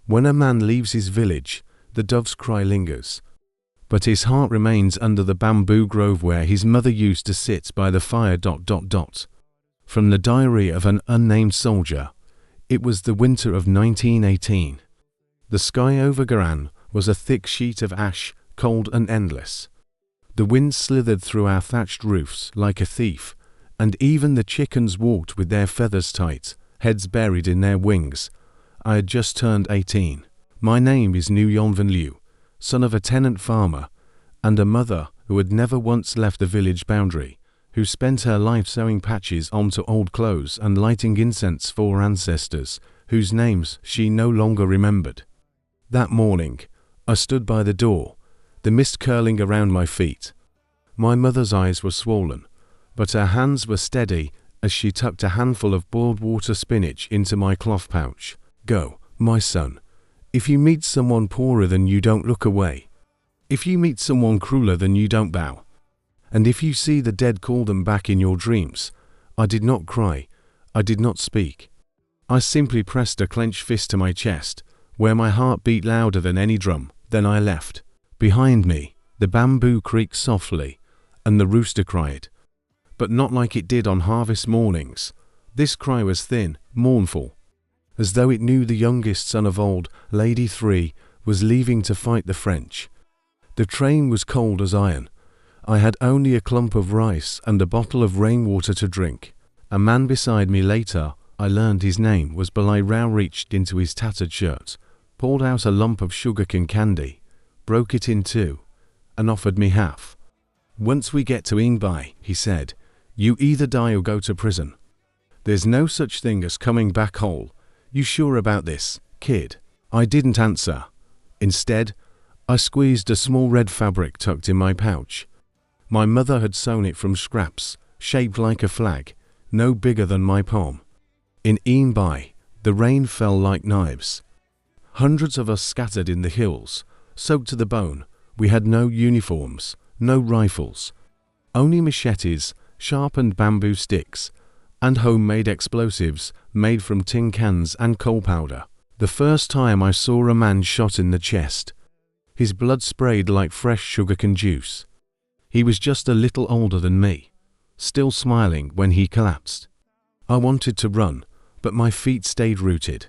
When a man leaves his village, the dove's cry lingers, but his heart remains under the bamboo grove where his mother used to sit by the fire. From the diary of an unnamed soldier. It was the winter of 1918. The sky over Garan was a thick sheet of ash, cold and endless. The wind slithered through our thatched roofs like a thief, and even the chickens walked with their feathers tight, heads buried in their wings. I had just turned 18. My name is Nguyen Van Liu, son of a tenant farmer, and a mother who had never once left the village boundary, who spent her life sewing patches onto old clothes and lighting incense for ancestors, whose names she no longer remembered. That morning, I stood by the door, the mist curling around my feet. My mother's eyes were swollen, but her hands were steady as she tucked a handful of boiled water spinach into my cloth pouch. Go, my son. If you meet someone poorer than you, don't look away. If you meet someone crueler than you, don't bow. And if you see the dead, call them back in your dreams. I did not cry. I did not speak. I simply pressed a clenched fist to my chest, where my heart beat louder than any drum. Then I left. Behind me, the bamboo creaked softly, and the rooster cried. But not like it did on harvest mornings. This cry was thin, mournful, as though it knew the youngest son of old Lady 3 was leaving to fight the French. The train was cold as iron. I had only a clump of rice and a bottle of rainwater to drink. A man beside me, later I learned his name was Balai Rao, reached into his tattered shirt, pulled out a lump of sugarcane candy, broke it in two, and offered me half. Once we get to Ingbai, he said, you either die or go to prison. There's no such thing as coming back whole. You sure about this, kid? I didn't answer. Instead, I squeezed a small red fabric tucked in my pouch. My mother had sewn it from scraps, shaped like a flag, no bigger than my palm. In Ingbai, the rain fell like knives. Hundreds of us scattered in the hills, soaked to the bone. We had no uniforms, no rifles, only machetes, sharpened bamboo sticks, and homemade explosives made from tin cans and coal powder. The first time I saw a man shot in the chest. His blood sprayed like fresh sugarcane juice. He was just a little older than me, still smiling when he collapsed. I wanted to run, but my feet stayed rooted.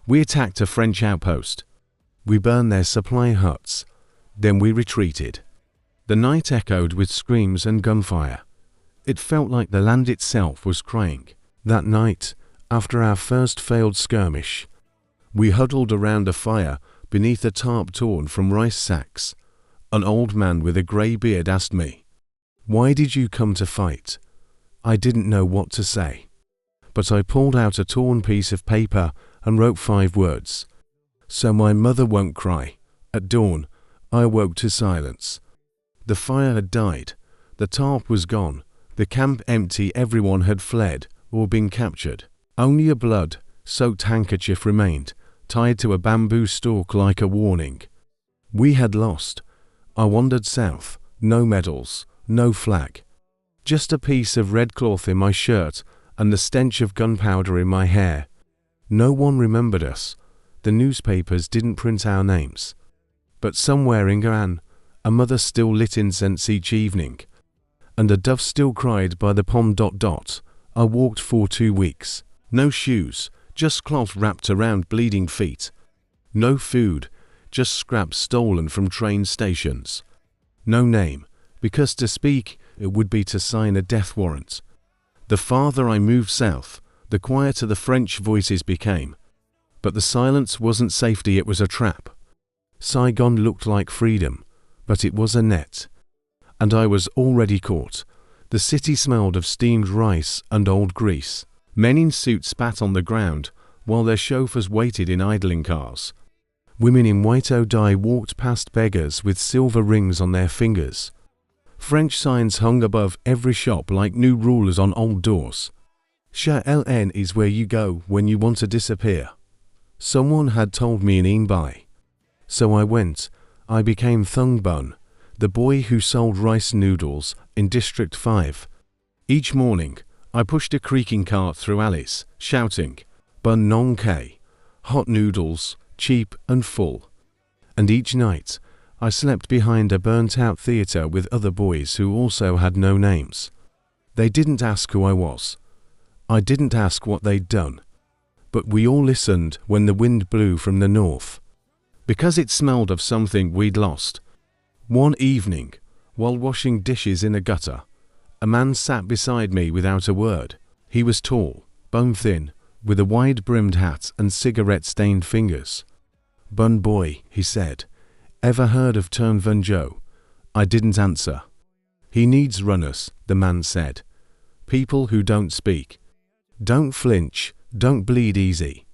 We attacked a French outpost. We burned their supply huts. Then we retreated. The night echoed with screams and gunfire. It felt like the land itself was crying. That night, after our first failed skirmish, we huddled around a fire beneath a tarp torn from rice sacks. An old man with a grey beard asked me, "Why did you come to fight?" I didn't know what to say, but I pulled out a torn piece of paper and wrote 5 words. "So my mother won't cry." At dawn, I awoke to silence. The fire had died. The tarp was gone. The camp empty. Everyone had fled or been captured. Only a blood-soaked handkerchief remained, tied to a bamboo stalk like a warning. We had lost. I wandered south. No medals, no flag. Just a piece of red cloth in my shirt and the stench of gunpowder in my hair. No one remembered us. The newspapers didn't print our names. But somewhere in Garan, a mother still lit incense each evening, and a dove still cried by the pond. I walked for 2 weeks. No shoes, just cloth wrapped around bleeding feet. No food, just scraps stolen from train stations. No name, because to speak it would be to sign a death warrant. The farther I moved south, the quieter the French voices became. But the silence wasn't safety, it was a trap. Saigon looked like freedom, but it was a net. And I was already caught. The city smelled of steamed rice and old grease. Men in suits spat on the ground, while their chauffeurs waited in idling cars. Women in white dye walked past beggars with silver rings on their fingers. French signs hung above every shop like new rulers on old doors. Sha-LN is where you go when you want to disappear. Someone had told me in Ingbai. So I went. I became Thung Bun, the boy who sold rice noodles in District 5. Each morning, I pushed a creaking cart through alleys, shouting, "Bun Nong K," hot noodles, cheap and full. And each night, I slept behind a burnt-out theatre with other boys who also had no names. They didn't ask who I was. I didn't ask what they'd done. But we all listened when the wind blew from the north, because it smelled of something we'd lost. One evening, while washing dishes in a gutter, a man sat beside me without a word. He was tall, bone-thin, with a wide-brimmed hat and cigarette-stained fingers. "Bun boy," he said. "Ever heard of Turn Van Joe?" I didn't answer. "He needs runners," the man said. "People who don't speak. Don't flinch, don't bleed easy."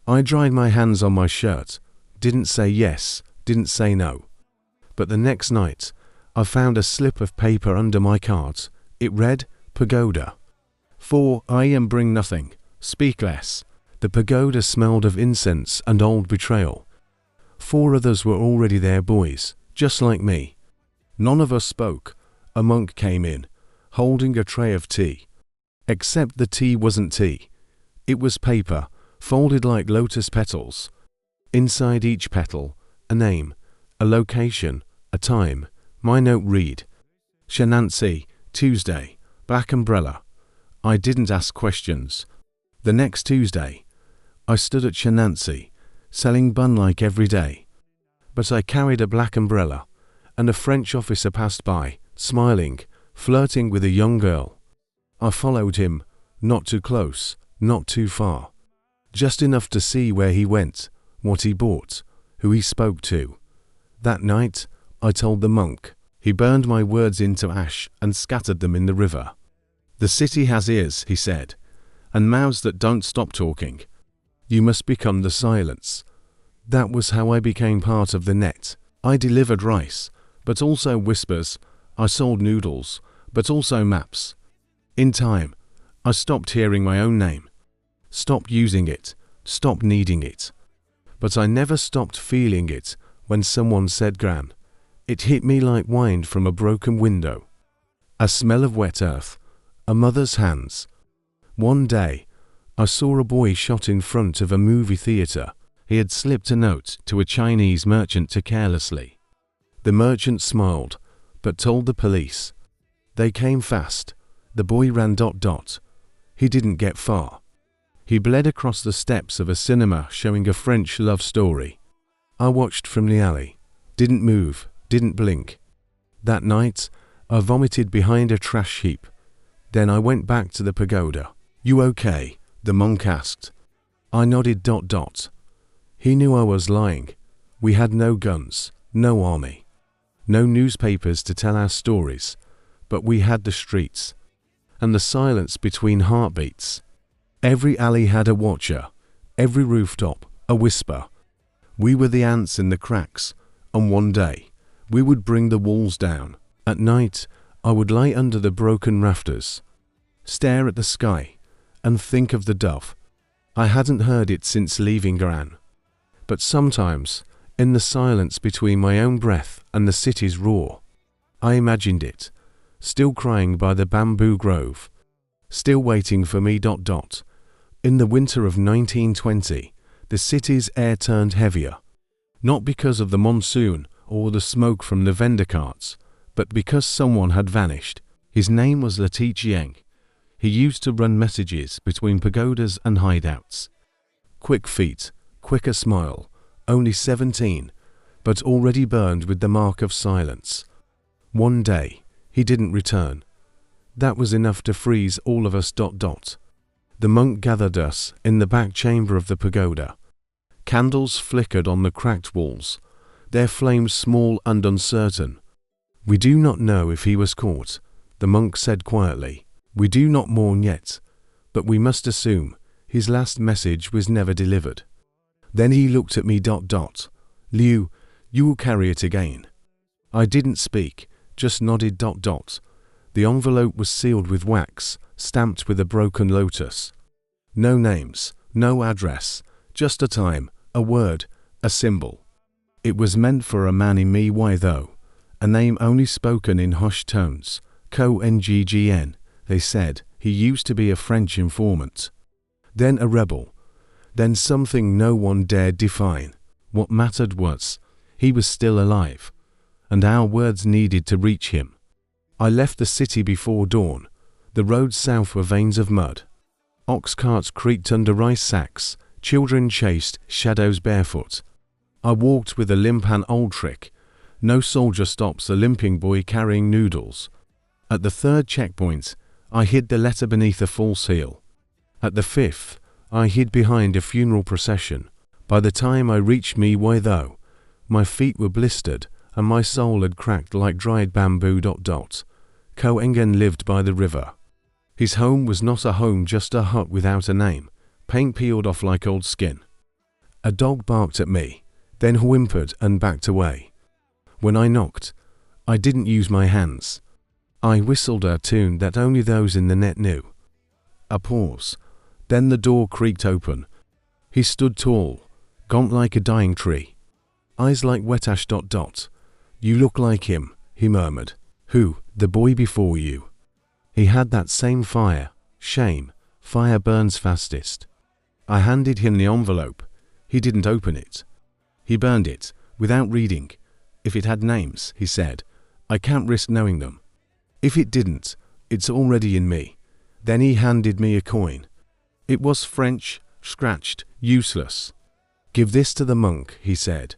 I dried my hands on my shirt, didn't say yes, didn't say no. But the next night, I found a slip of paper under my cart. It read, "Pagoda. 4 I.M. bring nothing, speak less." The pagoda smelled of incense and old betrayal. 4 others were already there, boys, just like me. None of us spoke. A monk came in, holding a tray of tea. Except the tea wasn't tea. It was paper, folded like lotus petals. Inside each petal, a name, a location, a time. My note read, "Shenancy, Tuesday, Black Umbrella." I didn't ask questions. The next Tuesday, I stood at Shenancy, selling bun like every day. But I carried a black umbrella, and a French officer passed by, smiling, flirting with a young girl. I followed him, not too close, not too far. Just enough to see where he went, what he bought, who he spoke to. That night, I told the monk. He burned my words into ash and scattered them in the river. "The city has ears," he said, "and mouths that don't stop talking. You must become the silence." That was how I became part of the net. I delivered rice, but also whispers. I sold noodles, but also maps. In time, I stopped hearing my own name, stopped using it, stopped needing it. But I never stopped feeling it when someone said Gran. It hit me like wind from a broken window. A smell of wet earth, a mother's hands. One day, I saw a boy shot in front of a movie theater. He had slipped a note to a Chinese merchant too carelessly. The merchant smiled, but told the police. They came fast. The boy ran ... He didn't get far. He bled across the steps of a cinema showing a French love story. I watched from the alley, didn't move, didn't blink. That night, I vomited behind a trash heap. Then I went back to the pagoda. "You okay?" the monk asked. I nodded ... He knew I was lying. We had no guns, no army, no newspapers to tell our stories, but we had the streets, and the silence between heartbeats. Every alley had a watcher, every rooftop, a whisper. We were the ants in the cracks, and one day, we would bring the walls down. At night, I would lie under the broken rafters, stare at the sky, and think of the dove. I hadn't heard it since leaving Gran. But sometimes, in the silence between my own breath and the city's roar, I imagined it, still crying by the bamboo grove, still waiting for me ... In the winter of 1920, the city's air turned heavier, not because of the monsoon or the smoke from the vendor carts, but because someone had vanished. His name was Letichieng. He used to run messages between pagodas and hideouts. Quick feet, quicker smile, only 17, but already burned with the mark of silence. One day, he didn't return. That was enough to freeze all of us ... The monk gathered us in the back chamber of the pagoda. Candles flickered on the cracked walls, their flames small and uncertain. "We do not know if he was caught," the monk said quietly. "We do not mourn yet, but we must assume his last message was never delivered." Then he looked at me ... "Liu, you will carry it again." I didn't speak, just nodded ... The envelope was sealed with wax, stamped with a broken lotus. No names, no address, just a time, a word, a symbol. It was meant for a man in me. Why though? A name only spoken in hushed tones. Ko-Nggn, they said. He used to be a French informant. Then a rebel. Then something no one dared define. What mattered was, he was still alive, and our words needed to reach him. I left the city before dawn. The roads south were veins of mud. Ox carts creaked under rice sacks. Children chased shadows barefoot. I walked with a limp and old trick. No soldier stops a limping boy carrying noodles. At the third checkpoint, I hid the letter beneath a false heel. At the fifth, I hid behind a funeral procession. By the time I reached me, why though, my feet were blistered and my soul had cracked like dried bamboo. Ko Engen lived by the river. His home was not a home, just a hut without a name, paint peeled off like old skin. A dog barked at me, then whimpered and backed away. When I knocked, I didn't use my hands. I whistled a tune that only those in the net knew. A pause, then the door creaked open. He stood tall, gaunt like a dying tree. Eyes like wet ash. You look like him, he murmured. Who? The boy before you. He had that same fire. Shame. Fire burns fastest. I handed him the envelope. He didn't open it. He burned it, without reading. If it had names, he said, I can't risk knowing them. If it didn't, it's already in me. Then he handed me a coin. It was French, scratched, useless. Give this to the monk, he said.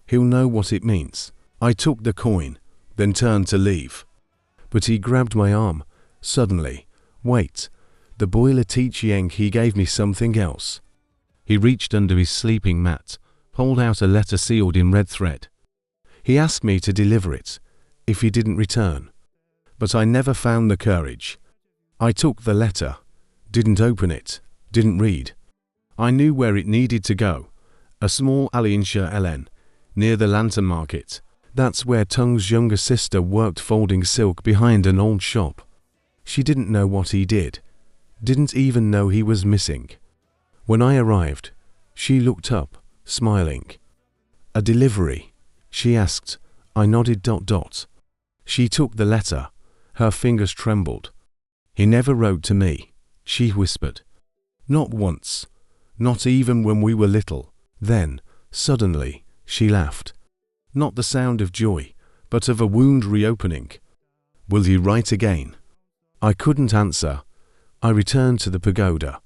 He'll know what it means. I took the coin, then turned to leave. But he grabbed my arm. Suddenly, wait, the boy Letichieng, he gave me something else. He reached under his sleeping mat, pulled out a letter sealed in red thread. He asked me to deliver it, if he didn't return. But I never found the courage. I took the letter, didn't open it, didn't read. I knew where it needed to go. A small alley in Ellen, near the lantern market. That's where Tung's younger sister worked folding silk behind an old shop. She didn't know what he did, didn't even know he was missing. When I arrived, she looked up, smiling. A delivery, she asked. I nodded. She took the letter. Her fingers trembled. He never wrote to me, she whispered. Not once, not even when we were little. Then, suddenly, she laughed. Not the sound of joy, but of a wound reopening. Will you write again? I couldn't answer. I returned to the pagoda,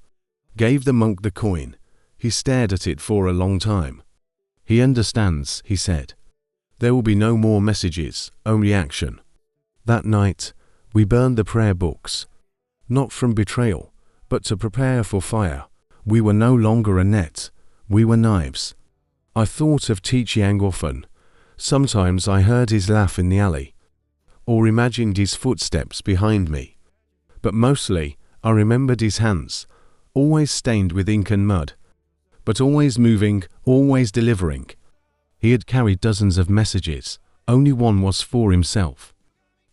gave the monk the coin. He stared at it for a long time. He understands, he said. There will be no more messages, only action. That night, we burned the prayer books. Not from betrayal, but to prepare for fire. We were no longer a net, we were knives. I thought of Tichiang often. Sometimes I heard his laugh in the alley, or imagined his footsteps behind me. But mostly, I remembered his hands, always stained with ink and mud, but always moving, always delivering. He had carried dozens of messages, only one was for himself.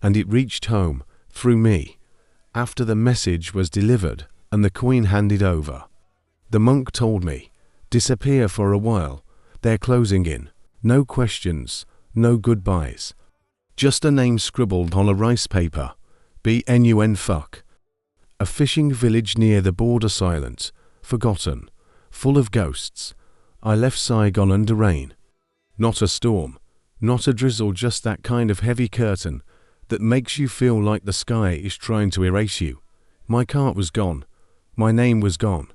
And it reached home, through me, after the message was delivered and the coin handed over. The monk told me, disappear for a while, they're closing in. No questions, no goodbyes. Just a name scribbled on a rice paper. BNUN fuck. A fishing village near the border, silent, forgotten, full of ghosts. I left Saigon under rain. Not a storm, not a drizzle, just that kind of heavy curtain that makes you feel like the sky is trying to erase you. My cart was gone. My name was gone.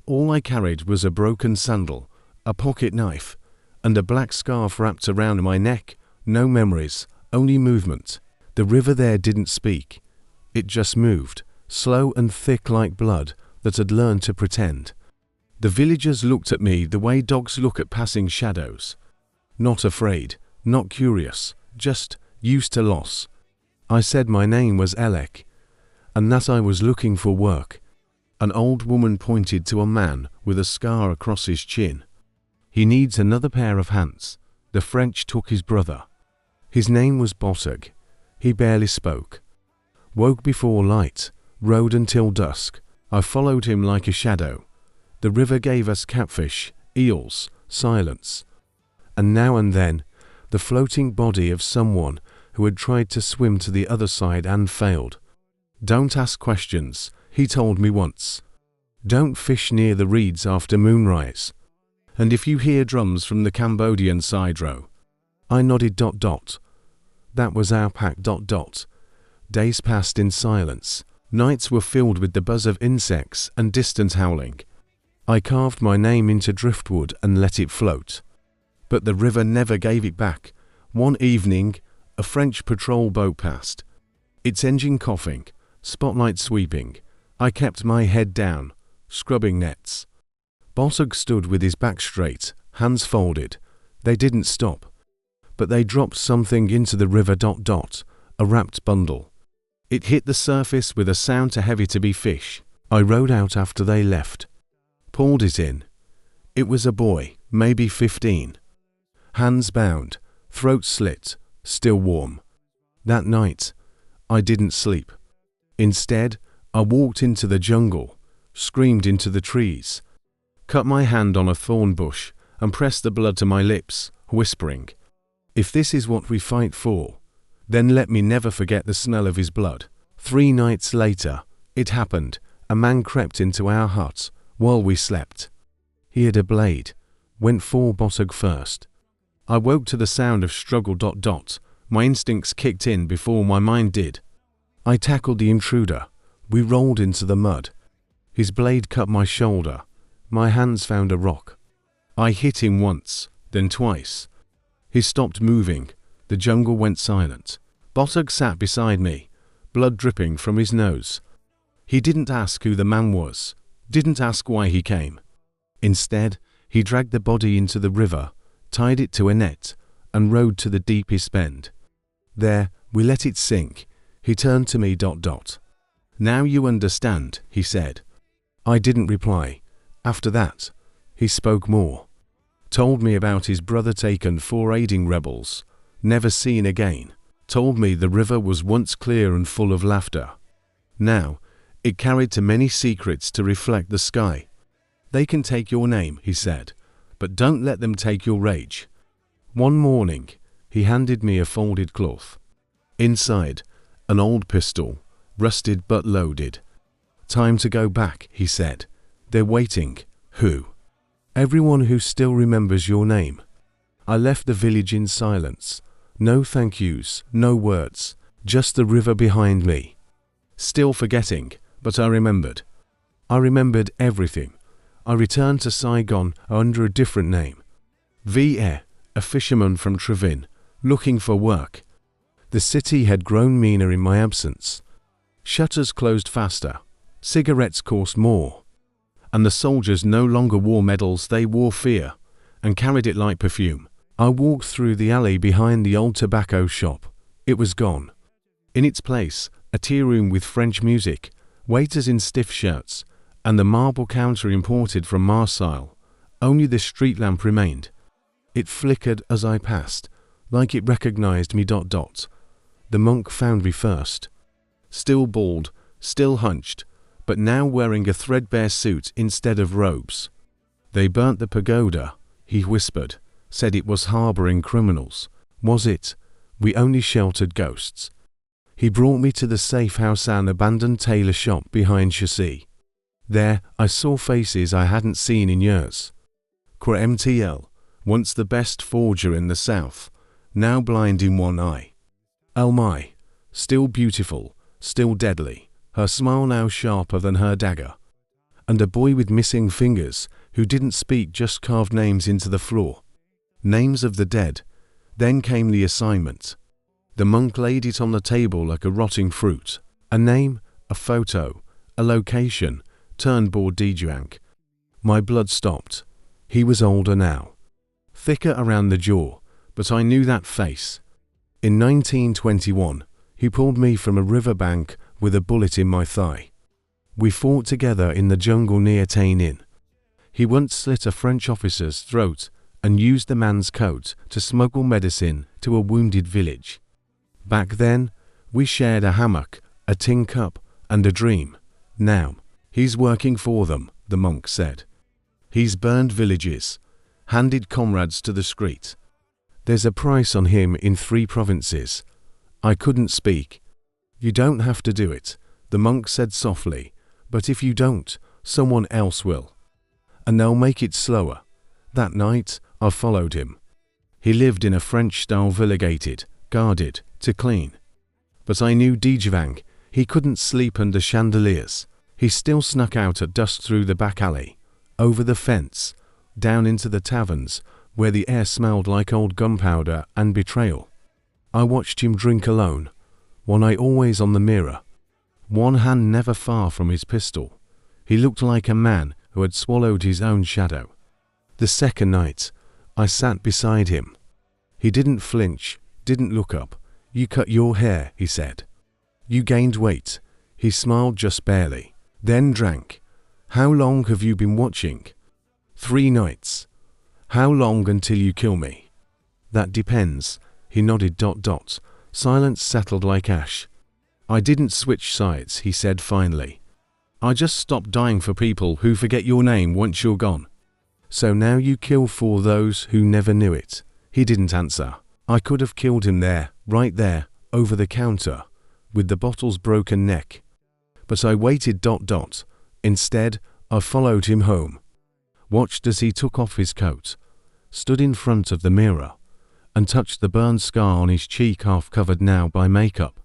All I carried was a broken sandal, a pocket knife, and a black scarf wrapped around my neck. No memories, only movement. The river there didn't speak. It just moved, slow and thick like blood that had learned to pretend. The villagers looked at me the way dogs look at passing shadows. Not afraid, not curious, just used to loss. I said my name was Elek, and that I was looking for work. An old woman pointed to a man with a scar across his chin. He needs another pair of hands. The French took his brother. His name was Botag. He barely spoke. Woke before light, rode until dusk. I followed him like a shadow. The river gave us catfish, eels, silence. And now and then, the floating body of someone who had tried to swim to the other side and failed. Don't ask questions, he told me once. Don't fish near the reeds after moonrise. And if you hear drums from the Cambodian side row. I nodded. That was our pack. Days passed in silence. Nights were filled with the buzz of insects and distant howling. I carved my name into driftwood and let it float. But the river never gave it back. One evening, a French patrol boat passed, its engine coughing, spotlight sweeping. I kept my head down, scrubbing nets. Botug stood with his back straight, hands folded. They didn't stop. But they dropped something into the river. A wrapped bundle. It hit the surface with a sound too heavy to be fish. I rowed out after they left. Pulled it in. It was a boy, maybe 15. Hands bound, throat slit, still warm. That night, I didn't sleep. Instead, I walked into the jungle, screamed into the trees, cut my hand on a thorn bush and pressed the blood to my lips, whispering, "If this is what we fight for, then let me never forget the smell of his blood." 3 nights later, it happened. A man crept into our hut while we slept. He had a blade, went for Botug first. I woke to the sound of struggle. My instincts kicked in before my mind did. I tackled the intruder. We rolled into the mud. His blade cut my shoulder. My hands found a rock. I hit him once, then twice. He stopped moving. The jungle went silent. Botug sat beside me, blood dripping from his nose. He didn't ask who the man was, didn't ask why he came. Instead, he dragged the body into the river, tied it to a net, and rowed to the deepest bend. There, we let it sink. He turned to me. "Now you understand," he said. I didn't reply. After that, he spoke more. Told me about his brother taken for aiding rebels, never seen again. Told me the river was once clear and full of laughter. Now, it carried too many secrets to reflect the sky. "They can take your name," he said, "but don't let them take your rage." One morning, he handed me a folded cloth. Inside, an old pistol, rusted but loaded. "Time to go back," he said. "They're waiting." "Who?" "Everyone who still remembers your name." I left the village in silence. No thank yous, no words, just the river behind me. Still forgetting, but I remembered. I remembered everything. I returned to Saigon under a different name. V.E., a fisherman from Trevin, looking for work. The city had grown meaner in my absence. Shutters closed faster. Cigarettes cost more. And the soldiers no longer wore medals, they wore fear, and carried it like perfume. I walked through the alley behind the old tobacco shop. It was gone. In its place, a tea room with French music, waiters in stiff shirts, and the marble counter imported from Marseille. Only the street lamp remained. It flickered as I passed, like it recognized me. The monk found me first. Still bald, still hunched, but now wearing a threadbare suit instead of robes. "They burnt the pagoda," he whispered, said it was harboring criminals. Was it? We only sheltered ghosts. He brought me to the safe house, an abandoned tailor shop behind Chaussee. There I saw faces I hadn't seen in years. MTL, once the best forger in the South, now blind in one eye. Almai, still beautiful, still deadly, her smile now sharper than her dagger. And a boy with missing fingers, who didn't speak, just carved names into the floor. Names of the dead. Then came the assignment. The monk laid it on the table like a rotting fruit. A name, a photo, a location, turned Bordeaux. My blood stopped. He was older now. Thicker around the jaw, but I knew that face. In 1921, he pulled me from a riverbank with a bullet in my thigh. We fought together in the jungle near Tain Inn. He once slit a French officer's throat and used the man's coat to smuggle medicine to a wounded village. Back then, we shared a hammock, a tin cup, and a dream. Now, he's working for them, the monk said. He's burned villages, handed comrades to the street. There's a price on him in 3 provinces. I couldn't speak. You don't have to do it, the monk said softly, but if you don't, someone else will. And they'll make it slower. That night, I followed him. He lived in a French-style villa gated, guarded, to clean. But I knew Dijvang. He couldn't sleep under chandeliers. He still snuck out at dusk through the back alley, over the fence, down into the taverns, where the air smelled like old gunpowder and betrayal. I watched him drink alone, one eye always on the mirror, one hand never far from his pistol. He looked like a man who had swallowed his own shadow. The second night, I sat beside him. He didn't flinch, didn't look up. "You cut your hair," he said. "You gained weight." He smiled just barely, then drank. "How long have you been watching?" "3 nights." "How long until you kill me?" "That depends." He nodded. Silence settled like ash. "I didn't switch sides," he said finally. "I just stopped dying for people who forget your name once you're gone." "So now you kill for those who never knew it?" He didn't answer. I could have killed him there, right there, over the counter, with the bottle's broken neck. But I waited. Instead, I followed him home. Watched as he took off his coat, stood in front of the mirror, and touched the burn scar on his cheek, half covered now by makeup.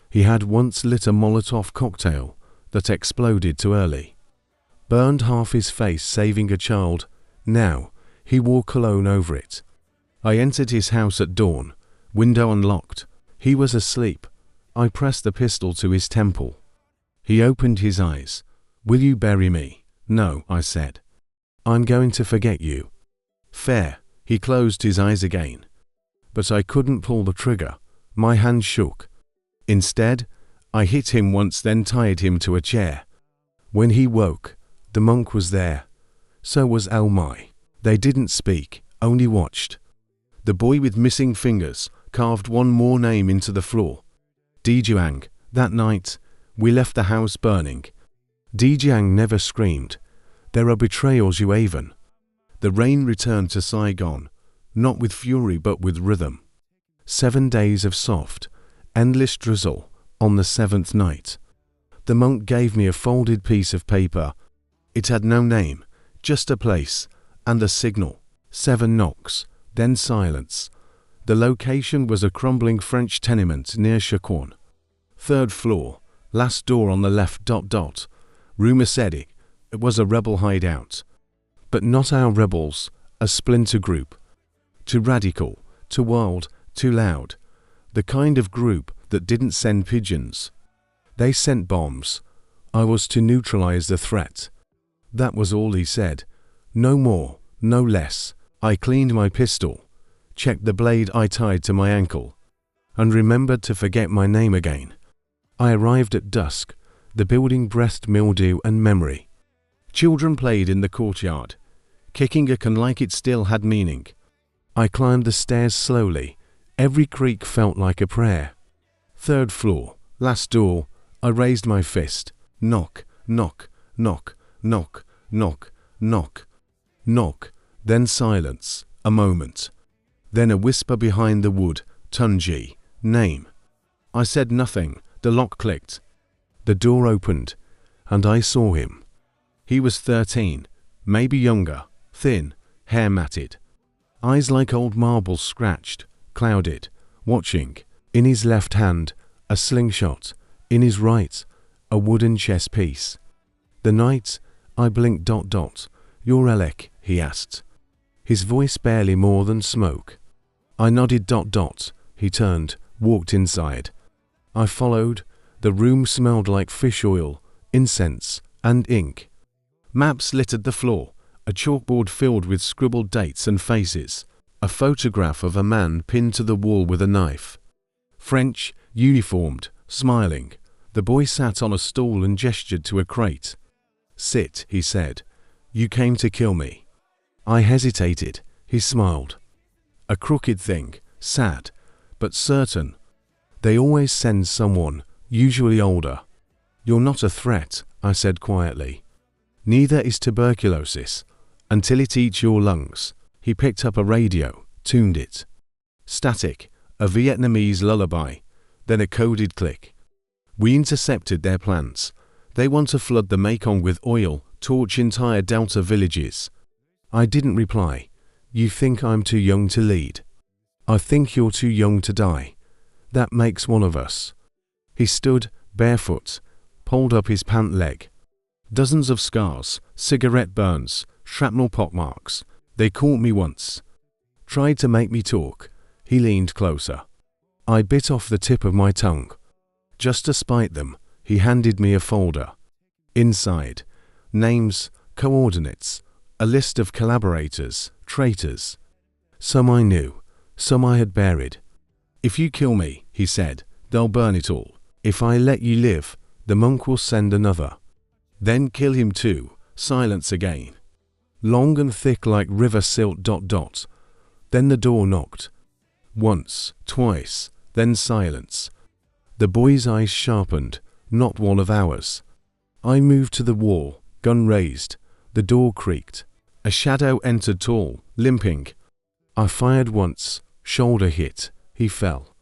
He had once lit a Molotov cocktail that exploded too early. Burned half his face saving a child. Now, he wore cologne over it. I entered his house at dawn, window unlocked. He was asleep. I pressed the pistol to his temple. He opened his eyes. "Will you bury me?" "No," I said. "I'm going to forget you." "Fair." He closed his eyes again. But I couldn't pull the trigger. My hand shook. Instead, I hit him once, then tied him to a chair. When he woke, the monk was there. So was Elmai. They didn't speak, only watched. The boy with missing fingers carved one more name into the floor. Dijvang. That night, we left the house burning. Dijvang never screamed. There are betrayals, you Avon. The rain returned to Saigon, not with fury but with rhythm. 7 days of soft, endless drizzle on the 7th night. The monk gave me a folded piece of paper. It had no name, just a place, and a signal. 7 knocks, then silence. The location was a crumbling French tenement near Saigon. 3rd floor, last door on the left. Rumor said it was a rebel hideout. But not our rebels, a splinter group. Too radical, too wild, too loud. The kind of group that didn't send pigeons. They sent bombs. I was to neutralize the threat. That was all he said. No more, no less. I cleaned my pistol, checked the blade I tied to my ankle, and remembered to forget my name again. I arrived at dusk. The building breathed mildew and memory. Children played in the courtyard. Kicking a can like it still had meaning. I climbed the stairs slowly. Every creak felt like a prayer. 3rd floor, last door. I raised my fist. Knock, knock, knock, knock, knock, knock, knock. Then silence. A moment. Then a whisper behind the wood. Tunji. Name. I said nothing. The lock clicked. The door opened, and I saw him. He was 13, maybe younger, thin, hair matted. Eyes like old marble, scratched, clouded, watching. In his left hand, a slingshot. In his right, a wooden chess piece. The night, I blinked. "You're Alec?" he asked. His voice barely more than smoke. I nodded. He turned, walked inside. I followed. The room smelled like fish oil, incense, and ink. Maps littered the floor, a chalkboard filled with scribbled dates and faces, a photograph of a man pinned to the wall with a knife. French, uniformed, smiling. The boy sat on a stool and gestured to a crate. "Sit," he said. "You came to kill me." I hesitated. He smiled. "A crooked thing, sad, but certain. They always send someone, usually older." "You're not a threat," I said quietly. "Neither is tuberculosis, until it eats your lungs." He picked up a radio, tuned it. Static, a Vietnamese lullaby, then a coded click. We intercepted their plans. They want to flood the Mekong with oil, torch entire delta villages. I didn't reply. You think I'm too young to lead. I think you're too young to die. That makes one of us. He stood, barefoot, pulled up his pant leg. Dozens of scars, cigarette burns, shrapnel pockmarks. They caught me once. Tried to make me talk. He leaned closer. I bit off the tip of my tongue. Just to spite them, he handed me a folder. Inside, names, coordinates, a list of collaborators, traitors. Some I knew, some I had buried. If you kill me, he said, they'll burn it all. If I let you live, the monk will send another. Then kill him too. Silence again. Long and thick like river silt. Then the door knocked. Once, twice, then silence. The boy's eyes sharpened, not one of ours. I moved to the wall, gun raised. The door creaked. A shadow entered, tall, limping. I fired once, shoulder hit. He fell.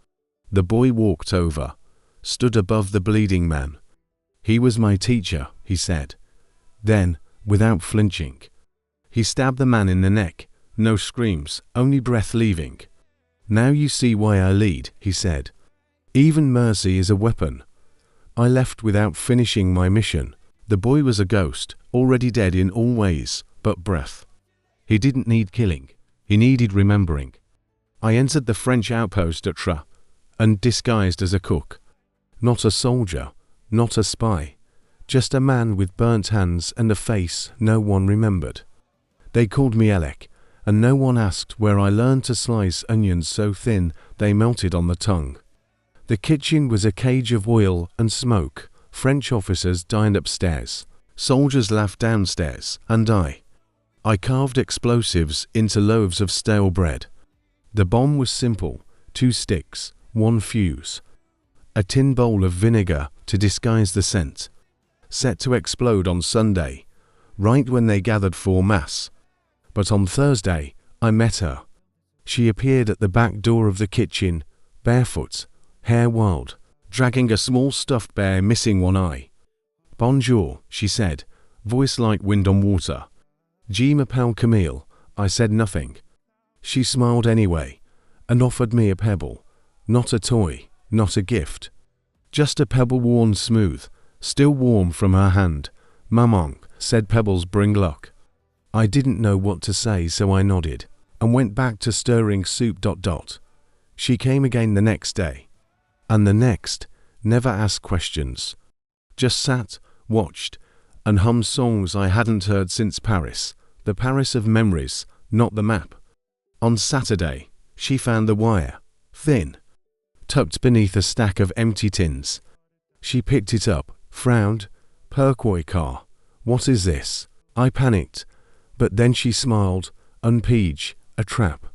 The boy walked over, stood above the bleeding man. He was my teacher, he said. Then, without flinching, he stabbed the man in the neck. No screams, only breath leaving. Now you see why I lead, he said. Even mercy is a weapon. I left without finishing my mission. The boy was a ghost, already dead in all ways, but breath. He didn't need killing. He needed remembering. I entered the French outpost at Tra, and disguised as a cook. Not a soldier, not a spy, just a man with burnt hands and a face no one remembered. They called me Elec, and no one asked where I learned to slice onions so thin they melted on the tongue. The kitchen was a cage of oil and smoke. French officers dined upstairs. Soldiers laughed downstairs, and I carved explosives into loaves of stale bread. The bomb was simple, 2 sticks, 1 fuse. A tin bowl of vinegar to disguise the scent. Set to explode on Sunday, right when they gathered for Mass. But on Thursday, I met her. She appeared at the back door of the kitchen, barefoot, hair wild, dragging a small stuffed bear missing one eye. Bonjour, she said, voice like wind on water. Je m'appelle Camille. I said nothing. She smiled anyway, and offered me a pebble. Not a toy, not a gift. Just a pebble worn smooth, still warm from her hand. Maman said pebbles bring luck. I didn't know what to say, so I nodded, and went back to stirring soup. She came again the next day. And the next, never asked questions. Just sat, watched, and hummed songs I hadn't heard since Paris, the Paris of memories, not the map. On Saturday, she found the wire, thin, tucked beneath a stack of empty tins. She picked it up, frowned. Perquoy car. What is this? I panicked, but then she smiled. Unpeach, a trap.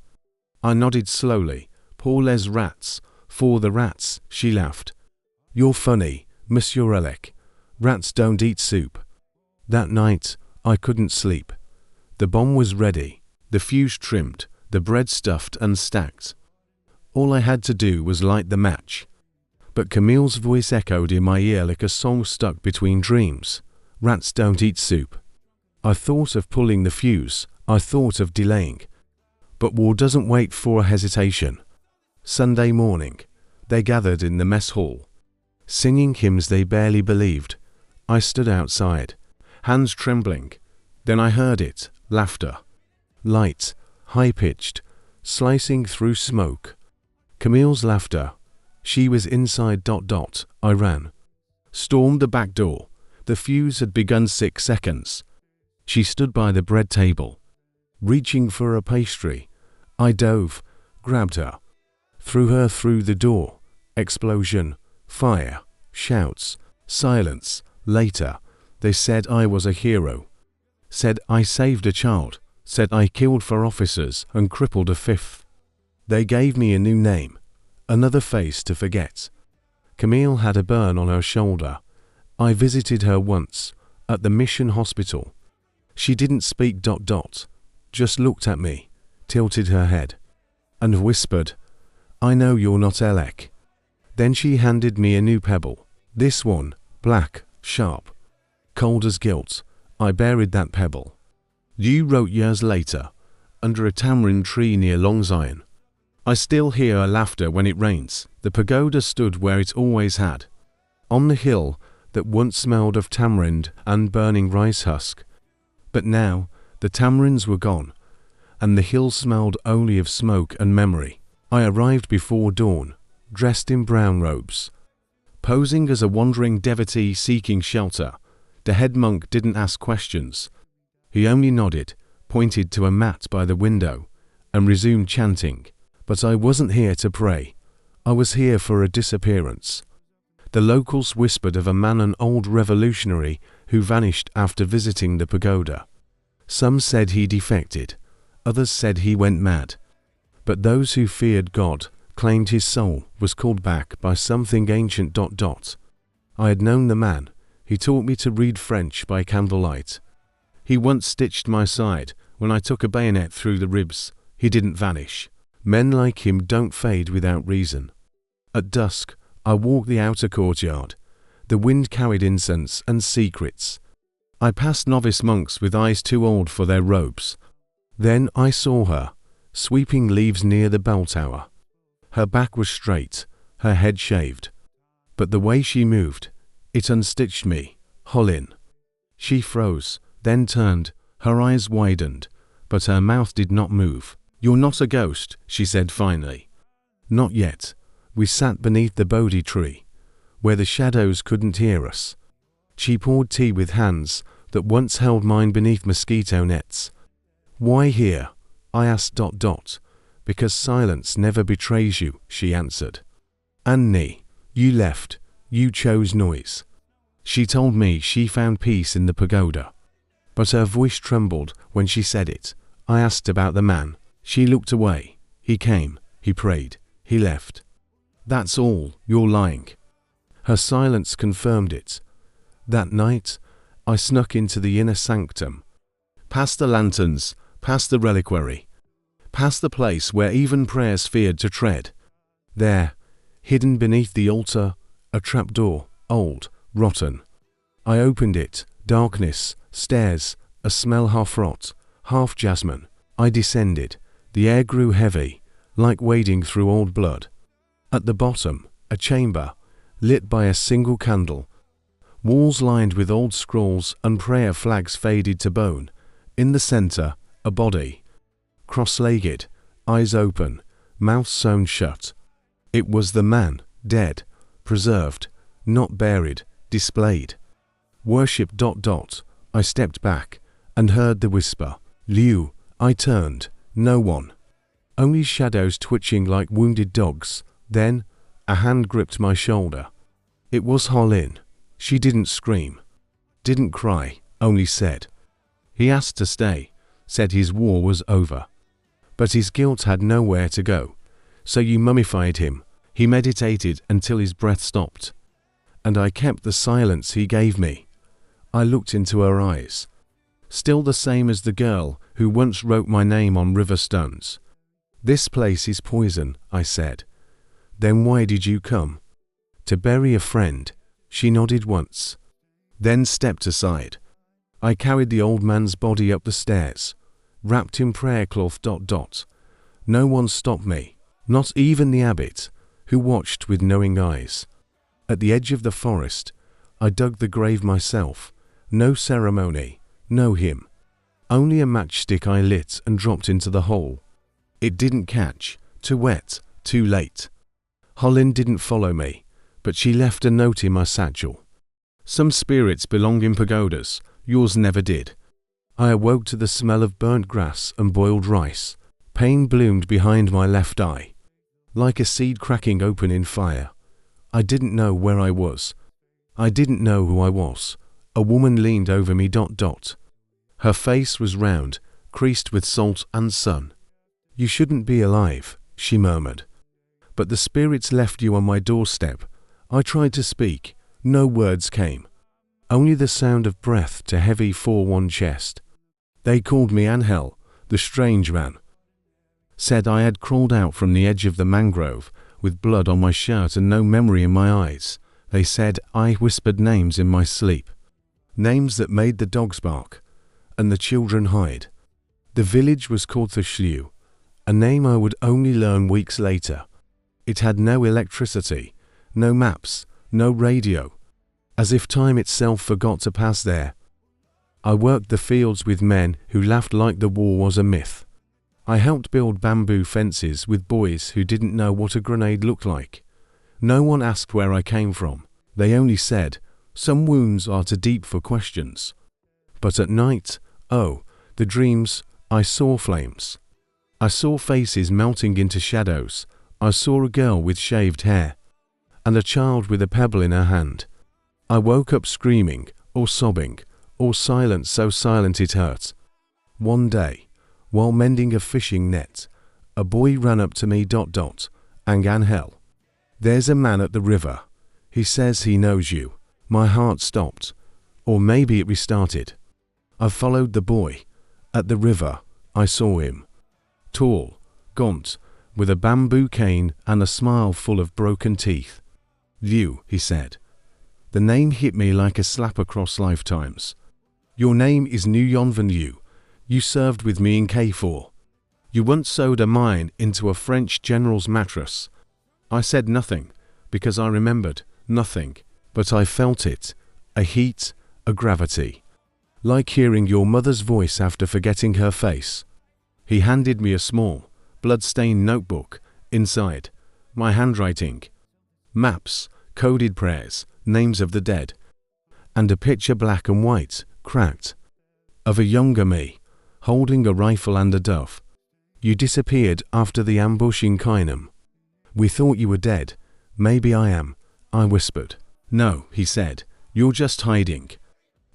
I nodded slowly. Pour les rats. For the rats, she laughed. You're funny, Monsieur Elec. Rats don't eat soup. That night, I couldn't sleep. The bomb was ready, the fuse trimmed, the bread stuffed and stacked. All I had to do was light the match. But Camille's voice echoed in my ear like a song stuck between dreams. Rats don't eat soup. I thought of pulling the fuse, I thought of delaying. But war doesn't wait for a hesitation. Sunday morning, they gathered in the mess hall, singing hymns they barely believed. I stood outside, hands trembling. Then I heard it, laughter. Light, high-pitched, slicing through smoke. Camille's laughter. She was inside. I ran. Stormed the back door. The fuse had begun 6 seconds. She stood by the bread table, reaching for a pastry. I dove, grabbed her, threw her through the door. Explosion, fire, shouts, silence. Later, they said I was a hero. Said I saved a child. Said I killed 4 officers and crippled a 5th. They gave me a new name, another face to forget. Camille had a burn on her shoulder. I visited her once, at the mission hospital. She didn't speak. Just looked at me, tilted her head, and whispered, I know you're not Elec. Then she handed me a new pebble. This one, black, sharp, cold as guilt. I buried that pebble. You wrote years later, under a tamarind tree near Long Zion. I still hear her laughter when it rains. The pagoda stood where it always had, on the hill that once smelled of tamarind and burning rice husk. But now the tamarinds were gone, and the hill smelled only of smoke and memory. I arrived before dawn, dressed in brown robes, posing as a wandering devotee seeking shelter. The head monk didn't ask questions. He only nodded, pointed to a mat by the window, and resumed chanting. But I wasn't here to pray. I was here for a disappearance. The locals whispered of a man, an old revolutionary, who vanished after visiting the pagoda. Some said he defected. Others said he went mad. But those who feared God claimed his soul was called back by something ancient. I had known the man. He taught me to read French by candlelight. He once stitched my side when I took a bayonet through the ribs. He didn't vanish. Men like him don't fade without reason. At dusk, I walked the outer courtyard. The wind carried incense and secrets. I passed novice monks with eyes too old for their robes. Then I saw her, sweeping leaves near the bell tower. Her back was straight, her head shaved. But the way she moved, it unstitched me. Holin. She froze, then turned, her eyes widened, but her mouth did not move. You're not a ghost, she said finally. Not yet. We sat beneath the Bodhi tree, where the shadows couldn't hear us. She poured tea with hands that once held mine beneath mosquito nets. Why here? I asked. Because silence never betrays you, she answered. Annie, you left. You chose noise. She told me she found peace in the pagoda. But her voice trembled when she said it. I asked about the man. She looked away. He came, he prayed, he left. That's all, you're lying. Her silence confirmed it. That night, I snuck into the inner sanctum, past the lanterns, past the reliquary, past the place where even prayers feared to tread. There, hidden beneath the altar, a trapdoor, old, rotten. I opened it, darkness, stairs, a smell half rot, half jasmine. I descended. The air grew heavy, like wading through old blood. At the bottom, a chamber, lit by a single candle. Walls lined with old scrolls and prayer flags faded to bone. In the center, a body. Cross-legged, eyes open, mouth sewn shut. It was the man, dead, preserved, not buried, displayed. Worship. I stepped back and heard the whisper. Liu. I turned. No one. Only shadows twitching like wounded dogs. Then, a hand gripped my shoulder. It was Holin. She didn't scream, didn't cry, only said. He asked to stay, said his war was over. But his guilt had nowhere to go, so you mummified him. He meditated until his breath stopped. And I kept the silence he gave me. I looked into her eyes. Still the same as the girl who once wrote my name on river stones. This place is poison, I said. Then why did you come? To bury a friend. She nodded once, then stepped aside. I carried the old man's body up the stairs, wrapped in prayer cloth. No one stopped me, not even the abbot, who watched with knowing eyes. At the edge of the forest, I dug the grave myself. No ceremony, no hymn. Only a matchstick I lit and dropped into the hole. It didn't catch, too wet, too late. Holin didn't follow me, but she left a note in my satchel. Some spirits belong in pagodas, yours never did. I awoke to the smell of burnt grass and boiled rice. Pain bloomed behind my left eye, like a seed cracking open in fire. I didn't know where I was. I didn't know who I was. A woman leaned over me. Her face was round, creased with salt and sun. You shouldn't be alive, she murmured. But the spirits left you on my doorstep. I tried to speak. No words came. Only the sound of breath to heavy 4-1 chest. They called me Angel, the strange man. Said I had crawled out from the edge of the mangrove with blood on my shirt and no memory in my eyes. They said I whispered names in my sleep. Names that made the dogs bark. and the children hide. The village was called Thashliu, a name I would only learn weeks later. It had no electricity, no maps, no radio, as if time itself forgot to pass there. I worked the fields with men who laughed like the war was a myth. I helped build bamboo fences with boys who didn't know what a grenade looked like. No one asked where I came from. They only said, "Some wounds are too deep for questions." But at night, oh, the dreams, I saw flames. I saw faces melting into shadows. I saw a girl with shaved hair, and a child with a pebble in her hand. I woke up screaming, or sobbing, or silent so silent it hurt. One day, while mending a fishing net, a boy ran up to me ... Angel, there's a man at the river. He says he knows you. My heart stopped. Or maybe it restarted. I followed the boy. At the river, I saw him. Tall, gaunt, with a bamboo cane and a smile full of broken teeth. Liu, he said. The name hit me like a slap across lifetimes. Your name is Nu Yonvan Liu. You served with me in K4. You once sewed a mine into a French general's mattress. I said nothing, because I remembered nothing, but I felt it, a heat, a gravity. Like hearing your mother's voice after forgetting her face. He handed me a small, blood-stained notebook. Inside, my handwriting, maps, coded prayers, names of the dead, and a picture black and white, cracked, of a younger me, holding a rifle and a dove. You disappeared after the ambush in Kainam. We thought you were dead. Maybe I am, I whispered. No, he said, you're just hiding.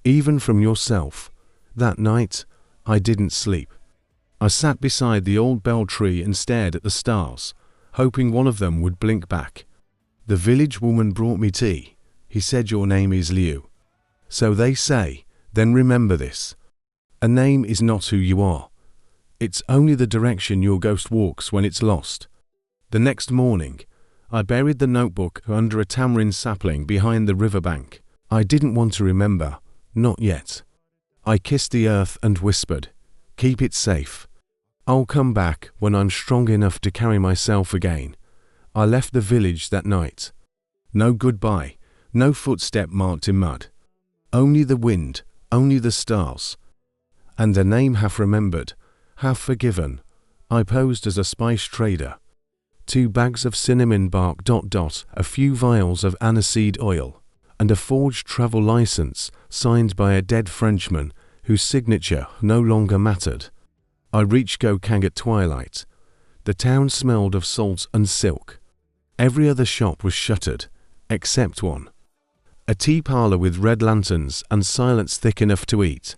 Even from yourself. That night, I didn't sleep. I sat beside the old bell tree and stared at the stars, hoping one of them would blink back. The village woman brought me tea. He said your name is Liu. So they say, then remember this. A name is not who you are. It's only the direction your ghost walks when it's lost. The next morning, I buried the notebook under a tamarind sapling behind the riverbank. I didn't want to remember, not yet. I kissed the earth and whispered, keep it safe. I'll come back when I'm strong enough to carry myself again. I left the village that night. No goodbye, no footstep marked in mud. Only the wind, only the stars. And a name half remembered, half forgiven. I posed as a spice trader. 2 bags of cinnamon bark ... a few vials of aniseed oil, and a forged travel license signed by a dead Frenchman whose signature no longer mattered. I reached Gokang at twilight. The town smelled of salt and silk. Every other shop was shuttered, except one. A tea parlor with red lanterns and silence thick enough to eat.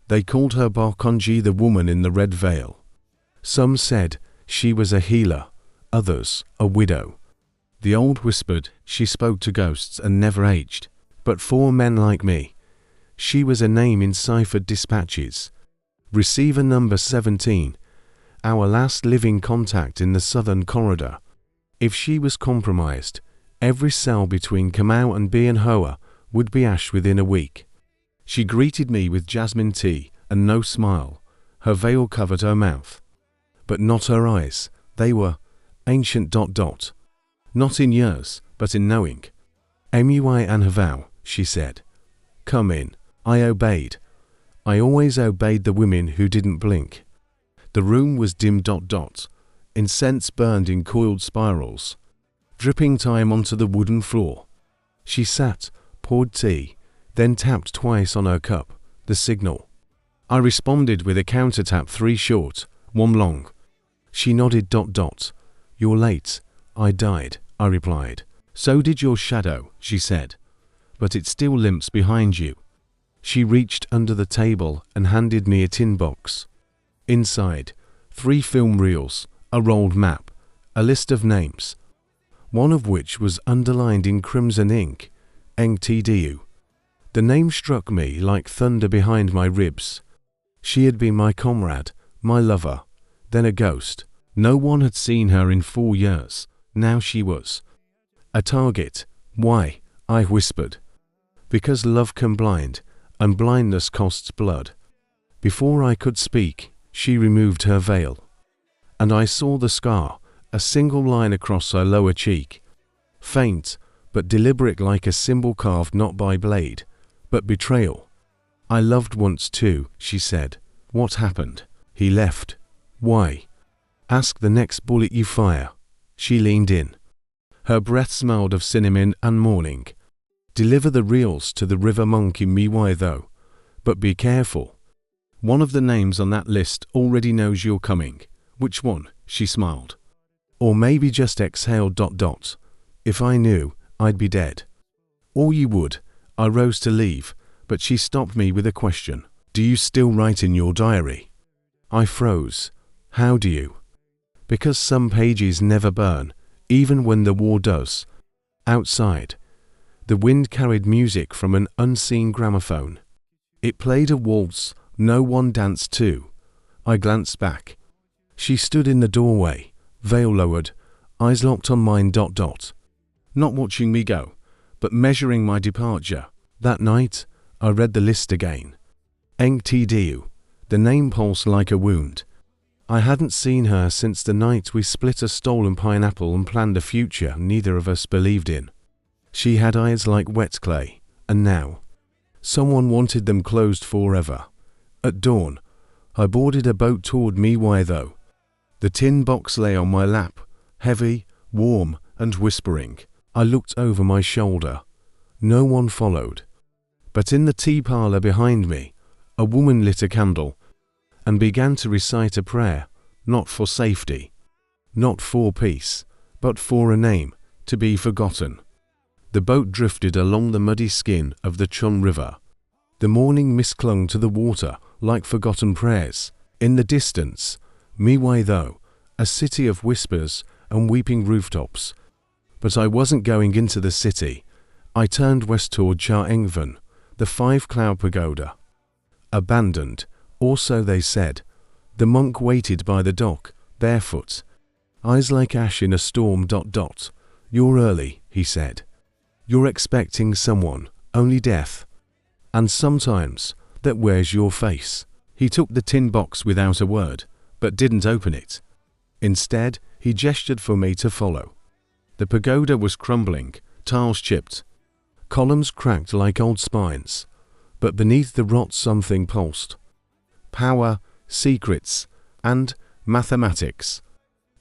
They called her Barkonji, the woman in the red veil. Some said she was a healer, others a widow. The old whispered she spoke to ghosts and never aged, but for men like me, she was a name in ciphered dispatches. Receiver number 17, our last living contact in the southern corridor. If she was compromised, every cell between Kamau and Bien Hoa would be ash within a week. She greeted me with jasmine tea and no smile. Her veil covered her mouth. But not her eyes. They were ancient ... Not in years, but in knowing. Mui Anhavau, she said. Come in. I obeyed. I always obeyed the women who didn't blink. The room was dim ... Incense burned in coiled spirals, dripping time onto the wooden floor. She sat, poured tea, then tapped twice on her cup, the signal. I responded with a counter-tap, 3 short, 1 long. She nodded ... You're late. I died, I replied. So did your shadow, she said. But it still limps behind you. She reached under the table and handed me a tin box. Inside, 3 film reels, a rolled map, a list of names, one of which was underlined in crimson ink, Eng Tdu. The name struck me like thunder behind my ribs. She had been my comrade, my lover, then a ghost. No one had seen her in 4 years. Now she was a target. Why? I whispered. Because love can blind, and blindness costs blood. Before I could speak, she removed her veil, and I saw the scar, a single line across her lower cheek. Faint, but deliberate, like a symbol carved not by blade, but betrayal. I loved once too, she said. What happened? He left. Why? Ask the next bullet you fire. She leaned in. Her breath smelled of cinnamon and morning. Deliver the reels to the river monk in me, why though? But be careful. One of the names on that list already knows you're coming. Which one? She smiled. Or maybe just exhaled ... If I knew, I'd be dead. Or you would. I rose to leave, but she stopped me with a question. Do you still write in your diary? I froze. How do you? Because some pages never burn, even when the war does. Outside, the wind carried music from an unseen gramophone. It played a waltz no one danced to. I glanced back. She stood in the doorway, veil lowered, eyes locked on mine ... Not watching me go, but measuring my departure. That night, I read the list again. Engtdu, the name pulsed like a wound. I hadn't seen her since the night we split a stolen pineapple and planned a future neither of us believed in. She had eyes like wet clay, and now, someone wanted them closed forever. At dawn, I boarded a boat toward me, why though? The tin box lay on my lap, heavy, warm, and whispering. I looked over my shoulder. No one followed. But in the tea parlor behind me, a woman lit a candle and began to recite a prayer, not for safety, not for peace, but for a name to be forgotten. The boat drifted along the muddy skin of the Chun River. The morning mist clung to the water like forgotten prayers. In the distance, Miwei though, a city of whispers and weeping rooftops. But I wasn't going into the city. I turned west toward Cha Engvan, the five-cloud pagoda. Abandoned, or so they said. The monk waited by the dock, barefoot, eyes like ash in a storm ... You're early, he said. You're expecting someone, only death. And sometimes, that wears your face. He took the tin box without a word, but didn't open it. Instead, he gestured for me to follow. The pagoda was crumbling, tiles chipped. Columns cracked like old spines, but beneath the rot something pulsed. Power, secrets, and mathematics.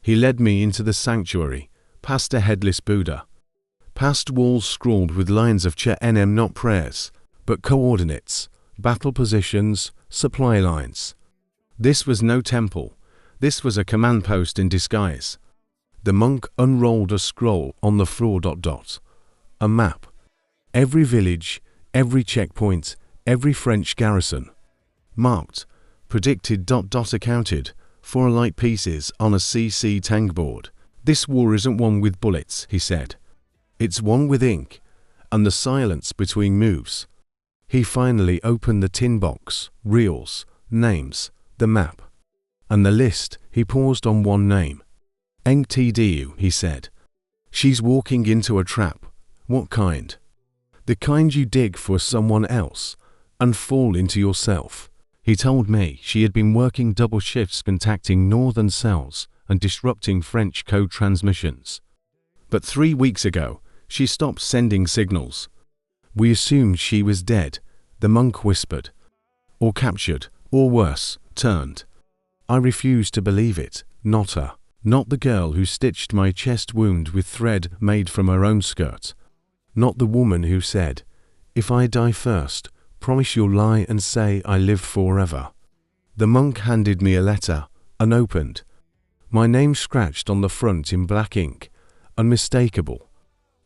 He led me into the sanctuary, past a headless Buddha, past walls scrawled with lines of Che-NM, not prayers, but coordinates, battle positions, supply lines. This was no temple. This was a command post in disguise. The monk unrolled a scroll on the floor ... A map. Every village, every checkpoint, every French garrison. Marked, predicted ... accounted for like pieces on a CC tankboard. This war isn't one with bullets, he said. It's one with ink, and the silence between moves. He finally opened the tin box, reels, names, the map. And the list, he paused on one name. Engtdu, he said. She's walking into a trap. What kind? The kind you dig for someone else and fall into yourself. He told me she had been working double shifts contacting northern cells and disrupting French code transmissions. But 3 weeks ago, she stopped sending signals. We assumed she was dead, the monk whispered. Or captured, or worse, turned. I refused to believe it, not her. Not the girl who stitched my chest wound with thread made from her own skirt. Not the woman who said, if I die first, promise you'll lie and say I live forever. The monk handed me a letter, unopened. My name scratched on the front in black ink, unmistakable.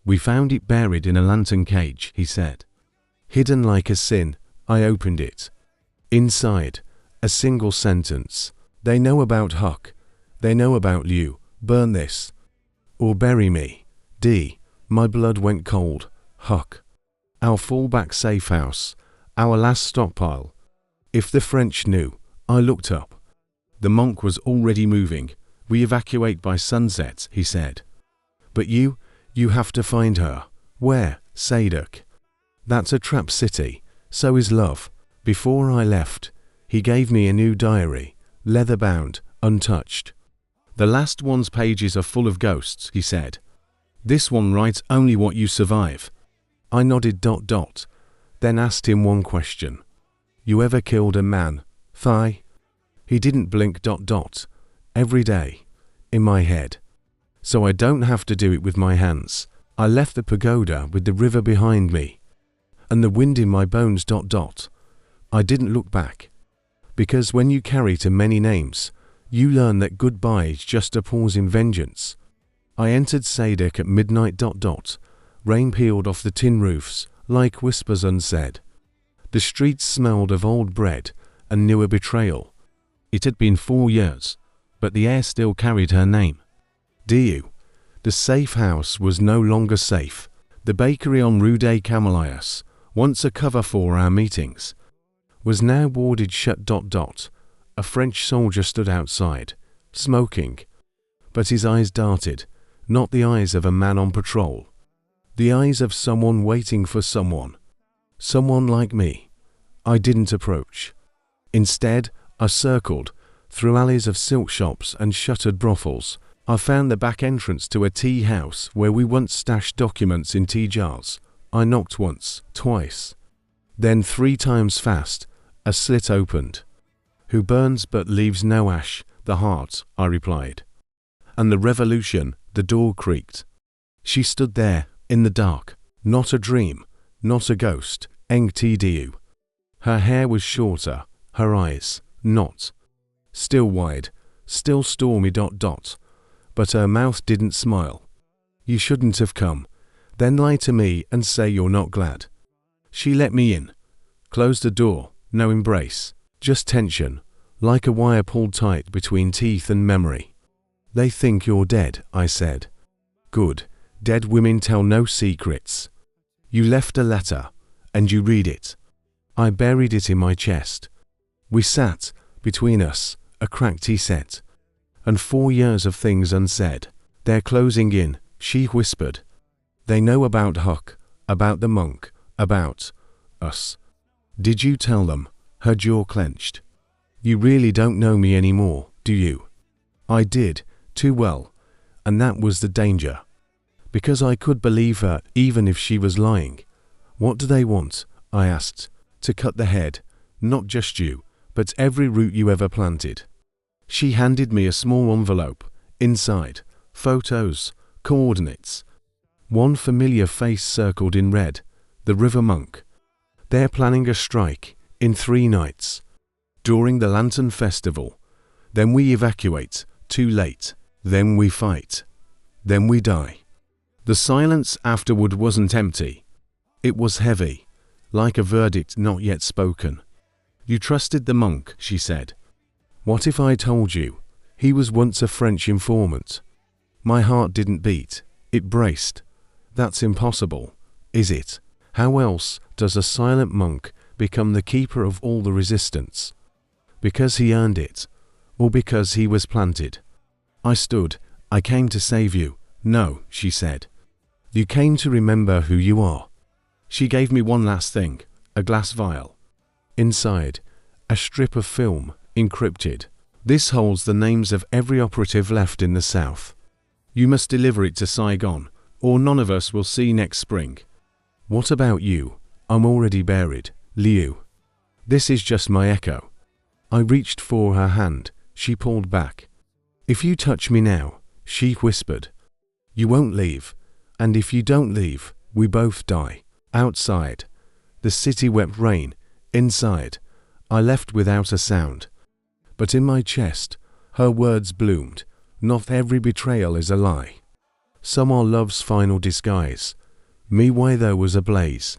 We found it buried in a lantern cage, he said. Hidden like a sin, I opened it. Inside, a single sentence. They know about Huck. They know about Liu. Burn this. Or bury me. D. My blood went cold. Huck. Our fallback safe house. Our last stockpile. If the French knew. I looked up. The monk was already moving. We evacuate by sunset, he said. But you have to find her. Where? Sadek. That's a trap city. So is love. Before I left, He gave me a new diary, leather-bound, untouched. The last one's pages are full of ghosts, he said. This one writes only what you survive. I nodded ... then asked him one question. You ever killed a man, Thigh? He didn't blink ... Every day. In my head. So I don't have to do it with my hands. I left the pagoda with the river behind me. And the wind in my bones ... I didn't look back. Because when you carry too many names, you learn that goodbye is just a pause in vengeance. I entered Saigon at midnight ... Rain peeled off the tin roofs, like whispers unsaid. The streets smelled of old bread and knew a betrayal. It had been 4 years, but the air still carried her name. Diu. The safe house was no longer safe. The bakery on Rue des Camelias, once a cover for our meetings, was now boarded shut ... A French soldier stood outside, smoking. But his eyes darted, not the eyes of a man on patrol. The eyes of someone waiting for someone. Someone like me. I didn't approach. Instead, I circled, through alleys of silk shops and shuttered brothels. I found the back entrance to a tea house where we once stashed documents in tea jars. I knocked once, twice. Then 3 times fast, a slit opened. Who burns but leaves no ash, the heart, I replied. And the revolution, the door creaked. She stood there, in the dark, not a dream, not a ghost, Diu. Her hair was shorter, her eyes, not. Still wide, still stormy ... But her mouth didn't smile. You shouldn't have come. Then lie to me and say you're not glad. She let me in. Closed the door, no embrace, just tension, like a wire pulled tight between teeth and memory. They think you're dead, I said. Good, dead women tell no secrets. You left a letter, and you read it. I buried it in my chest. We sat, between us, a cracked tea set. And 4 years of things unsaid. They're closing in, she whispered. They know about Huck, about the monk, about us. Did you tell them? Her jaw clenched. You really don't know me anymore, do you? I did, too well. And that was the danger. Because I could believe her even if she was lying. What do they want? I asked. To cut the head, not just you, but every root you ever planted. She handed me a small envelope. Inside, photos, coordinates. One familiar face circled in red, the river monk. They're planning a strike, in 3 nights. During the Lantern Festival. Then we evacuate, too late. Then we fight. Then we die. The silence afterward wasn't empty. It was heavy, like a verdict not yet spoken. You trusted the monk, she said. What if I told you? He was once a French informant. My heart didn't beat. It braced. That's impossible, is it? How else does a silent monk become the keeper of all the resistance? Because he earned it, or because he was planted? I stood. I came to save you. No, she said. You came to remember who you are. She gave me one last thing, a glass vial. Inside, a strip of film, encrypted. This holds the names of every operative left in the South. You must deliver it to Saigon, or none of us will see next spring. What about you? I'm already buried, Liu. This is just my echo. I reached for her hand. She pulled back. If you touch me now, she whispered, you won't leave. And if you don't leave, we both die. Outside, the city wept rain. Inside, I left without a sound. But in my chest, her words bloomed. Not every betrayal is a lie. Some are love's final disguise. Me why there was ablaze.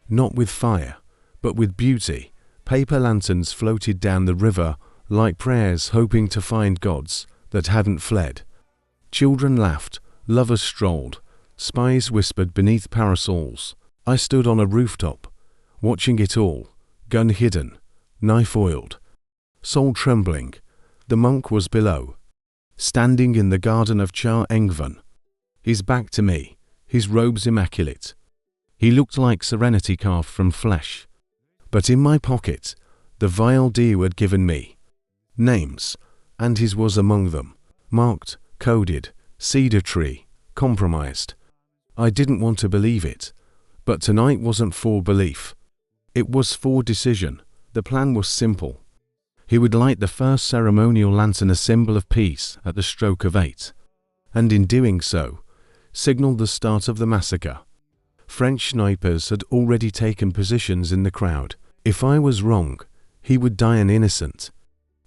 Not with fire, but with beauty. Paper lanterns floated down the river like prayers hoping to find gods that hadn't fled. Children laughed, lovers strolled, spies whispered beneath parasols. I stood on a rooftop, watching it all, gun hidden, knife oiled, soul trembling. The monk was below, standing in the garden of Cha Engvan, his back to me, his robes immaculate. He looked like serenity carved from flesh. But in my pocket, The vile Dio had given me names, and his was among them, marked, coded, cedar tree, compromised. I didn't want to believe it, but tonight wasn't for belief. It was for decision. The plan was simple. He would light the first ceremonial lantern, a symbol of peace, at the stroke of 8, and in doing so, signaled the start of the massacre. French snipers had already taken positions in the crowd. If I was wrong, he would die an innocent.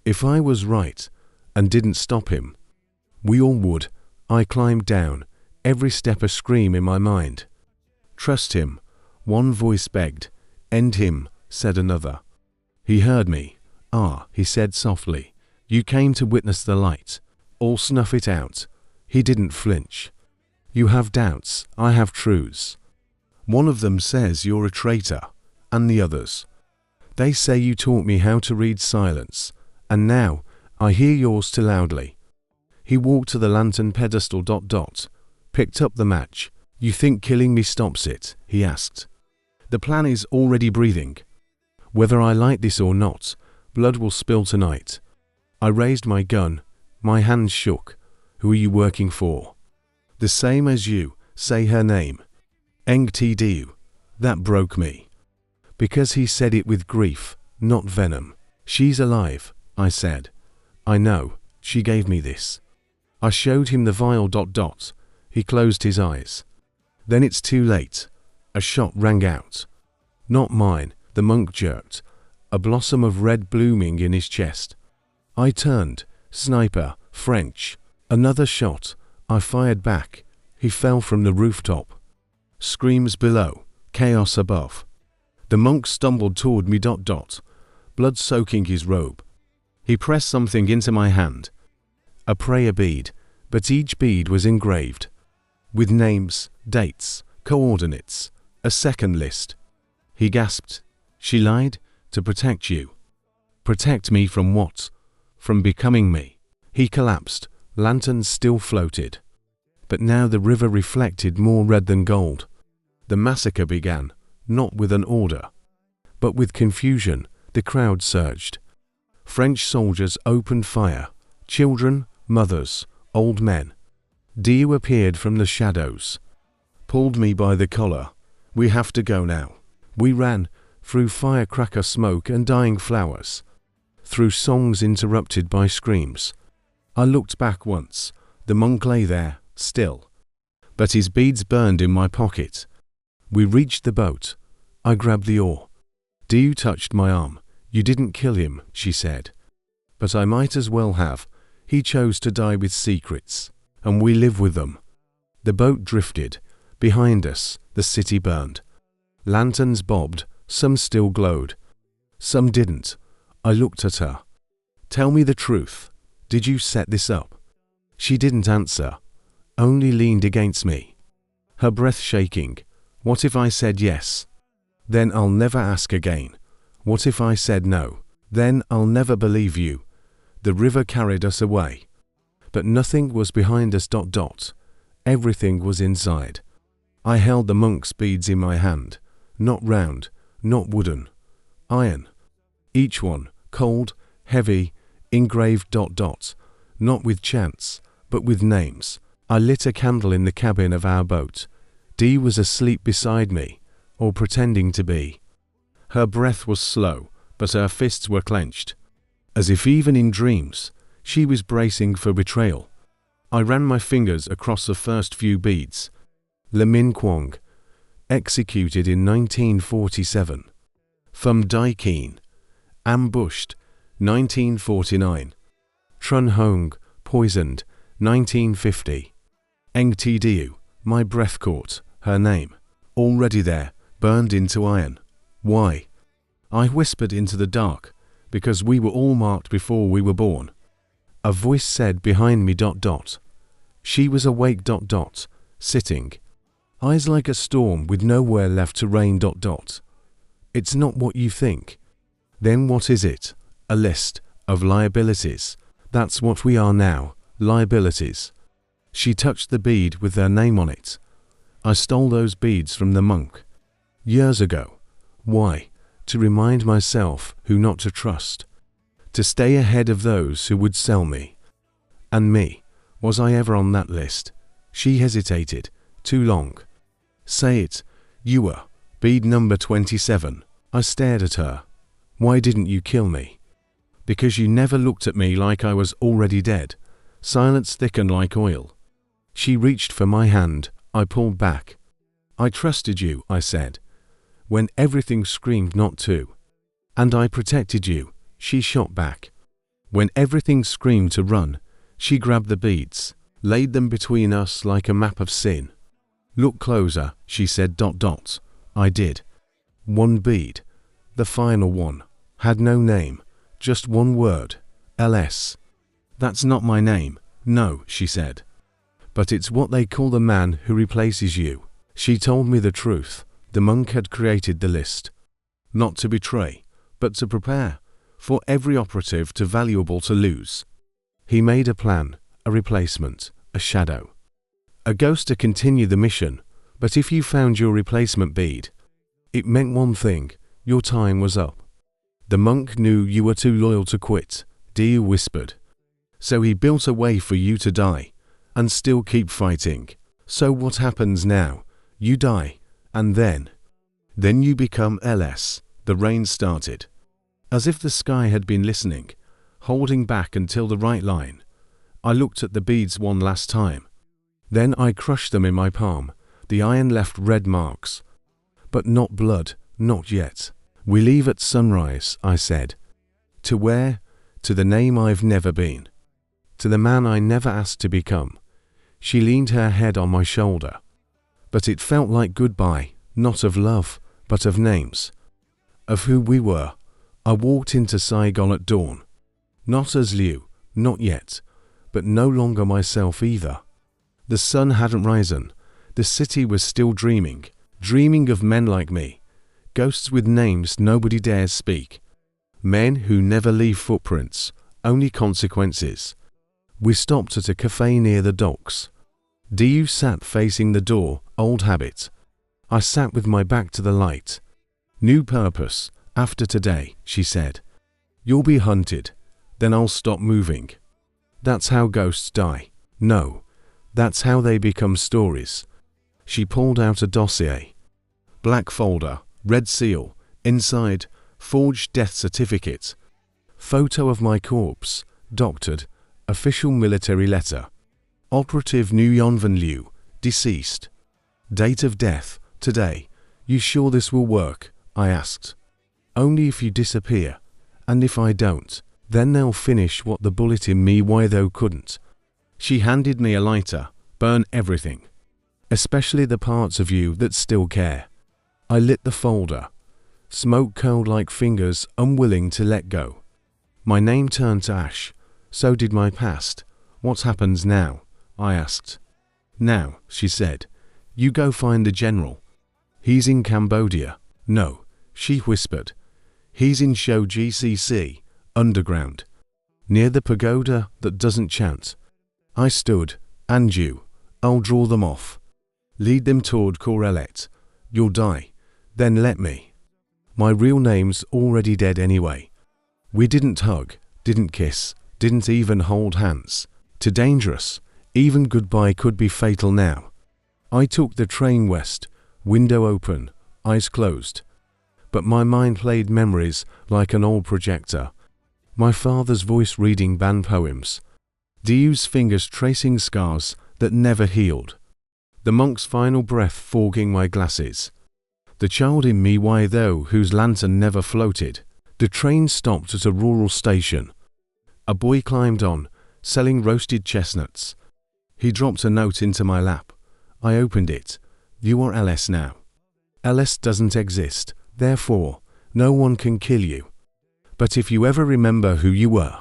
If I was right, and didn't stop him, we all would. I climbed down, every step a scream in my mind. Trust him, one voice begged. End him, said another. He heard me. Ah, he said softly. You came to witness the light. All snuff it out. He didn't flinch. You have doubts, I have truths. One of them says you're a traitor, and the others. They say you taught me how to read silence, and now I hear yours too loudly. He walked to the lantern pedestal, picked up the match. You think killing me stops it? He asked. The plan is already breathing. Whether I light this or not, blood will spill tonight. I raised my gun. My hands shook. Who are you working for? The same as you. Say her name. Eng Tdu. That broke me. Because he said it with grief, not venom. She's alive, I said. I know, she gave me this. I showed him the vial. He closed his eyes. Then it's too late. A shot rang out. Not mine, the monk jerked, a blossom of red blooming in his chest. I turned. Sniper, French. Another shot. I fired back. He fell from the rooftop. Screams below, chaos above. The monk stumbled toward me. Blood soaking his robe. He pressed something into my hand. A prayer bead, but each bead was engraved. With names, dates, coordinates, a second list. He gasped. She lied? To protect you. Protect me from what? From becoming me. He collapsed. Lanterns still floated. But now the river reflected more red than gold. The massacre began, not with an order, but with confusion. The crowd surged. French soldiers opened fire. Children, mothers, old men. Dio appeared from the shadows. Pulled me by the collar. We have to go now. We ran, through firecracker smoke and dying flowers. Through songs interrupted by screams. I looked back once. The monk lay there, still. But his beads burned in my pocket. We reached the boat. I grabbed the oar. Dio touched my arm. You didn't kill him, she said. But I might as well have. He chose to die with secrets, and we live with them. The boat drifted. Behind us, the city burned. Lanterns bobbed. Some still glowed. Some didn't. I looked at her. Tell me the truth. Did you set this up? She didn't answer. Only leaned against me. Her breath shaking. What if I said yes? Then I'll never ask again. What if I said no? Then I'll never believe you. The river carried us away. But nothing was behind us. Everything was inside. I held the monk's beads in my hand. Not round, not wooden. Iron. Each one, cold, heavy, engraved. Not with chance, but with names. I lit a candle in the cabin of our boat. Dee was asleep beside me, or pretending to be. Her breath was slow, but her fists were clenched. As if even in dreams, she was bracing for betrayal. I ran my fingers across the first few beads. Le Min Kwong, executed in 1947. Phum Dai Keen, ambushed, 1949. Trun Hong, poisoned, 1950. Eng Tdu, my breath caught, her name, already there, burned into iron. Why? I whispered into the dark, because we were all marked before we were born. A voice said behind me. She was awake. Sitting. Eyes like a storm with nowhere left to rain. It's not what you think. Then what is it? A list of liabilities. That's what we are now, liabilities. She touched the bead with their name on it. I stole those beads from the monk. Years ago. Why? to remind myself who not to trust, to stay ahead of those who would sell me. And me, was I ever on that list? She hesitated. Too long. Say it. You were. Bead number 27. I stared at her. Why didn't you kill me? Because you never looked at me like I was already dead. Silence thickened like oil. She reached for my hand. I pulled back. I trusted you, I said, when everything screamed not to. And I protected you, she shot back. When everything screamed to run, she grabbed the beads, laid them between us like a map of sin. Look closer, she said. I did. One bead, the final one, had no name, just one word, LS. That's not my name, no, she said. But it's what they call the man who replaces you. She told me the truth. The monk had created the list. Not to betray, but to prepare, for every operative too valuable to lose. He made a plan, a replacement, a shadow. A ghost to continue the mission, but if you found your replacement bead, it meant one thing, your time was up. The monk knew you were too loyal to quit, Dio whispered. So he built a way for you to die, and still keep fighting. So what happens now? You die, and then you become LS. The rain started. As if the sky had been listening, holding back until the right line. I looked at the beads one last time. Then I crushed them in my palm. The iron left red marks. But not blood, not yet. We leave at sunrise, I said. To where? To the name I've never been. To the man I never asked to become. She leaned her head on my shoulder. But it felt like goodbye, not of love, but of names. Of who we were. I walked into Saigon at dawn. Not as Liu, not yet, but no longer myself either. The sun hadn't risen. The city was still dreaming of men like me, ghosts with names nobody dares speak. Men who never leave footprints, only consequences. We stopped at a cafe near the docks. Diu sat facing the door, old habit. I sat with my back to the light. New purpose, after today, she said. You'll be hunted, then I'll stop moving. That's how ghosts die. No, that's how they become stories. She pulled out a dossier. Black folder, red seal, inside, forged death certificate. Photo of my corpse, doctored, official military letter. Operative Nguyen Van Liu, deceased. Date of death, today. You sure this will work? I asked. Only if you disappear, and if I don't, then they'll finish what the bullet in me why though couldn't. She handed me a lighter. Burn everything. Especially the parts of you that still care. I lit the folder. Smoke curled like fingers, unwilling to let go. My name turned to ash. So did my past. What happens now? I asked. Now, she said, you go find the general. He's in Cambodia. No, she whispered. He's in Show GCC, underground. Near the pagoda that doesn't chant. I stood. And you. I'll draw them off. Lead them toward Corelet. You'll die. Then let me. My real name's already dead anyway. We didn't hug, didn't kiss, didn't even hold hands. Too dangerous. Even goodbye could be fatal now. I took the train west, window open, eyes closed. But my mind played memories like an old projector. My father's voice reading banned poems. Diu's fingers tracing scars that never healed. The monk's final breath fogging my glasses. The child in me why though whose lantern never floated. The train stopped at a rural station. A boy climbed on, selling roasted chestnuts. He dropped a note into my lap. I opened it. You are LS now. LS doesn't exist, therefore, no one can kill you. But if you ever remember who you were,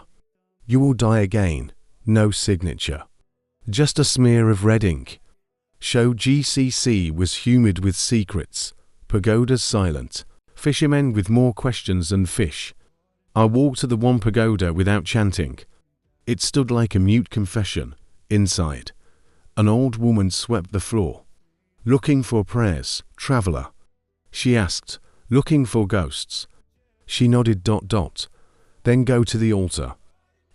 you will die again. No signature. Just a smear of red ink. Show GCC was humid with secrets. Pagodas silent. Fishermen with more questions than fish. I walked to the one pagoda without chanting. It stood like a mute confession. Inside, an old woman swept the floor. Looking for prayers, traveler. She asked, looking for ghosts. She nodded. Then go to the altar.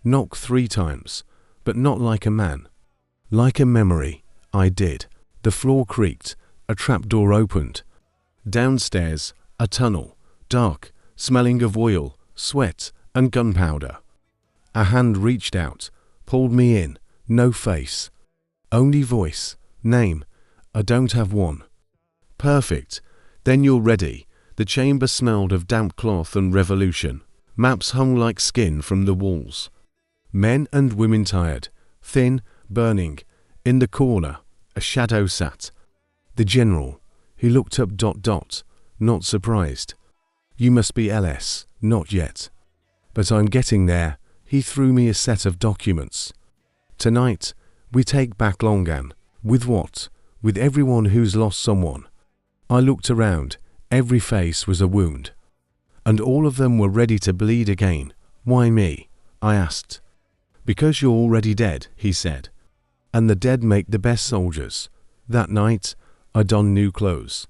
Knock 3 times, but not like a man. Like a memory. I did. The floor creaked. A trapdoor opened. Downstairs, a tunnel, dark, smelling of oil, sweat, and gunpowder. A hand reached out, pulled me in. No face. Only voice. Name. I don't have one. Perfect. Then you're ready. The chamber smelled of damp cloth and revolution. Maps hung like skin from the walls. Men and women tired, thin, burning. In the corner, a shadow sat. The general. He looked up. Not surprised. You must be LS. Not yet. But I'm getting there. He threw me a set of documents. Tonight, we take back Longan. With what? With everyone who's lost someone. I looked around. Every face was a wound. And all of them were ready to bleed again. Why me? I asked. Because you're already dead, he said. And the dead make the best soldiers. That night, I donned new clothes.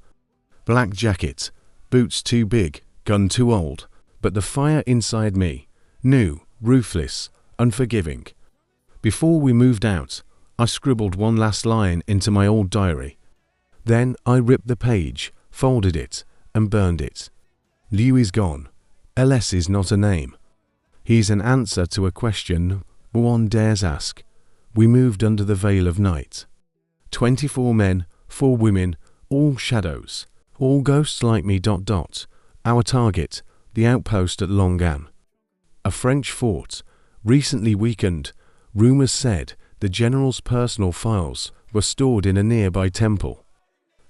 Black jacket, boots too big, gun too old, but the fire inside me, new, ruthless, unforgiving. Before we moved out, I scribbled one last line into my old diary. Then I ripped the page, folded it, and burned it. Liu is gone. LS is not a name. He's an answer to a question no one dares ask. We moved under the veil of night. 24 men, 4 women, all shadows, all ghosts like me. Our target, the outpost at Longan. A French fort, recently weakened. Rumors said the general's personal files were stored in a nearby temple.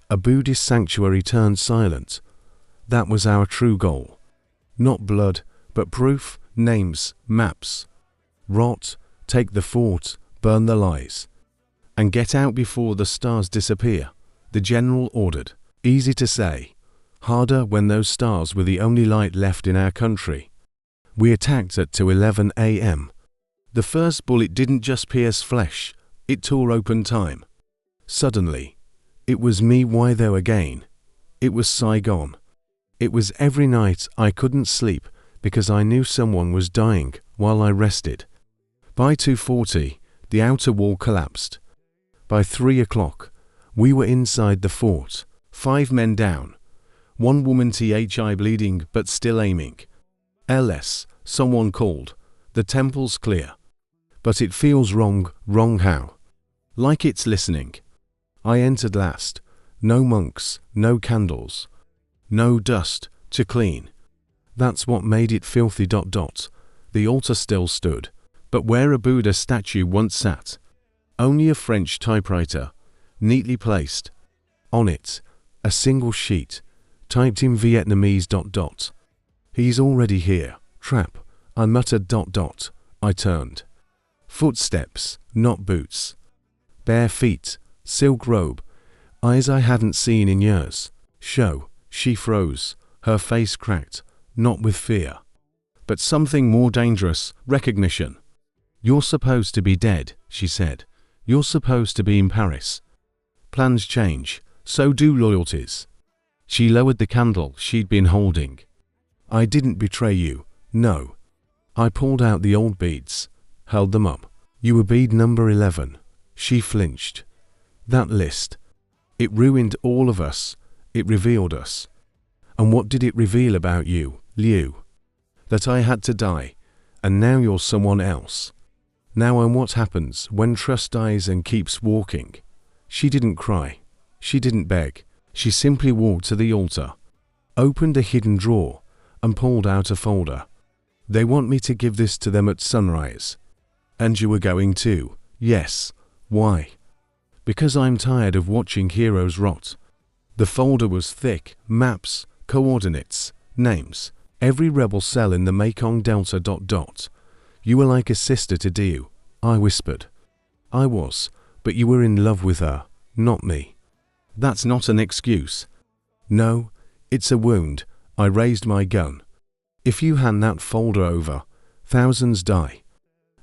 A Buddhist sanctuary turned silent. That was our true goal. Not blood, but proof, names, maps. Rot, take the fort, burn the lies. And get out before the stars disappear, the general ordered. Easy to say. Harder when those stars were the only light left in our country. We attacked at 11 a.m. The first bullet didn't just pierce flesh, it tore open time. Suddenly, it was me Witho again. It was Saigon. It was every night I couldn't sleep because I knew someone was dying while I rested. By 2:40, the outer wall collapsed. By 3 o'clock, we were inside the fort, 5 men down. 1 woman THI bleeding but still aiming. LS, someone called. The temple's clear. But it feels wrong how? Like it's listening. I entered last. No monks, no candles. No dust to clean. That's what made it filthy. The altar still stood, but where a Buddha statue once sat, only a French typewriter, neatly placed. On it, a single sheet, typed in Vietnamese. He's already here. Trap. I muttered. I turned. Footsteps, not boots. Bare feet, silk robe, eyes I hadn't seen in years. Show. She froze, her face cracked, not with fear, but something more dangerous, recognition. You're supposed to be dead, she said. You're supposed to be in Paris. Plans change, so do loyalties. She lowered the candle she'd been holding. I didn't betray you, no. I pulled out the old beads, held them up. You were bead number 11. She flinched. That list. It ruined all of us. It revealed us. And what did it reveal about you, Liu? That I had to die, and now you're someone else. Now I'm what happens when trust dies and keeps walking. She didn't cry. She didn't beg. She simply walked to the altar, opened a hidden drawer, and pulled out a folder. They want me to give this to them at sunrise. And you were going to? Yes. Why? Because I'm tired of watching heroes rot. The folder was thick, maps, coordinates, names, every rebel cell in the Mekong Delta. You were like a sister to Diu, I whispered. I was, but you were in love with her, not me. That's not an excuse. No, it's a wound. I raised my gun. If you hand that folder over, thousands die.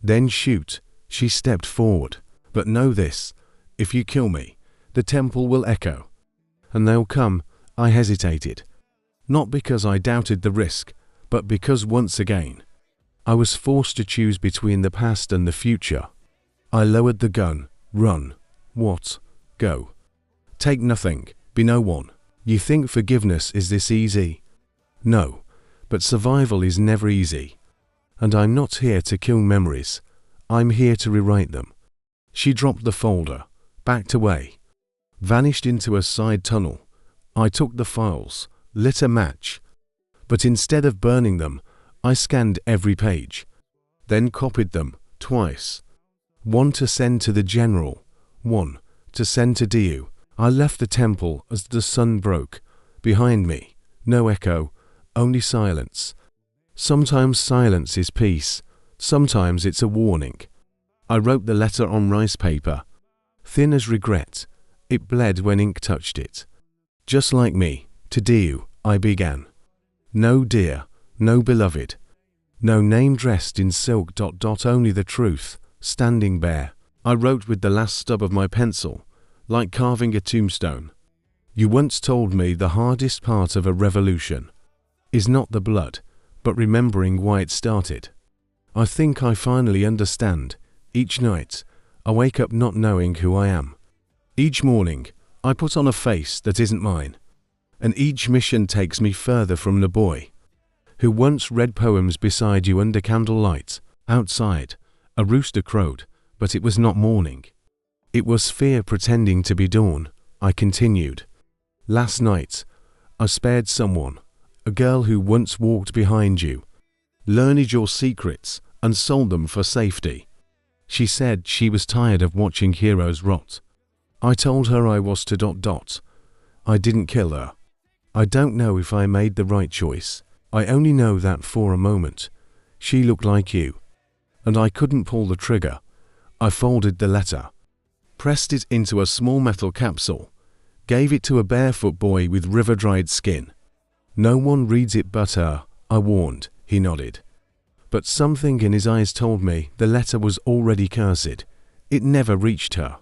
Then shoot. She stepped forward. But know this, if you kill me, the temple will echo. And they'll come. I hesitated. Not because I doubted the risk, but because once again, I was forced to choose between the past and the future. I lowered the gun. Run. What? Go. Take nothing. Be no one. You think forgiveness is this easy? No, but survival is never easy. And I'm not here to kill memories. I'm here to rewrite them. She dropped the folder, backed away, vanished into a side tunnel. I took the files, lit a match, but instead of burning them, I scanned every page, then copied them twice. One to send to the general, one to send to Diu. I left the temple as the sun broke. Behind me, no echo, only silence. Sometimes silence is peace, sometimes it's a warning. I wrote the letter on rice paper, thin as regret. It bled when ink touched it. Just like me, to Diu, I began. No dear, no beloved, no name dressed in silk. Only the truth, standing bare. I wrote with the last stub of my pencil, like carving a tombstone. You once told me the hardest part of a revolution is not the blood, but remembering why it started. I think I finally understand. Each night, I wake up not knowing who I am. Each morning, I put on a face that isn't mine. And each mission takes me further from the boy who once read poems beside you under candlelight. Outside, a rooster crowed, but it was not morning. It was fear pretending to be dawn. I continued. Last night, I spared someone, a girl who once walked behind you, learned your secrets, and sold them for safety. She said she was tired of watching heroes rot. I told her I was to ... I didn't kill her. I don't know if I made the right choice. I only know that for a moment, she looked like you. And I couldn't pull the trigger. I folded the letter, pressed it into a small metal capsule, gave it to a barefoot boy with river-dried skin. No one reads it but her, I warned. He nodded. But something in his eyes told me the letter was already cursed. It never reached her.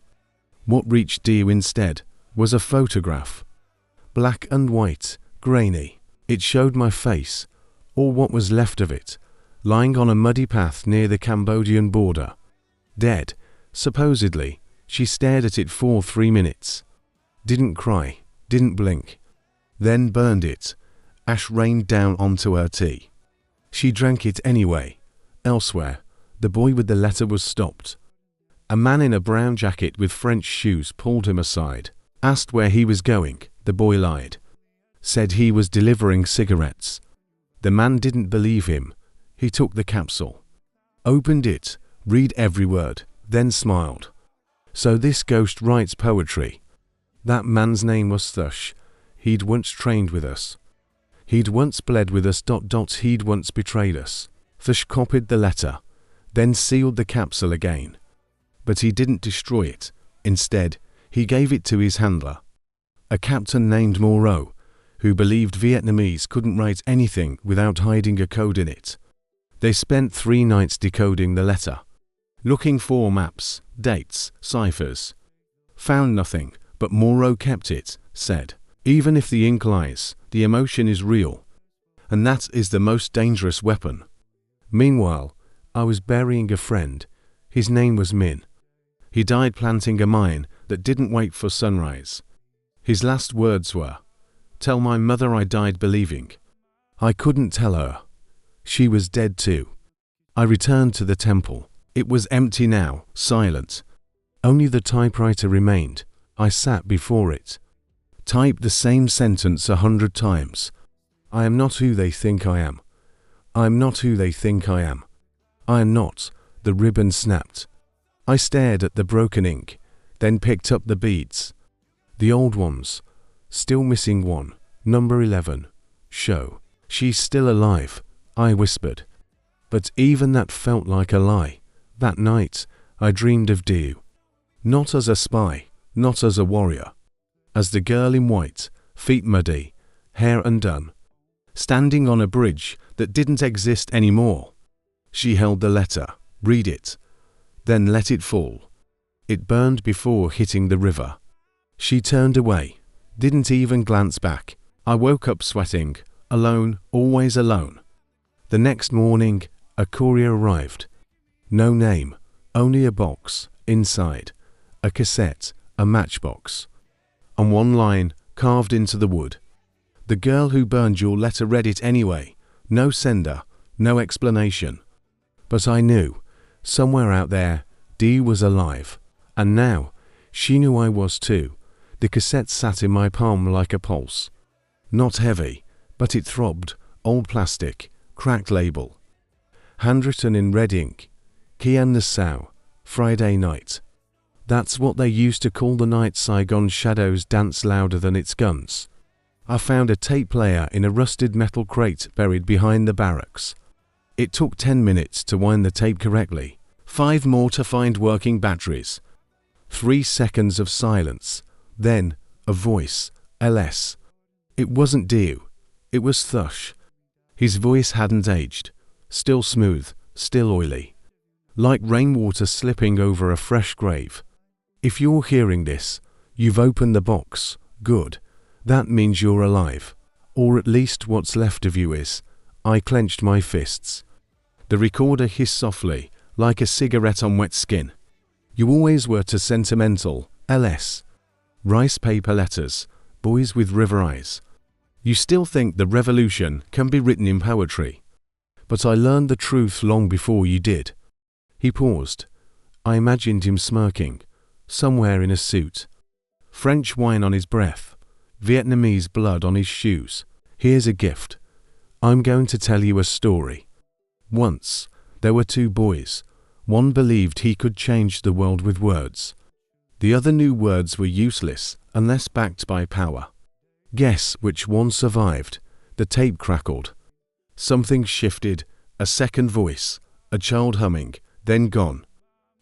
What reached Diu instead was a photograph. Black and white, grainy. It showed my face, or what was left of it, lying on a muddy path near the Cambodian border. Dead, supposedly. She stared at it for 3 minutes. Didn't cry, didn't blink. Then burned it. Ash rained down onto her tea. She drank it anyway. Elsewhere, the boy with the letter was stopped. A man in a brown jacket with French shoes pulled him aside. Asked where he was going. The boy lied. Said he was delivering cigarettes. The man didn't believe him. He took the capsule, opened it, read every word, then smiled. So this ghost writes poetry. That man's name was Thush. He'd once trained with us. He'd once bled with us. He'd once betrayed us. Thush copied the letter, then sealed the capsule again. But he didn't destroy it. Instead, he gave it to his handler, a captain named Moreau, who believed Vietnamese couldn't write anything without hiding a code in it. They spent 3 nights decoding the letter, looking for maps, dates, ciphers. Found nothing, but Moreau kept it, said, even if the ink lies, the emotion is real. And that is the most dangerous weapon. Meanwhile, I was burying a friend. His name was Min. He died planting a mine that didn't wait for sunrise. His last words were, "Tell my mother I died believing." I couldn't tell her. She was dead too. I returned to the temple. It was empty now, silent. Only the typewriter remained. I sat before it. Typed the same sentence 100 times. I am not who they think I am. I am not who they think I am. I am not. The ribbon snapped. I stared at the broken ink, then picked up the beads. The old ones. Still missing one. Number 11. Show. She's still alive, I whispered. But even that felt like a lie. That night, I dreamed of Diu. Not as a spy, not as a warrior. As the girl in white, feet muddy, hair undone, standing on a bridge that didn't exist anymore. She held the letter, read it, then let it fall. It burned before hitting the river. She turned away, didn't even glance back. I woke up sweating, alone, always alone. The next morning, a courier arrived. No name, only a box, inside, a cassette, a matchbox. And one line carved into the wood. The girl who burned your letter read it anyway. No sender, no explanation. But I knew, somewhere out there, Dee was alive. And now, she knew I was too. The cassette sat in my palm like a pulse. Not heavy, but it throbbed, old plastic, cracked label. Handwritten in red ink, Kian Nassau, Friday night. That's what they used to call the night Saigon shadows dance louder than its guns. I found a tape player in a rusted metal crate buried behind the barracks. It took 10 minutes to wind the tape correctly, 5 more to find working batteries. 3 seconds of silence, then a voice, LS. It wasn't Dio, it was Thush. His voice hadn't aged, still smooth, still oily. Like rainwater slipping over a fresh grave. If you're hearing this, you've opened the box, good. That means you're alive. Or at least what's left of you is. I clenched my fists. The recorder hissed softly, like a cigarette on wet skin. You always were too sentimental, LS. Rice paper letters, boys with river eyes. You still think the revolution can be written in poetry. But I learned the truth long before you did. He paused. I imagined him smirking, somewhere in a suit. French wine on his breath, Vietnamese blood on his shoes. Here's a gift. I'm going to tell you a story. Once, there were 2 boys. One believed he could change the world with words. The other knew words were useless unless backed by power. Guess which one survived? The tape crackled. Something shifted, a second voice, a child humming, then gone.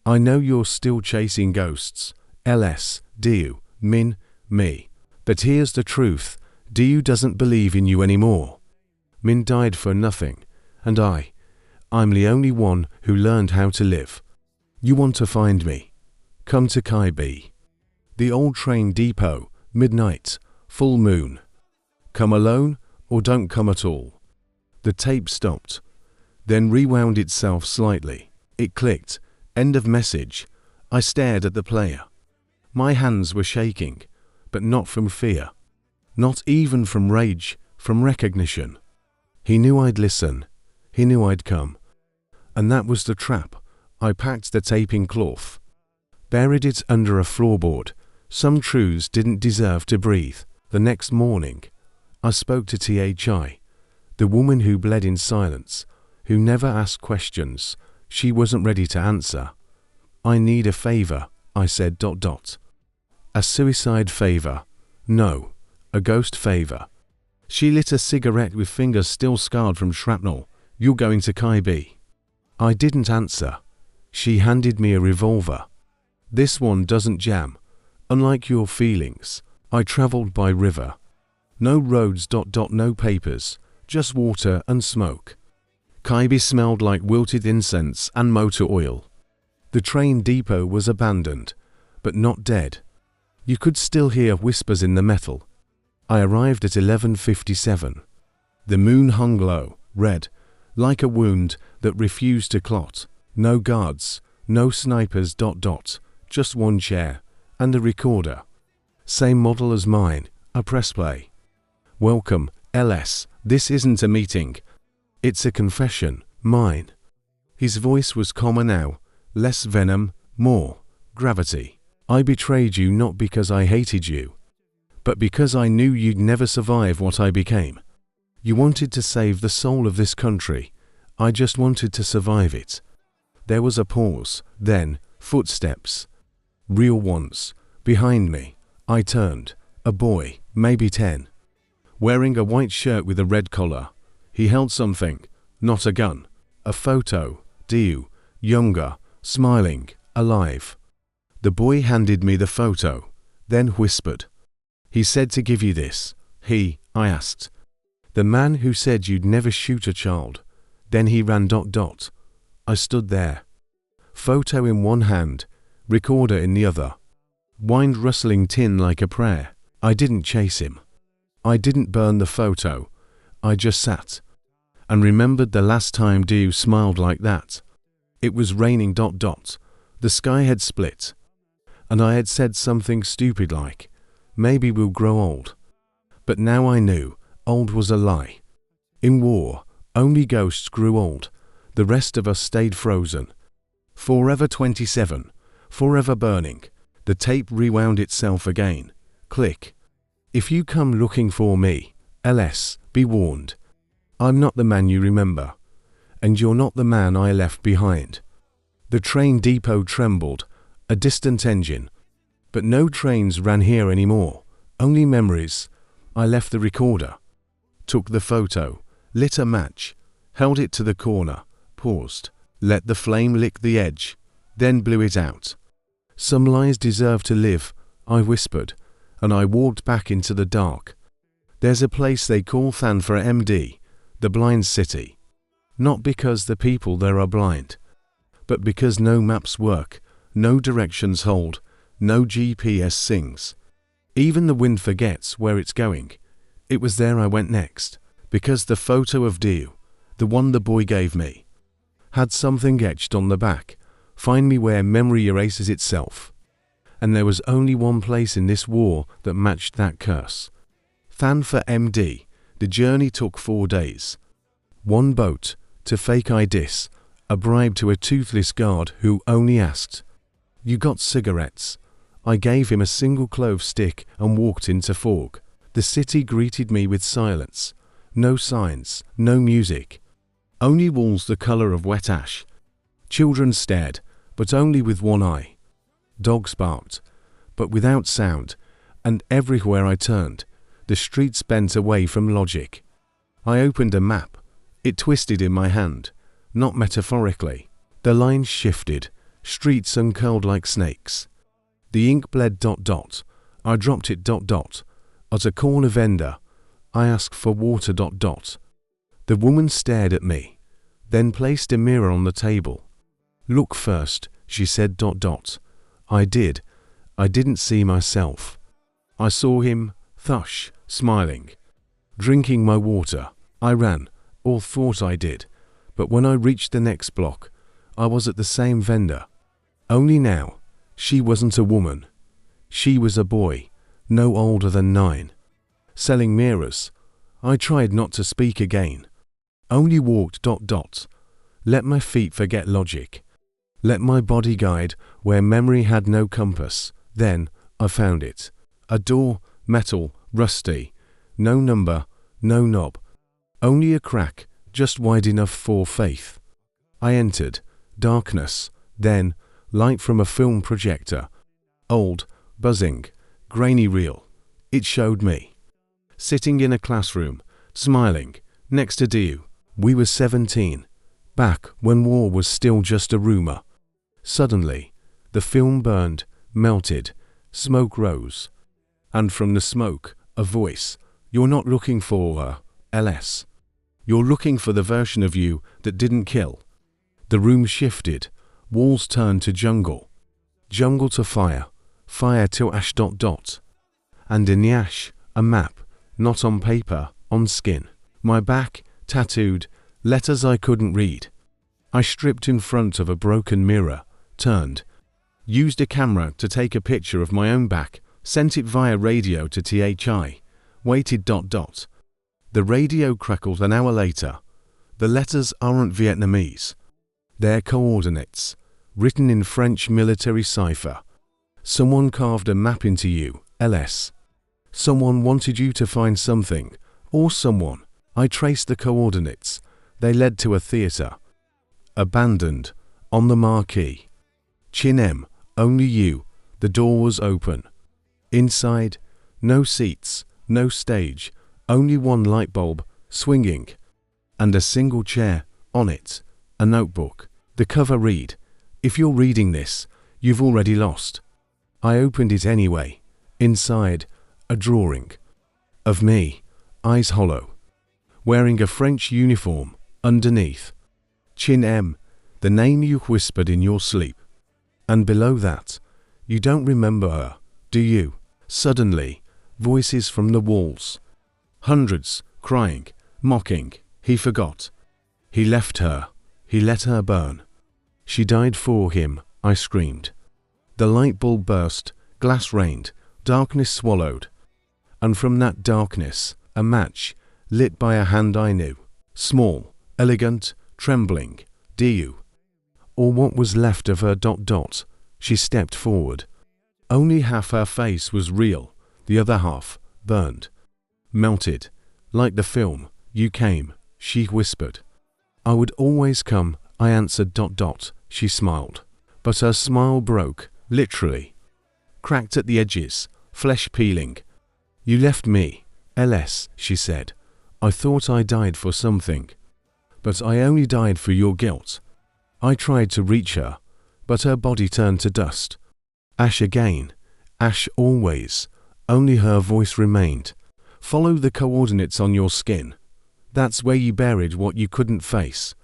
I know you're still chasing ghosts, LS, Dio, Min, me. But here's the truth, Dio doesn't believe in you anymore. Min died for nothing, and I'm the only one who learned how to live. You want to find me? Come to Kai B. The old train depot, midnight, full moon. Come alone or don't come at all. The tape stopped, then rewound itself slightly. It clicked, end of message. I stared at the player. My hands were shaking, but not from fear. Not even from rage, from recognition. He knew I'd listen. He knew I'd come. And that was the trap. I packed the tape in cloth. Buried it under a floorboard. Some truths didn't deserve to breathe. The next morning, I spoke to THI. The woman who bled in silence, who never asked questions. She wasn't ready to answer. I need a favor, I said ... A suicide favor. No, a ghost favor. She lit a cigarette with fingers still scarred from shrapnel. You're going to Kai B. I didn't answer. She handed me a revolver. This one doesn't jam. Unlike your feelings, I traveled by river. No roads ... no papers, just water and smoke. Kai B smelled like wilted incense and motor oil. The train depot was abandoned, but not dead. You could still hear whispers in the metal. I arrived at 11:57. The moon hung low, red, like a wound that refused to clot. No guards, no snipers ... just one chair, and a recorder. Same model as mine, I press play. Welcome, LS, this isn't a meeting. It's a confession, mine. His voice was calmer now, less venom, more gravity. I betrayed you not because I hated you, but because I knew you'd never survive what I became. You wanted to save the soul of this country. I just wanted to survive it. There was a pause, then footsteps. Real ones. Behind me. I turned. A boy, maybe 10. Wearing a white shirt with a red collar. He held something, not a gun. A photo. Dio. Younger. Smiling. Alive. The boy handed me the photo, then whispered. He said to give you this. I asked. The man who said you'd never shoot a child. Then he ran ... I stood there. Photo in one hand, recorder in the other. Wind rustling tin like a prayer. I didn't chase him. I didn't burn the photo. I just sat. and remembered the last time dew smiled like that. It was raining. The sky had split, and I had said something stupid like, maybe we'll grow old. But now I knew, old was a lie. In war, only ghosts grew old, the rest of us stayed frozen. Forever 27, forever burning, the tape rewound itself again. Click. If you come looking for me, LS, be warned. I'm not the man you remember, and you're not the man I left behind. The train depot trembled, a distant engine, but no trains ran here anymore, only memories. I left the recorder, took the photo, lit a match, held it to the corner, paused, let the flame lick the edge, then blew it out. Some lies deserve to live, I whispered, and I walked back into the dark. There's a place they call Thanfor MD, the blind city. Not because the people there are blind, but because no maps work, no directions hold, no GPS sings. Even the wind forgets where it's going. It was there I went next, because the photo of Dew, the one the boy gave me, had something etched on the back, find me where memory erases itself. And there was only one place in this war that matched that curse. Thanfor MD, the journey took 4 days. One boat, to fake IDIS, a bribe to a toothless guard who only asked, "You got cigarettes?" I gave him a single clove stick and walked into fog. The city greeted me with silence. No signs, no music. Only walls the color of wet ash. Children stared, but only with one eye. Dogs barked, but without sound, and everywhere I turned, the streets bent away from logic. I opened a map. It twisted in my hand, not metaphorically. The lines shifted, streets uncurled like snakes. The ink bled. I dropped it. At a corner vendor, I asked for water. The woman stared at me, then placed a mirror on the table. Look first, she said. I did. I didn't see myself. I saw him, Thush, smiling, drinking my water. I ran, or thought I did, but when I reached the next block, I was at the same vendor. Only now, she wasn't a woman. She was a boy, no older than 9, selling mirrors. I tried not to speak again. Only walked. Let my feet forget logic. Let my body guide where memory had no compass. Then I found it. A door, metal, rusty. No number, no knob. Only a crack, just wide enough for faith. I entered. Darkness. Then light from a film projector. Old, buzzing, grainy reel. It showed me, sitting in a classroom, smiling, next to Dew. We were 17, back when war was still just a rumor. Suddenly, the film burned, melted, smoke rose. And from the smoke, a voice. You're not looking for her, LS. You're looking for the version of you that didn't kill. The room shifted, walls turned to jungle. Jungle to fire, fire to ash. And in the ash, a map, not on paper, on skin. My back, tattooed, letters I couldn't read. I stripped in front of a broken mirror, turned, used a camera to take a picture of my own back, sent it via radio to THI, waited. The radio crackled an hour later. The letters aren't Vietnamese. They're coordinates, written in French military cipher. Someone carved a map into you, LS. Someone wanted you to find something, or someone. I traced the coordinates. They led to a theater. Abandoned, on the marquee. Chin M, only you. The door was open. Inside, no seats, no stage, only one light bulb, swinging. And a single chair, on it, a notebook. The cover read, "If you're reading this, you've already lost." I opened it anyway. Inside, a drawing. Of me, eyes hollow, wearing a French uniform, underneath. Chin M, the name you whispered in your sleep. And below that, you don't remember her, do you? Suddenly, voices from the walls. Hundreds, crying, mocking. He forgot. He left her. He let her burn. She died for him, I screamed. The light bulb burst, glass rained, darkness swallowed. And from that darkness, a match, lit by a hand I knew, small, elegant, trembling, "Do or what was left of her. She stepped forward. Only half her face was real, the other half, burned, melted, like the film. You came, she whispered. I would always come, I answered. She smiled. But her smile broke, literally. Cracked at the edges, flesh peeling. You left me, LS, she said. I thought I died for something. But I only died for your guilt. I tried to reach her, but her body turned to dust. Ash again, ash always. Only her voice remained. Follow the coordinates on your skin. That's where you buried what you couldn't face.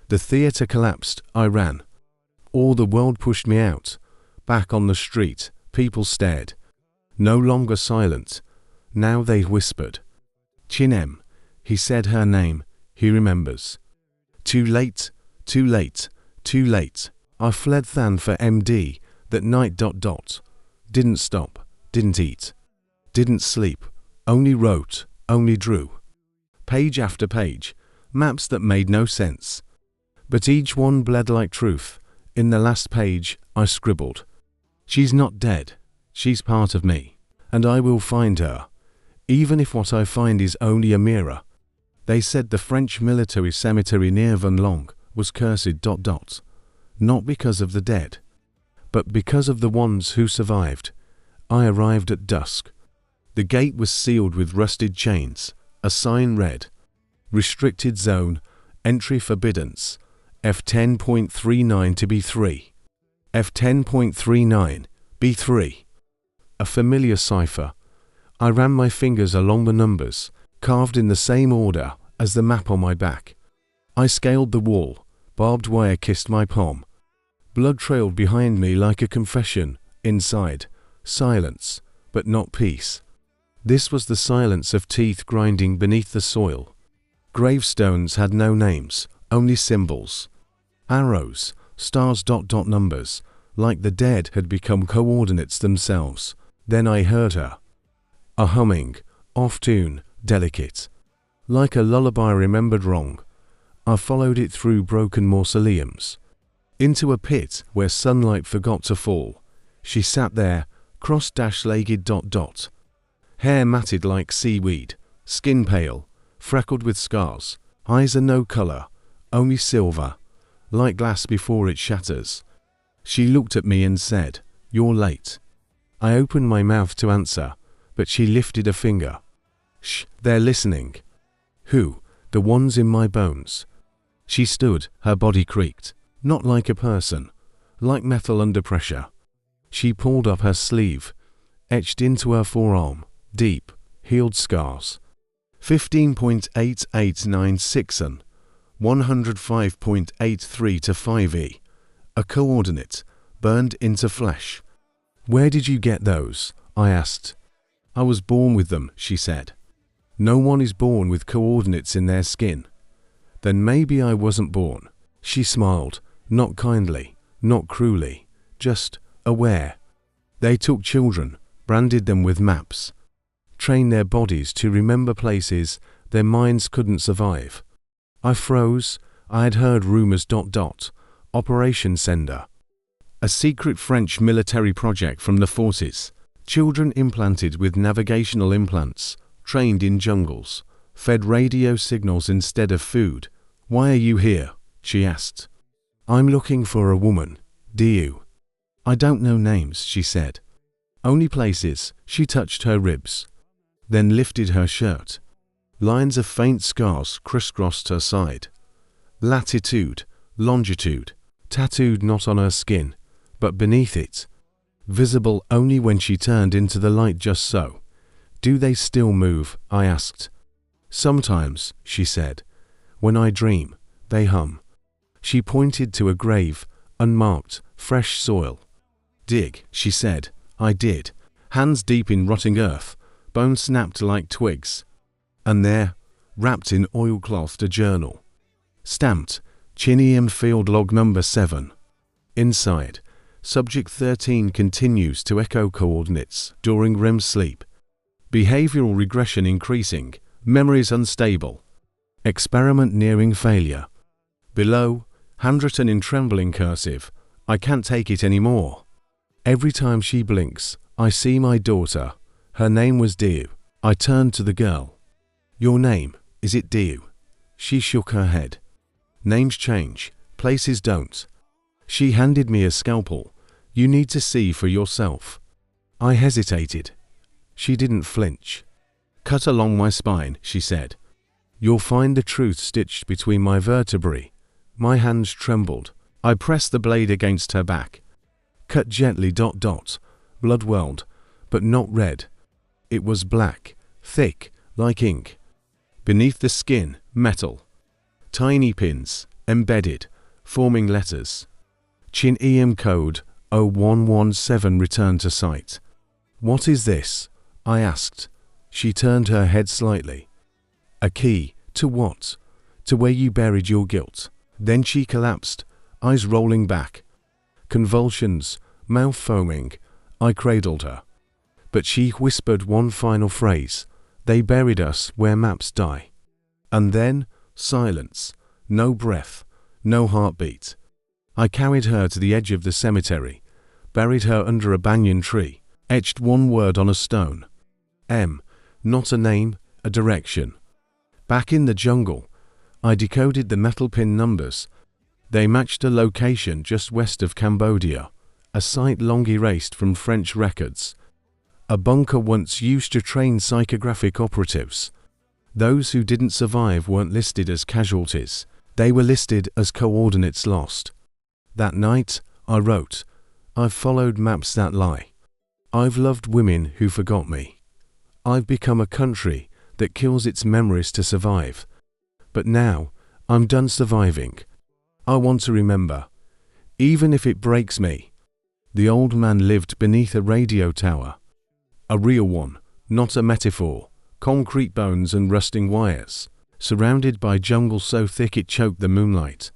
The theater collapsed, I ran. All the world pushed me out. Back on the street, people stared. No longer silent. Now they whispered. Chinem. He said her name. He remembers. Too late, too late, too late. I fled than for MD that night. Didn't stop, didn't eat, didn't sleep, only wrote, only drew. Page after page, maps that made no sense. But each one bled like truth. In the last page, I scribbled. She's not dead. She's part of me. And I will find her. Even if what I find is only a mirror. They said the French military cemetery near Vanlong was cursed. Not because of the dead, but because of the ones who survived. I arrived at dusk. The gate was sealed with rusted chains. A sign read, Restricted Zone, Entry Forbiddance, F10.39 to B3. F10.39, B3. A familiar cipher. I ran my fingers along the numbers, carved in the same order as the map on my back. I scaled the wall. Barbed wire kissed my palm. Blood trailed behind me like a confession. Inside, silence, but not peace. This was the silence of teeth grinding beneath the soil. Gravestones had no names, only symbols. Arrows, stars. Numbers, like the dead had become coordinates themselves. Then I heard her. A humming, off-tune, delicate. Like a lullaby remembered wrong. I followed it through broken mausoleums. Into a pit where sunlight forgot to fall. She sat there, cross-legged. Hair matted like seaweed, skin pale, freckled with scars, eyes are no color, only silver, like glass before it shatters. She looked at me and said, You're late. I opened my mouth to answer, but she lifted a finger. Shh, they're listening. Who? The ones in my bones. She stood, her body creaked, not like a person, like metal under pressure. She pulled up her sleeve, etched into her forearm, deep, healed scars. 15.8896 and 105.83 to 5E. A coordinate, burned into flesh. Where did you get those? I asked. I was born with them, she said. No one is born with coordinates in their skin. Then maybe I wasn't born. She smiled, not kindly, not cruelly, just aware. They took children, branded them with maps, trained their bodies to remember places their minds couldn't survive. I froze. I had heard rumors. Operation Sender. A secret French military project from the 40s. Children implanted with navigational implants, trained in jungles, fed radio signals instead of food. Why are you here? She asked. I'm looking for a woman. Do you? I don't know names, she said. Only places. She touched her ribs. Then lifted her shirt. Lines of faint scars crisscrossed her side. Latitude, longitude, tattooed not on her skin, but beneath it. Visible only when she turned into the light just so. Do they still move? I asked. Sometimes, she said. When I dream, they hum. She pointed to a grave, unmarked, fresh soil. Dig, she said. I did. Hands deep in rotting earth, bones snapped like twigs. And there, wrapped in oilcloth, a journal. Stamped, Chinium Field Log Number 7. Inside, Subject 13 continues to echo coordinates during REM sleep. Behavioral regression increasing, memories unstable. Experiment nearing failure. Below, handwritten in trembling cursive, I can't take it anymore. Every time she blinks, I see my daughter. Her name was Diu. I turned to the girl. Your name, is it Diu? She shook her head. Names change, places don't. She handed me a scalpel. You need to see for yourself. I hesitated. She didn't flinch. Cut along my spine, she said. You'll find the truth stitched between my vertebrae. My hands trembled. I pressed the blade against her back. Cut gently. Blood welled, but not red. It was black, thick, like ink. Beneath the skin, metal. Tiny pins, embedded, forming letters. Chin-EM code 0117 returned to sight. What is this? I asked. She turned her head slightly. A key, to what? To where you buried your guilt. Then she collapsed, eyes rolling back. Convulsions, mouth foaming. I cradled her. But she whispered one final phrase. They buried us where maps die. And then, silence. No breath, no heartbeat. I carried her to the edge of the cemetery, buried her under a banyan tree, etched one word on a stone. M, not a name, a direction. Back in the jungle, I decoded the metal pin numbers. They matched a location just west of Cambodia, a site long erased from French records. A bunker once used to train psychographic operatives. Those who didn't survive weren't listed as casualties. They were listed as coordinates lost. That night, I wrote, I've followed maps that lie. I've loved women who forgot me. I've become a country that kills its memories to survive. But now, I'm done surviving. I want to remember, even if it breaks me. The old man lived beneath a radio tower. A real one, not a metaphor. Concrete bones and rusting wires, surrounded by jungle so thick it choked the moonlight.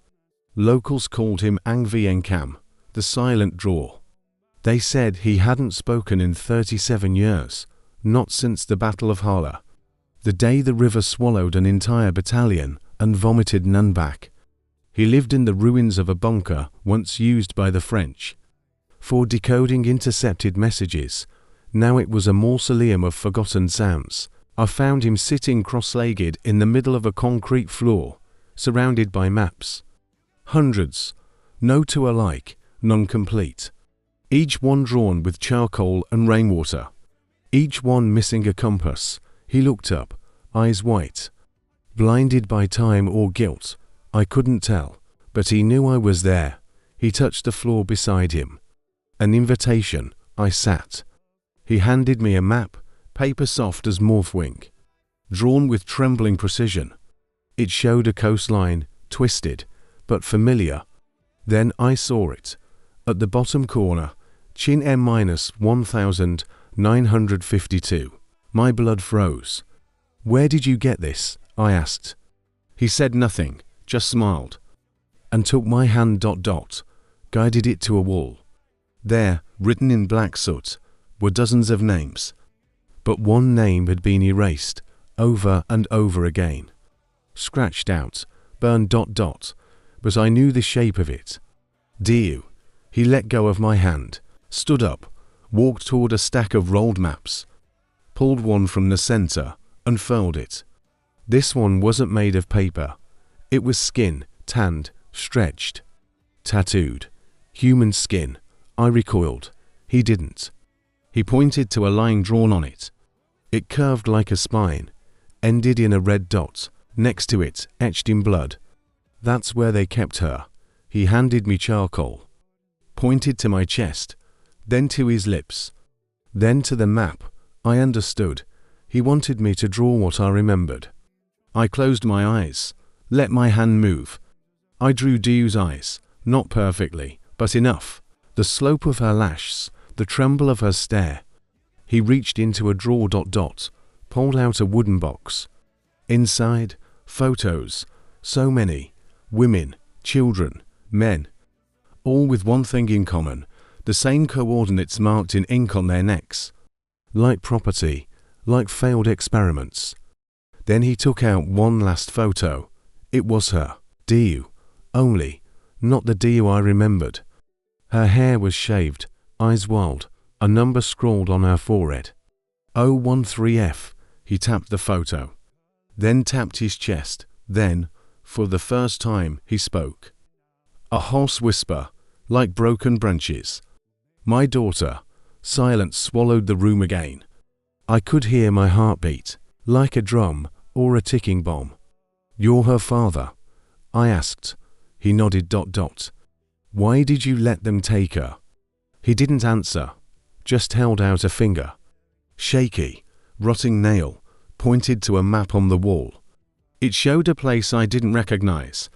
Locals called him Ang Vieng Kam, the silent drawer. They said he hadn't spoken in 37 years, not since the Battle of Hala, the day the river swallowed an entire battalion and vomited none back. He lived in the ruins of a bunker once used by the French for decoding intercepted messages. Now it was a mausoleum of forgotten sounds. I found him sitting cross-legged in the middle of a concrete floor, surrounded by maps. Hundreds, no two alike, none complete. Each one drawn with charcoal and rainwater. Each one missing a compass. He looked up, eyes white. Blinded by time or guilt, I couldn't tell, but he knew I was there. He touched the floor beside him. An invitation. I sat. He handed me a map, paper soft as morphwing, drawn with trembling precision. It showed a coastline, twisted, but familiar. Then I saw it. At the bottom corner, Chin M-1952. My blood froze. Where did you get this? I asked. He said nothing, just smiled, and took my hand ... guided it to a wall. There, written in black soot, were dozens of names. But one name had been erased, over and over again. Scratched out, burned ... but I knew the shape of it. Diu. He let go of my hand, stood up, walked toward a stack of rolled maps, pulled one from the center, unfurled it. This one wasn't made of paper. It was skin, tanned, stretched, tattooed. Human skin. I recoiled. He didn't. He pointed to a line drawn on it. It curved like a spine, ended in a red dot, next to it, etched in blood. That's where they kept her. He handed me charcoal, pointed to my chest, then to his lips, then to the map. I understood. He wanted me to draw what I remembered. I closed my eyes, let my hand move. I drew Diu's eyes, not perfectly, but enough. The slope of her lashes, the tremble of her stare. He reached into a drawer ... pulled out a wooden box. Inside, photos, so many, women, children, men, all with one thing in common, the same coordinates marked in ink on their necks. Like property, like failed experiments. Then he took out one last photo. It was her, Diu, only, not the Diu I remembered. Her hair was shaved, eyes wild, a number scrawled on her forehead. 013F, he tapped the photo. Then tapped his chest, then, for the first time, he spoke. A hoarse whisper, like broken branches. My daughter. Silence swallowed the room again. I could hear my heartbeat, like a drum or a ticking bomb. You're her father? I asked. He nodded. Why did you let them take her? He didn't answer, just held out a finger. Shaky, rotting nail, pointed to a map on the wall. It showed a place I didn't recognize.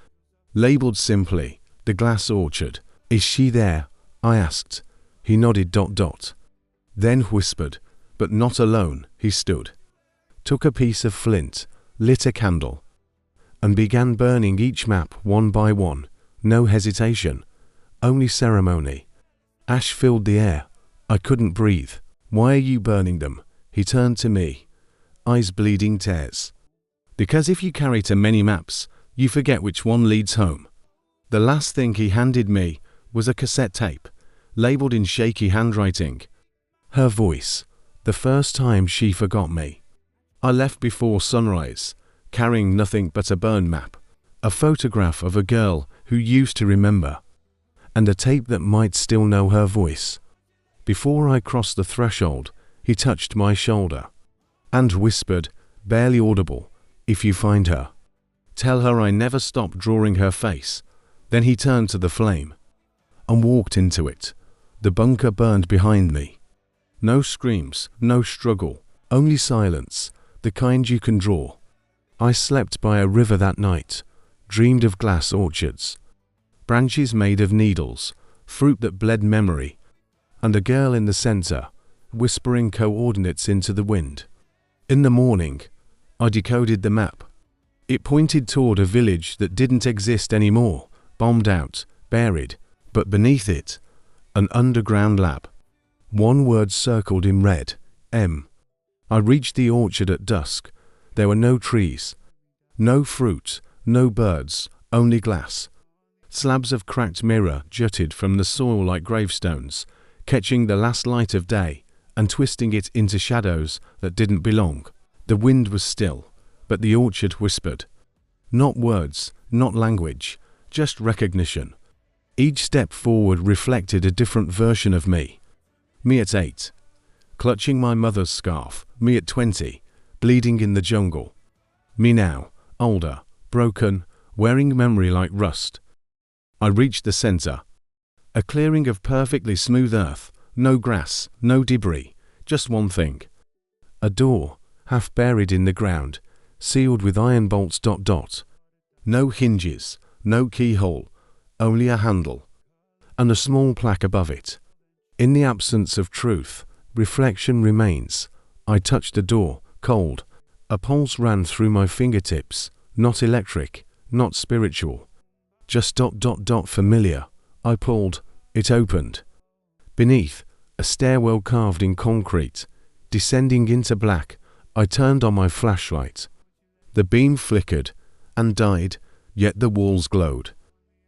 Labeled simply, the glass orchard. Is she there? I asked. He nodded. Then whispered, but not alone, he stood. Took a piece of flint, lit a candle, and began burning each map one by one. No hesitation, only ceremony. Ash filled the air. I couldn't breathe. Why are you burning them? He turned to me, eyes bleeding tears. Because if you carry too many maps, you forget which one leads home. The last thing he handed me was a cassette tape, labeled in shaky handwriting. Her voice, the first time she forgot me. I left before sunrise, carrying nothing but a burned map, a photograph of a girl who used to remember, and a tape that might still know her voice. Before I crossed the threshold, he touched my shoulder and whispered, barely audible, if you find her, tell her I never stopped drawing her face. Then he turned to the flame and walked into it. The bunker burned behind me. No screams, no struggle, only silence, the kind you can draw. I slept by a river that night, dreamed of glass orchards, branches made of needles, fruit that bled memory, and a girl in the center, whispering coordinates into the wind. In the morning, I decoded the map. It pointed toward a village that didn't exist anymore, bombed out, buried, but beneath it, an underground lab. One word circled in red, M. I reached the orchard at dusk. There were no trees, no fruit, no birds, only glass. Slabs of cracked mirror jutted from the soil like gravestones, catching the last light of day and twisting it into shadows that didn't belong. The wind was still, but the orchard whispered. Not words, not language, just recognition. Each step forward reflected a different version of me. Me at 8, clutching my mother's scarf. Me at 20, bleeding in the jungle. Me now, older, broken, wearing memory like rust. I reached the center. A clearing of perfectly smooth earth, no grass, no debris, just one thing. A door, half buried in the ground, sealed with iron bolts. No hinges, no keyhole, only a handle, and a small plaque above it. In the absence of truth, reflection remains. I touched the door, cold. A pulse ran through my fingertips, not electric, not spiritual. Just familiar. I pulled. It opened. Beneath, a stairwell carved in concrete. Descending into black, I turned on my flashlight. The beam flickered and died, yet the walls glowed.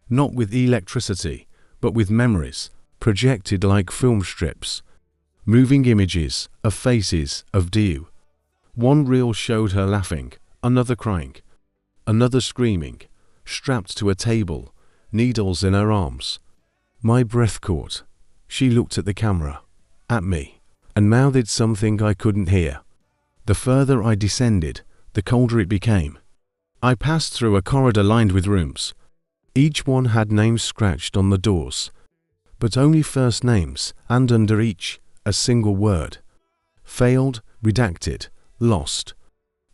Not with electricity, but with memories, projected like film strips. Moving images of faces of Diu. One reel showed her laughing, another crying, another screaming, strapped to a table, needles in her arms. My breath caught. She looked at the camera, at me, and mouthed something I couldn't hear. The further I descended, the colder it became. I passed through a corridor lined with rooms. Each one had names scratched on the doors, but only first names, and under each, a single word. Failed, redacted, lost.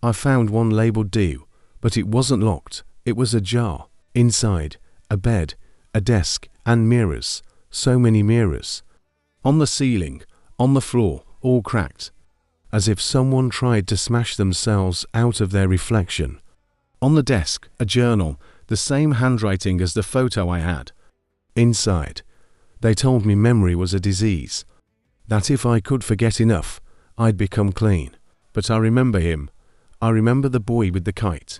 I found one labeled Diu, but it wasn't locked. It was ajar. Inside, a bed, a desk, and mirrors. So many mirrors. On the ceiling, on the floor, all cracked, as if someone tried to smash themselves out of their reflection. On the desk, a journal, the same handwriting as the photo I had. Inside, they told me memory was a disease, that if I could forget enough, I'd become clean. But I remember him. I remember the boy with the kite.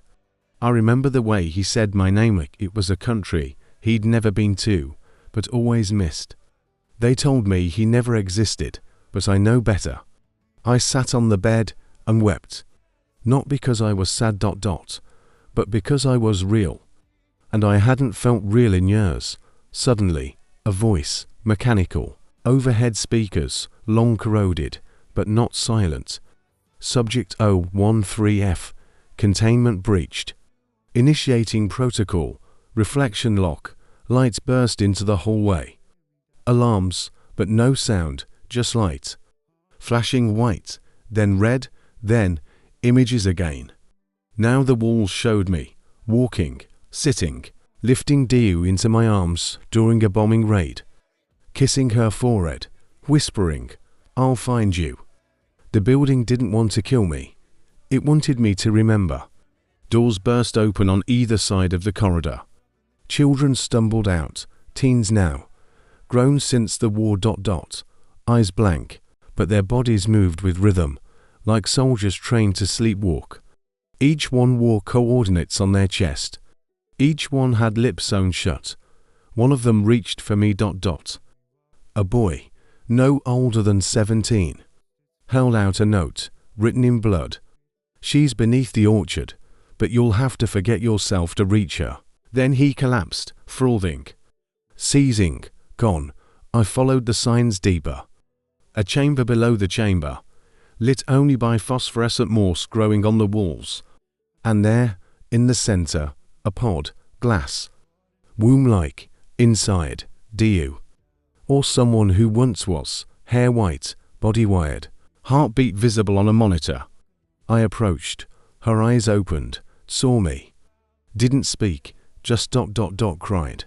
I remember the way he said my name like it was a country he'd never been to, but always missed. They told me he never existed, but I know better. I sat on the bed and wept, not because I was sad, but because I was real. And I hadn't felt real in years. Suddenly, a voice, mechanical, overhead speakers, long corroded, but not silent. Subject 013F, containment breached. Initiating protocol, reflection lock, lights burst into the hallway. Alarms, but no sound, just light. Flashing white, then red, then images again. Now the walls showed me, walking, sitting, lifting Diu into my arms during a bombing raid, kissing her forehead, whispering, "I'll find you." The building didn't want to kill me. It wanted me to remember. Doors burst open on either side of the corridor. Children stumbled out, teens now, grown since the war, eyes blank, but their bodies moved with rhythm, like soldiers trained to sleepwalk. Each one wore coordinates on their chest. Each one had lips sewn shut. One of them reached for me, A boy, no older than 17, held out a note, written in blood. "She's beneath the orchard, but you'll have to forget yourself to reach her." Then he collapsed, frothing. Seizing, gone, I followed the signs deeper. A chamber below the chamber, lit only by phosphorescent moss growing on the walls. And there, in the center, a pod, glass. Womb-like, inside, Diu. Or someone who once was, hair white, body wired, heartbeat visible on a monitor. I approached, her eyes opened, saw me. Didn't speak, just cried.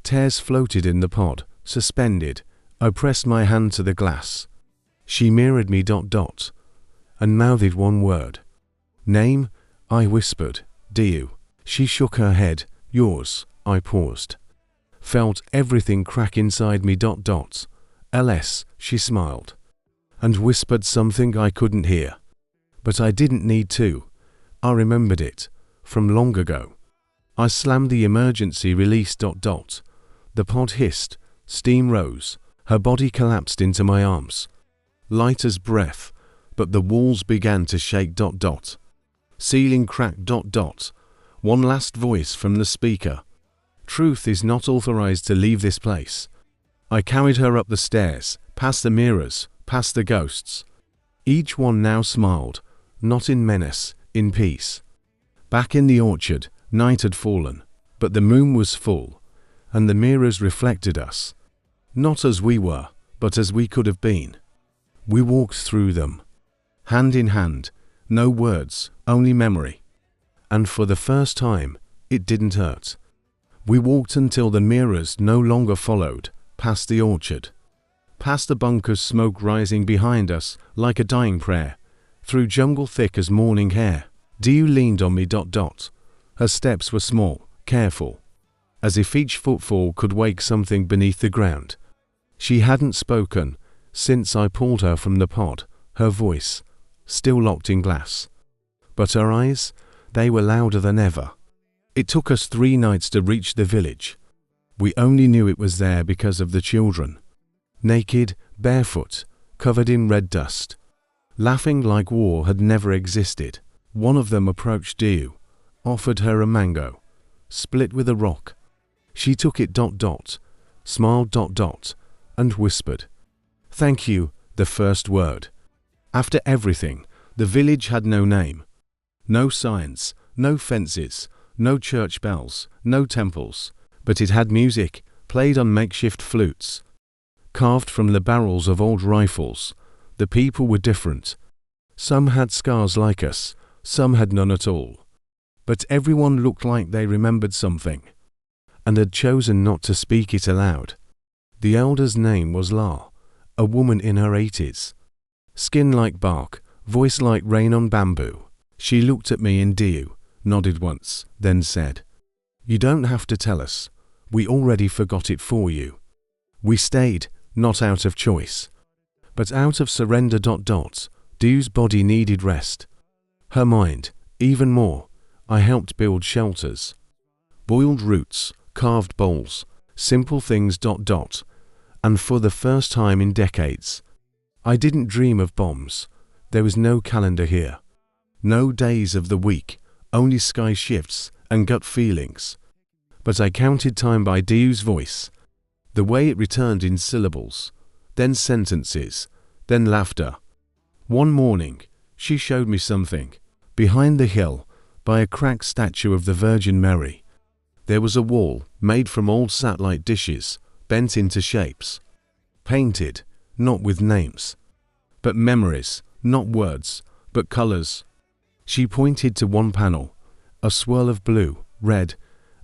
Tears floated in the pod, suspended. I pressed my hand to the glass. She mirrored me, and mouthed one word. "Name?" I whispered. "Diu." She shook her head. "Yours." I paused. Felt everything crack inside me, "LS," she smiled. And whispered something I couldn't hear. But I didn't need to. I remembered it, from long ago. I slammed the emergency release, The pod hissed, steam rose, her body collapsed into my arms. Light as breath, but the walls began to shake, Ceiling cracked, One last voice from the speaker. "Truth is not authorized to leave this place." I carried her up the stairs, past the mirrors, past the ghosts. Each one now smiled, not in menace, in peace. Back in the orchard, night had fallen, but the moon was full, and the mirrors reflected us. Not as we were, but as we could have been. We walked through them, hand in hand, no words, only memory. And for the first time, it didn't hurt. We walked until the mirrors no longer followed, past the orchard. Past the bunker's smoke rising behind us like a dying prayer, through jungle thick as morning hair. Diu leaned on me, Her steps were small, careful, as if each footfall could wake something beneath the ground. She hadn't spoken since I pulled her from the pod, her voice, still locked in glass. But her eyes, they were louder than ever. It took us 3 nights to reach the village. We only knew it was there because of the children. Naked, barefoot, covered in red dust. Laughing like war had never existed. One of them approached Diu, offered her a mango, split with a rock. She took it, smiled, and whispered, "Thank you," the first word. After everything, the village had no name. No signs, no fences, no church bells, no temples, but it had music, played on makeshift flutes, carved from the barrels of old rifles. The people were different. Some had scars like us, some had none at all. But everyone looked like they remembered something, and had chosen not to speak it aloud. The elder's name was La, a woman in her 80s. Skin like bark, voice like rain on bamboo. She looked at me in Diu, nodded once, then said, You don't have to tell us. We already forgot it for you. We stayed, not out of choice, but out of surrender. Du's body needed rest. Her mind, even more. I helped build shelters. Boiled roots, carved bowls, simple things. And for the first time in decades, I didn't dream of bombs. There was no calendar here. No days of the week, only sky shifts and gut feelings. But I counted time by Du's voice, the way it returned in syllables, then sentences, then laughter. One morning, she showed me something. Behind the hill, by a cracked statue of the Virgin Mary, there was a wall made from old satellite dishes, bent into shapes. Painted, not with names, but memories, not words, but colors. She pointed to one panel, a swirl of blue, red,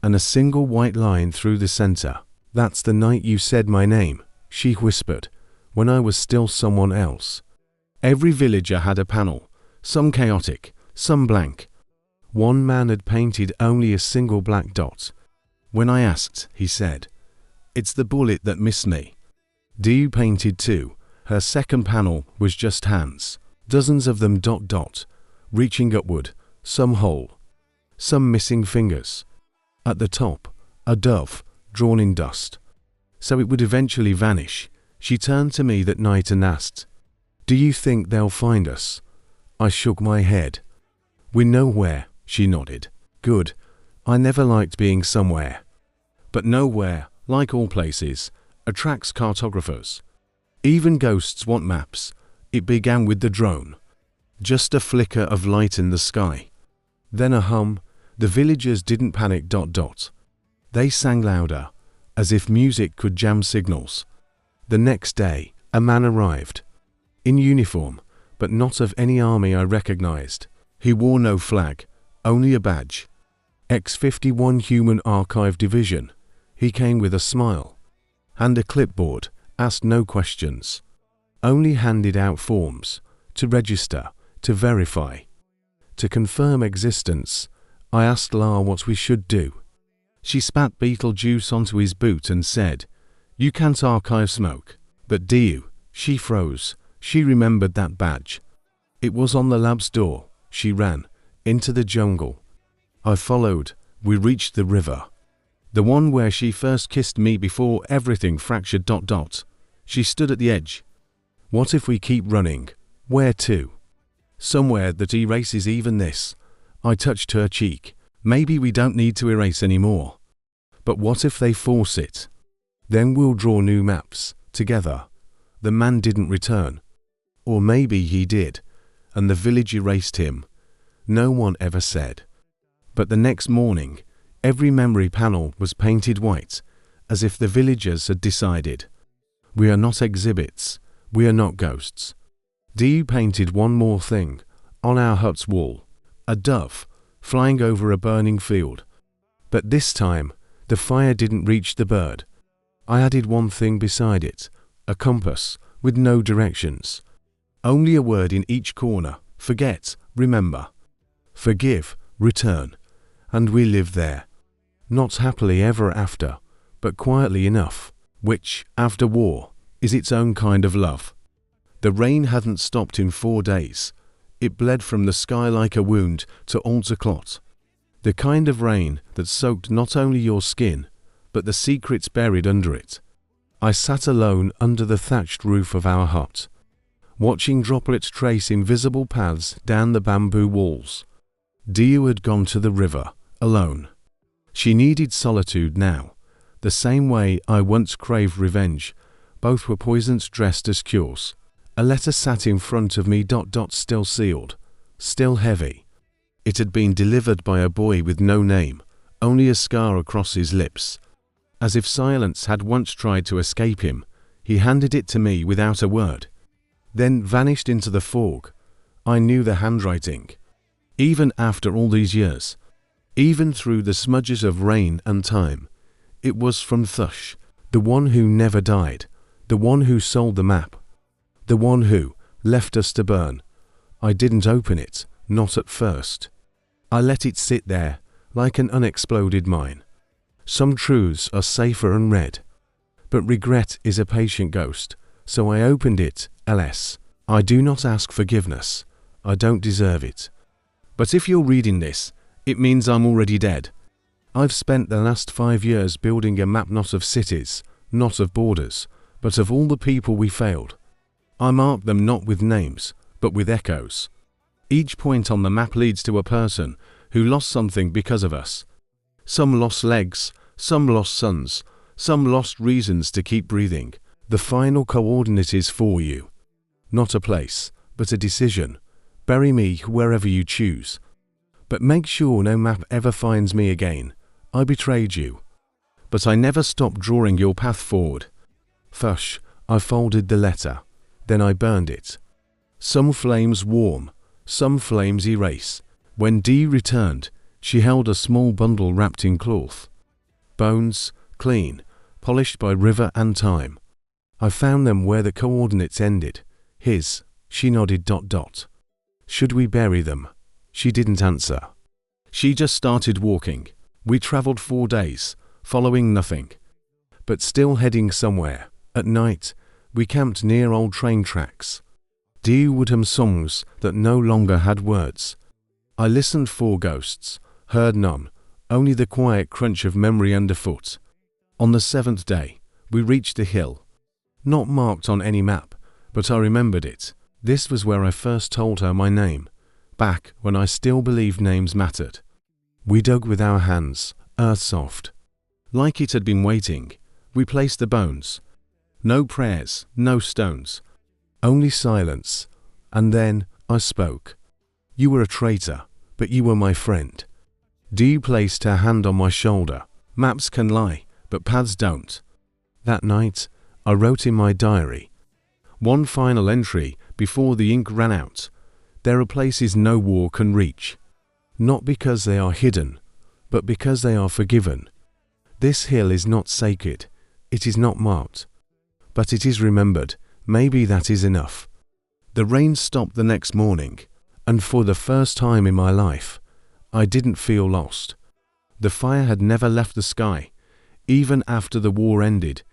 and a single white line through the center. That's the night you said my name, she whispered, when I was still someone else. Every villager had a panel, some chaotic, some blank. One man had painted only a single black dot. When I asked, he said, "It's the bullet that missed me." Du painted too. Her second panel was just hands, dozens of them. Reaching upward, some whole, some missing fingers. At the top, a dove, drawn in dust. So it would eventually vanish. She turned to me that night and asked, "Do you think they'll find us?" I shook my head. "We know where," she nodded. "Good. I never liked being somewhere. But nowhere, like all places, attracts cartographers. Even ghosts want maps." It began with the drone. Just a flicker of light in the sky. Then a hum. The villagers didn't panic. They sang louder, as if music could jam signals. The next day, a man arrived. In uniform, but not of any army I recognized. He wore no flag, only a badge. X-51 Human Archive Division. He came with a smile. And a clipboard, asked no questions. Only handed out forms, to register, to verify. To confirm existence, I asked La what we should do. She spat beetle juice onto his boot and said, "You can't archive smoke." But Du, she froze. She remembered that badge. It was on the lab's door. She ran, into the jungle. I followed. We reached the river. The one where she first kissed me before everything fractured. She stood at the edge. What if we keep running? Where to? Somewhere that erases even this. I touched her cheek. Maybe we don't need to erase anymore. But what if they force it? Then we'll draw new maps, together. The man didn't return. Or maybe he did, and the village erased him. No one ever said. But the next morning, every memory panel was painted white, as if the villagers had decided. We are not exhibits. We are not ghosts. Du painted one more thing, on our hut's wall. A dove, flying over a burning field. But this time, the fire didn't reach the bird. I added one thing beside it, a compass, with no directions. Only a word in each corner, forget, remember. Forgive, return. And we lived there. Not happily ever after, but quietly enough, which, after war, is its own kind of love. The rain hadn't stopped in 4 days. It bled from the sky like a wound to alter clot. The kind of rain that soaked not only your skin, but the secrets buried under it. I sat alone under the thatched roof of our hut, watching droplets trace invisible paths down the bamboo walls. Du had gone to the river, alone. She needed solitude now, the same way I once craved revenge. Both were poisons dressed as cures. A letter sat in front of me. Still sealed, still heavy. It had been delivered by a boy with no name, only a scar across his lips. As if silence had once tried to escape him, he handed it to me without a word, then vanished into the fog. I knew the handwriting. Even after all these years, even through the smudges of rain and time, it was from Thush, the one who never died, the one who sold the map, the one who left us to burn. I didn't open it, not at first. I let it sit there, like an unexploded mine, Some truths are safer unread. But regret is a patient ghost, so I opened it, ls. I do not ask forgiveness. I don't deserve it. But if you're reading this, it means I'm already dead. I've spent the last 5 years building a map not of cities, not of borders, but of all the people we failed. I marked them not with names, but with echoes. Each point on the map leads to a person who lost something because of us. Some lost legs, some lost sons, some lost reasons to keep breathing. The final coordinate is for you. Not a place, but a decision. Bury me wherever you choose. But make sure no map ever finds me again. I betrayed you. But I never stopped drawing your path forward. Fush, I folded the letter. Then I burned it. Some flames warm, some flames erase. When Dee returned, she held a small bundle wrapped in cloth. Bones, clean, polished by river and time. I found them where the coordinates ended. His, she nodded ... Should we bury them? She didn't answer. She just started walking. We traveled 4 days, following nothing. But still heading somewhere. At night, we camped near old train tracks. Dee would hum songs that no longer had words. I listened for ghosts, heard none, only the quiet crunch of memory underfoot. On the 7th day, we reached the hill. Not marked on any map, but I remembered it. This was where I first told her my name, back when I still believed names mattered. We dug with our hands, earth soft. Like it had been waiting, we placed the bones. No prayers, no stones. Only silence, and then I spoke. You were a traitor, but you were my friend. Dee placed her hand on my shoulder. Maps can lie, but paths don't. That night, I wrote in my diary. One final entry before the ink ran out. There are places no war can reach. Not because they are hidden, but because they are forgiven. This hill is not sacred. It is not marked. But it is remembered. Maybe that is enough. The rain stopped the next morning, and for the first time in my life, I didn't feel lost. The fire had never left the sky, even after the war ended,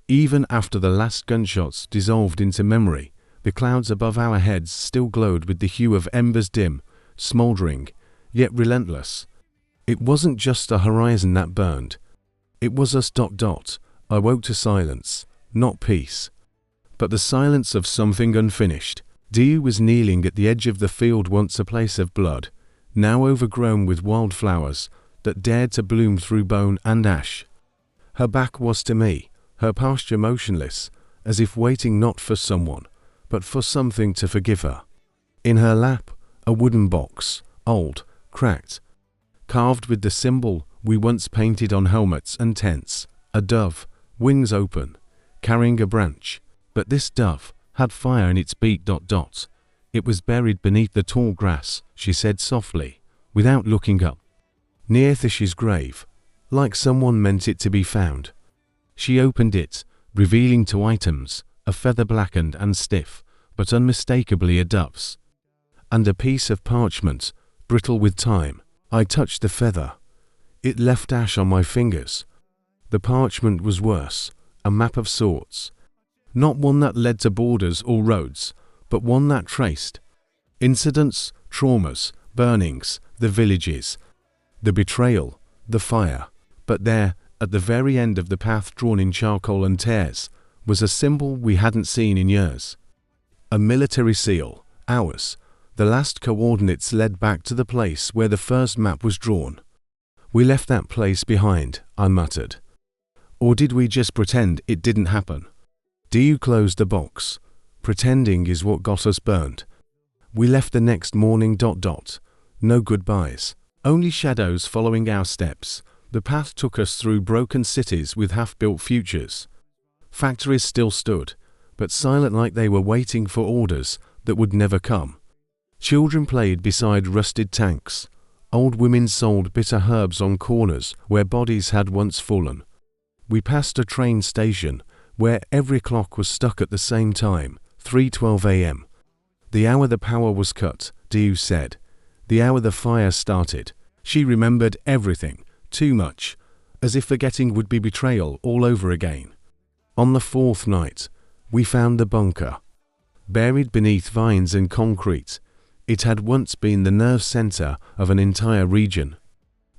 even after the last gunshots dissolved into memory. The clouds above our heads still glowed with the hue of embers dim, smouldering, yet relentless. It wasn't just a horizon that burned. It was us ... I woke to silence, not peace. But the silence of something unfinished. Dee was kneeling at the edge of the field, once a place of blood, now overgrown with wildflowers that dared to bloom through bone and ash. Her back was to me, her posture motionless, as if waiting not for someone, but for something to forgive her. In her lap, a wooden box, old, cracked, carved with the symbol we once painted on helmets and tents, a dove, wings open, carrying a branch. But this dove had fire in its beak ... It was buried beneath the tall grass, she said softly, without looking up. Near Thish's grave, like someone meant it to be found. She opened it, revealing 2 items, a feather blackened and stiff, but unmistakably a dove's, and a piece of parchment, brittle with time. I touched the feather. It left ash on my fingers. The parchment was worse, a map of sorts. Not one that led to borders or roads, but one that traced incidents, traumas, burnings, the villages, the betrayal, the fire. But there, at the very end of the path drawn in charcoal and tears, was a symbol we hadn't seen in years. A military seal, ours. The last coordinates led back to the place where the first map was drawn. We left that place behind, I muttered. Or did we just pretend it didn't happen? Dee closed the box. Pretending is what got us burned. We left the next morning ... No goodbyes. Only shadows following our steps. The path took us through broken cities with half-built futures. Factories still stood, but silent, like they were waiting for orders that would never come. Children played beside rusted tanks. Old women sold bitter herbs on corners where bodies had once fallen. We passed a train station where every clock was stuck at the same time, 3:12 a.m. The hour the power was cut, Dee said. The hour the fire started. She remembered everything, too much, as if forgetting would be betrayal all over again. On the fourth night, we found the bunker. Buried beneath vines and concrete, it had once been the nerve center of an entire region.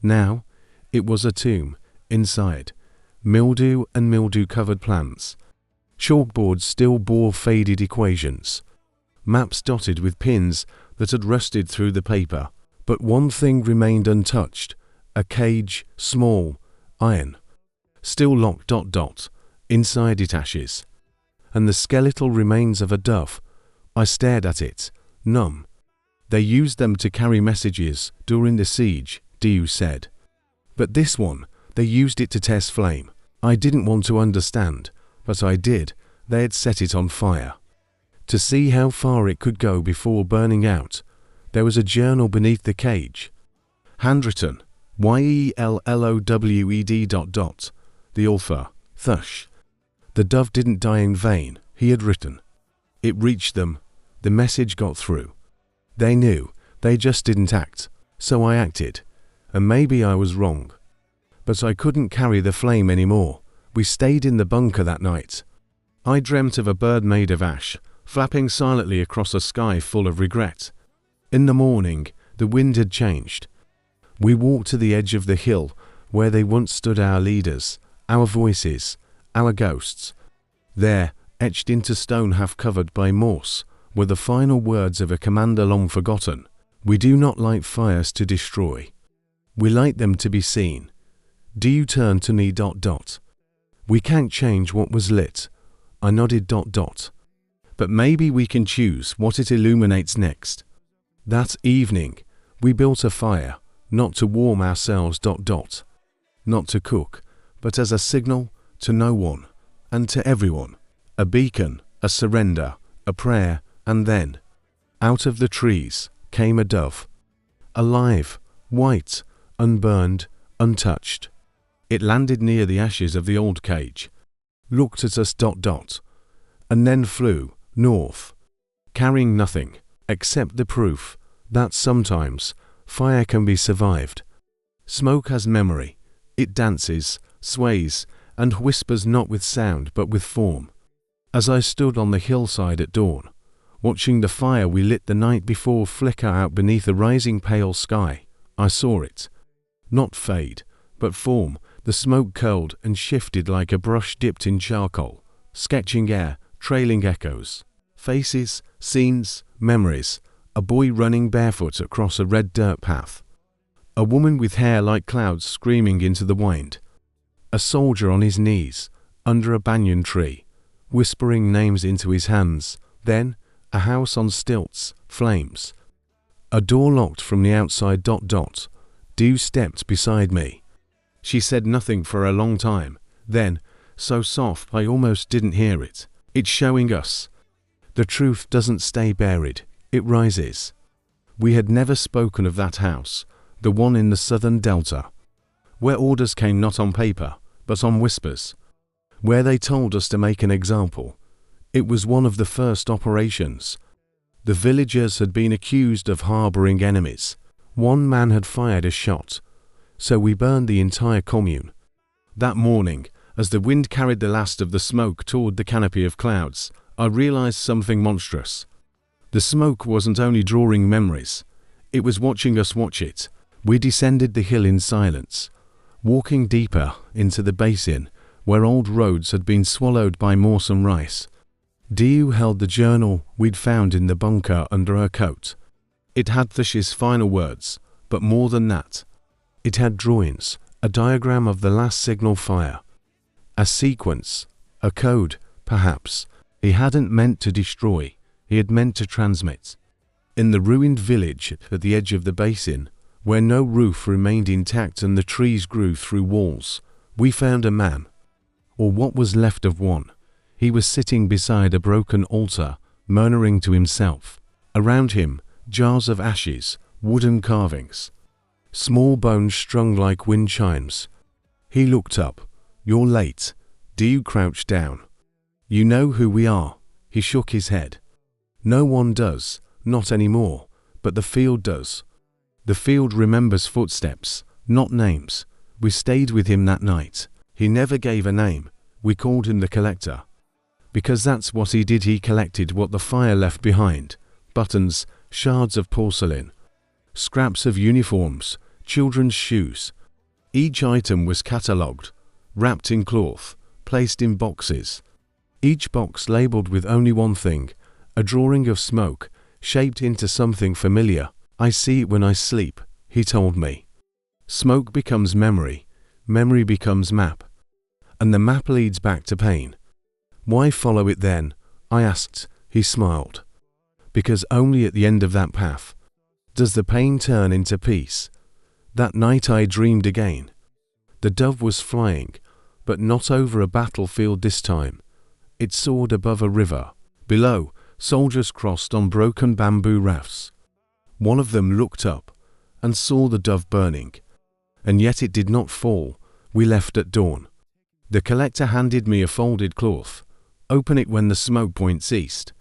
Now, it was a tomb, inside, mildew and mildew-covered plants. Chalkboards still bore faded equations. Maps dotted with pins that had rusted through the paper. But one thing remained untouched, a cage, small, iron. Still locked ... inside it ashes. And the skeletal remains of a dove. I stared at it, numb. They used them to carry messages during the siege, Diu said. But this one, they used it to test flame. I didn't want to understand, but I did. They had set it on fire. To see how far it could go before burning out, there was a journal beneath the cage. Handwritten, YELLOWED ... The author, Thush. The dove didn't die in vain, he had written. It reached them. The message got through. They knew, they just didn't act, so I acted. And maybe I was wrong. But I couldn't carry the flame anymore. We stayed in the bunker that night. I dreamt of a bird made of ash, flapping silently across a sky full of regret. In the morning, the wind had changed. We walked to the edge of the hill where they once stood, our leaders, our voices, our ghosts. There, etched into stone half covered by moss, were the final words of a commander long forgotten. We do not light fires to destroy. We light them to be seen. Do you turn to me ... We can't change what was lit. I nodded ... But maybe we can choose what it illuminates next. That evening, we built a fire, not to warm ourselves ... Not to cook, but as a signal to no one, and to everyone. A beacon, a surrender, a prayer, and then, out of the trees, came a dove. Alive, white, unburned, untouched. It landed near the ashes of the old cage, looked at us ... and then flew north, carrying nothing except the proof that sometimes fire can be survived. Smoke has memory. It dances, sways, and whispers not with sound but with form. As I stood on the hillside at dawn, watching the fire we lit the night before flicker out beneath a rising pale sky, I saw it. Not fade, but form. The smoke curled and shifted like a brush dipped in charcoal, sketching air, trailing echoes. Faces, scenes, memories. A boy running barefoot across a red dirt path. A woman with hair like clouds screaming into the wind. A soldier on his knees, under a banyan tree, whispering names into his hands. Then, a house on stilts, flames. A door locked from the outside ... Dew stepped beside me. She said nothing for a long time. Then, so soft I almost didn't hear it. It's showing us. The truth doesn't stay buried. It rises. We had never spoken of that house, the one in the southern delta, where orders came not on paper, but on whispers, where they told us to make an example. It was one of the first operations. The villagers had been accused of harboring enemies. One man had fired a shot, so we burned the entire commune. That morning, as the wind carried the last of the smoke toward the canopy of clouds, I realized something monstrous. The smoke wasn't only drawing memories, it was watching us watch it. We descended the hill in silence, walking deeper into the basin where old roads had been swallowed by moss and rice. Diu held the journal we'd found in the bunker under her coat. It had Thush's final words, but more than that. It had drawings, a diagram of the last signal fire. A sequence, a code, perhaps. He hadn't meant to destroy. He had meant to transmit. In the ruined village at the edge of the basin, where no roof remained intact and the trees grew through walls, we found a man, or what was left of one. He was sitting beside a broken altar, murmuring to himself. Around him, jars of ashes, wooden carvings, small bones strung like wind chimes. He looked up. "You're late." Diu crouched down. "You know who we are." He shook his head. "No one does, not anymore, but the field does. The field remembers footsteps, not names. We stayed with him that night. He never gave a name. We called him the collector. Because that's what he did. He collected what the fire left behind. Buttons, shards of porcelain, scraps of uniforms, children's shoes. Each item was catalogued, wrapped in cloth, placed in boxes. Each box labeled with only one thing, a drawing of smoke, shaped into something familiar. I see it when I sleep, he told me. Smoke becomes memory, memory becomes map. And the map leads back to pain. Why follow it then? I asked. He smiled. Because only at the end of that path does the pain turn into peace. That night I dreamed again. The dove was flying, but not over a battlefield this time. It soared above a river. Below, soldiers crossed on broken bamboo rafts. One of them looked up and saw the dove burning. And yet it did not fall. We left at dawn. The collector handed me a folded cloth. Open it when the smoke point ceased.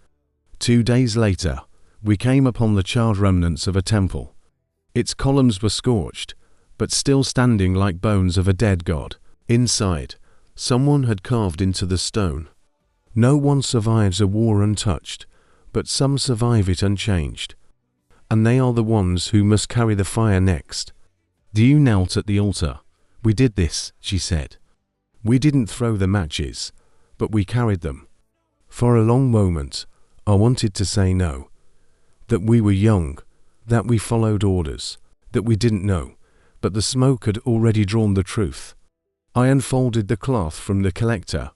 2 days later, we came upon the charred remnants of a temple. Its columns were scorched, but still standing like bones of a dead god. Inside, someone had carved into the stone. No one survives a war untouched, but some survive it unchanged. And they are the ones who must carry the fire next. Diu knelt at the altar. We did this, she said. We didn't throw the matches, but we carried them. For a long moment, I wanted to say no. That we were young, that we followed orders, that we didn't know, but the smoke had already drawn the truth. I unfolded the cloth from the collector.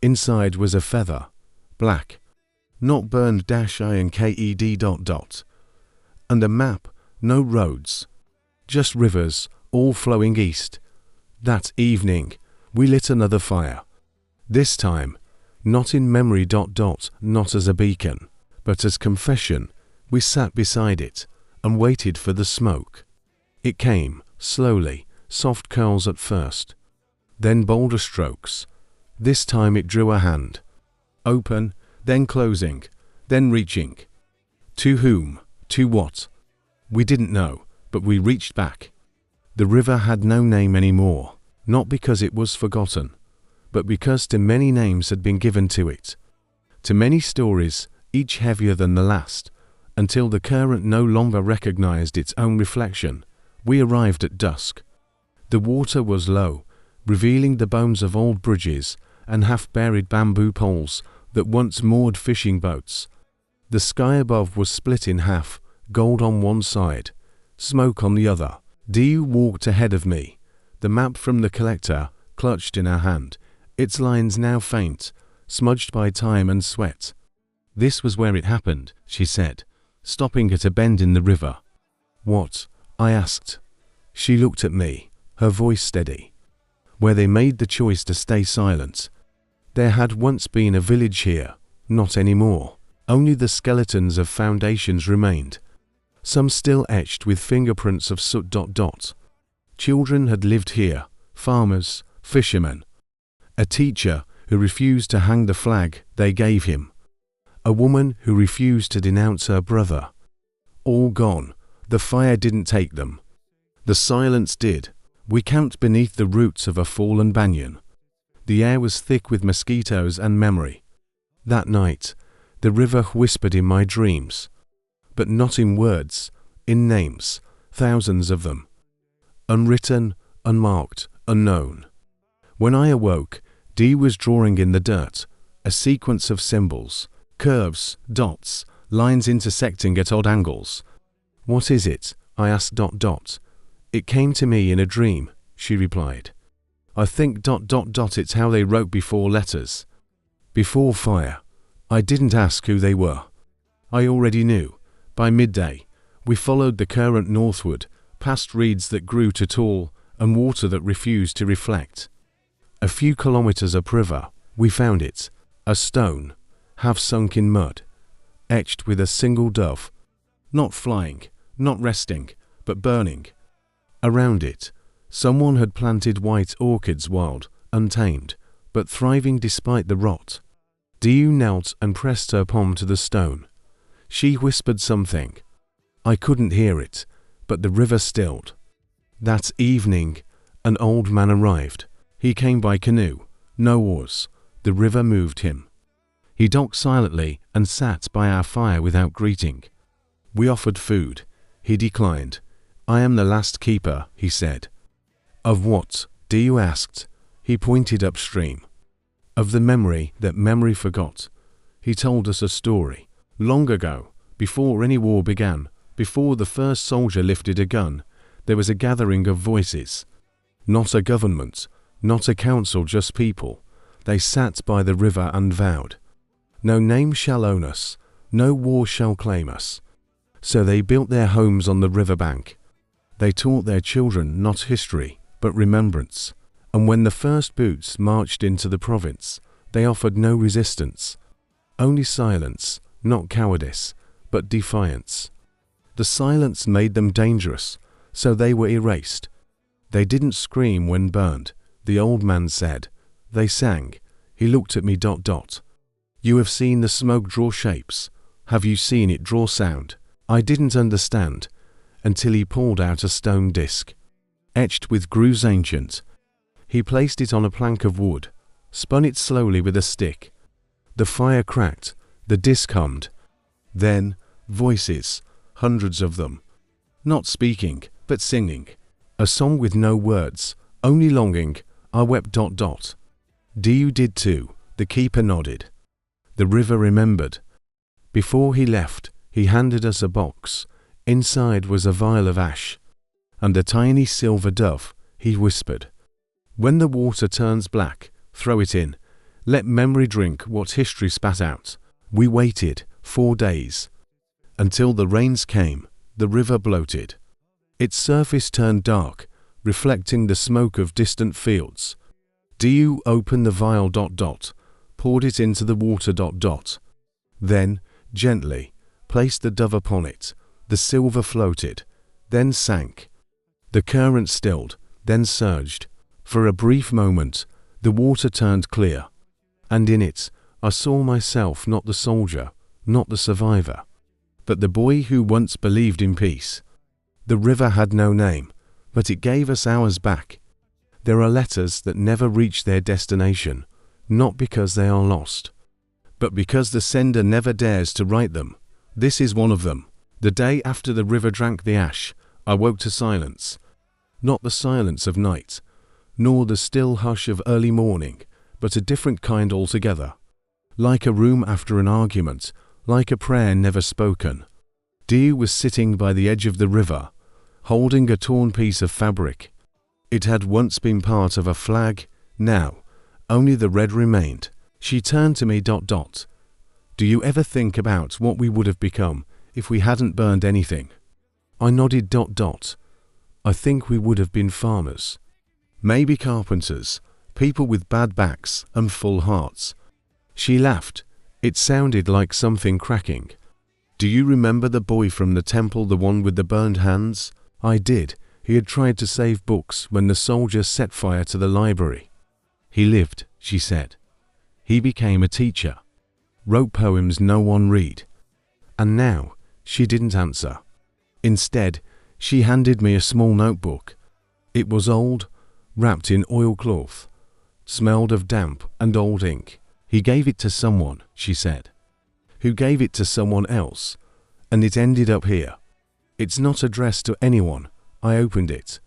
Inside was a feather, black, not burned -inked ... And a map, no roads, just rivers, all flowing east. That evening, we lit another fire. This time, not in memory ... not as a beacon, but as confession. We sat beside it and waited for the smoke. It came, slowly, soft curls at first, then bolder strokes. This time it drew a hand. Open, then closing, then reaching. To whom? To what? We didn't know, but we reached back. The river had no name anymore, not because it was forgotten, but because too many names had been given to it. Too many stories, each heavier than the last, until the current no longer recognized its own reflection. We arrived at dusk. The water was low, revealing the bones of old bridges and half-buried bamboo poles that once moored fishing boats. The sky above was split in half, gold on one side, smoke on the other. Diu walked ahead of me, the map from the collector clutched in her hand, its lines now faint, smudged by time and sweat. This was where it happened, she said, stopping at a bend in the river. What? I asked. She looked at me, her voice steady. Where they made the choice to stay silent. There had once been a village here, not anymore. Only the skeletons of foundations remained, some still etched with fingerprints of soot. Children had lived here, farmers, fishermen. A teacher who refused to hang the flag they gave him. A woman who refused to denounce her brother. All gone. The fire didn't take them. The silence did. We camped beneath the roots of a fallen banyan. The air was thick with mosquitoes and memory. That night, the river whispered in my dreams. But not in words, in names, thousands of them. Unwritten, unmarked, unknown. When I awoke, Dee was drawing in the dirt, a sequence of symbols, curves, dots, lines intersecting at odd angles. What is it? I asked. It came to me in a dream, she replied. I think ... it's how they wrote before letters. Before fire. I didn't ask who they were. I already knew. By midday, we followed the current northward, past reeds that grew too tall and water that refused to reflect. A few kilometers upriver, we found it, a stone, half sunk in mud, etched with a single dove, not flying, not resting, but burning. Around it, someone had planted white orchids wild, untamed, but thriving despite the rot. Diu knelt and pressed her palm to the stone. She whispered something. I couldn't hear it, but the river stilled. That evening, An old man arrived. He came by canoe. No oars. The river moved him. He docked silently and sat by our fire without greeting. We offered food. He declined. "I am the last keeper," he said. "Of what?" Diu asked. He pointed upstream. "Of the memory that memory forgot." He told us a story. Long ago, before any war began, before the first soldier lifted a gun, there was a gathering of voices. Not a government, not a council, just people. They sat by the river and vowed, "No name shall own us, no war shall claim us." So they built their homes on the riverbank. They taught their children not history, but remembrance. And when the first boots marched into the province, they offered no resistance. Only silence, not cowardice, but defiance. The silence made them dangerous, so they were erased. They didn't scream when burned, the old man said. They sang. He looked at me. "You have seen the smoke draw shapes. Have you seen it draw sound?" I didn't understand, until he pulled out a stone disc, etched with grooves ancient. He placed it on a plank of wood, spun it slowly with a stick. The fire cracked, the disc hummed. Then, voices, hundreds of them, not speaking, but singing. A song with no words, only longing. I wept. Diu did too, the keeper nodded. The river remembered. Before he left, he handed us a box. Inside was a vial of ash, and a tiny silver dove. He whispered, "When the water turns black, throw it in. Let memory drink what history spat out." We waited 4 days, until the rains came. The river bloated. Its surface turned dark, reflecting the smoke of distant fields. Diu opened the vial. Poured it into the water. Then, gently, placed the dove upon it. The silver floated, then sank. The current stilled, then surged. For a brief moment, the water turned clear, and in it, I saw myself, not the soldier, not the survivor, but the boy who once believed in peace. The river had no name, but it gave us ours back. There are letters that never reach their destination, not because they are lost, but because the sender never dares to write them. This is one of them. The day after the river drank the ash, I woke to silence. Not the silence of night, nor the still hush of early morning, but a different kind altogether. Like a room after an argument, like a prayer never spoken. Diu was sitting by the edge of the river, holding a torn piece of fabric. It had once been part of a flag, now only the red remained. She turned to me. "Do you ever think about what we would have become if we hadn't burned anything?" I nodded. "I think we would have been farmers. Maybe carpenters, people with bad backs and full hearts." She laughed. It sounded like something cracking. "Do you remember the boy from the temple, the one with the burned hands?" I did. He had tried to save books when the soldiers set fire to the library. "He lived," she said. "He became a teacher. Wrote poems no one read." And now, she didn't answer. Instead, she handed me a small notebook. It was old, wrapped in oilcloth, smelled of damp and old ink. "He gave it to someone," she said, "who gave it to someone else, and it ended up here. It's not addressed to anyone." I opened it.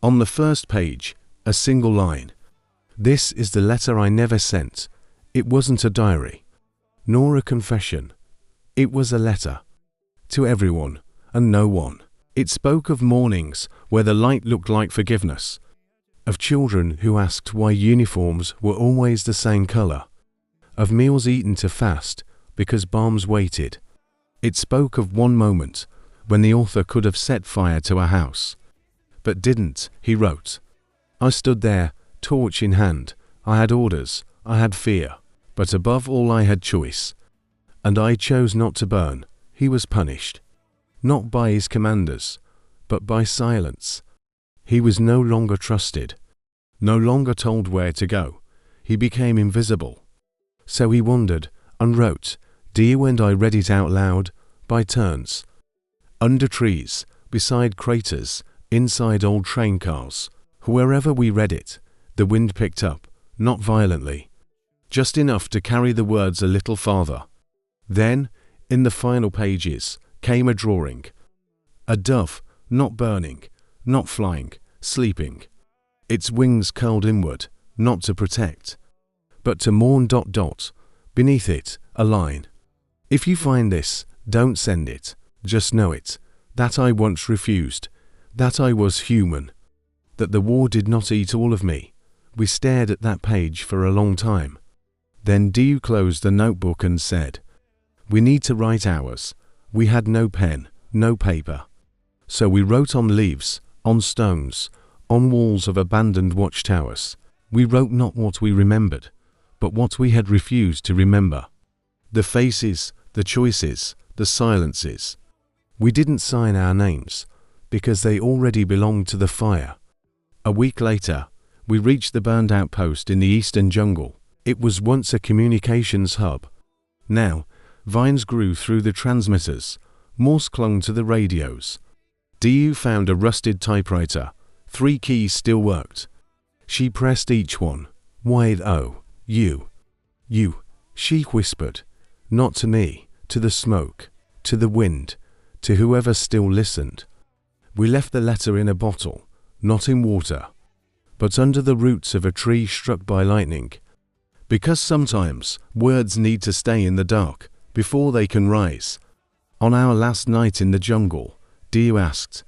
On the first page, a single line. "This is the letter I never sent." It wasn't a diary, nor a confession. It was a letter. To everyone, and no one. It spoke of mornings where the light looked like forgiveness. Of children who asked why uniforms were always the same color. Of meals eaten to fast because bombs waited. It spoke of one moment when the author could have set fire to a house, but didn't. He wrote, "I stood there, torch in hand. I had orders, I had fear, but above all I had choice. And I chose not to burn." He was punished, not by his commanders, but by silence. He was no longer trusted, no longer told where to go. He became invisible. So he wandered and wrote. Diu and I read it out loud, by turns. Under trees, beside craters, inside old train cars, Wherever we read it, the wind picked up, not violently, just enough to carry the words a little farther. Then, in the final pages, came a drawing. A dove, not burning, not flying, sleeping. Its wings curled inward, not to protect, but to mourn. Beneath it, a line. If you find this, don't send it. Just know it, that I once refused, that I was human, that the war did not eat all of me. We stared at that page for a long time. Then Diu closed the notebook and said, "We need to write ours." We had no pen, no paper. So we wrote on leaves, on stones, on walls of abandoned watchtowers. We wrote not what we remembered, but what we had refused to remember. The faces, the choices, the silences. We didn't sign our names, because they already belonged to the fire. A week later, we reached the burned out post in the eastern jungle. It was once a communications hub. Now, vines grew through the transmitters, Morse clung to the radios. Diu found a rusted typewriter. 3 keys still worked. She pressed each one. "Y-O, you. She whispered. Not to me, to the smoke, to the wind, to whoever still listened. We left the letter in a bottle, not in water, but under the roots of a tree struck by lightning. Because sometimes words need to stay in the dark before they can rise. On our last night in the jungle, Diu asked,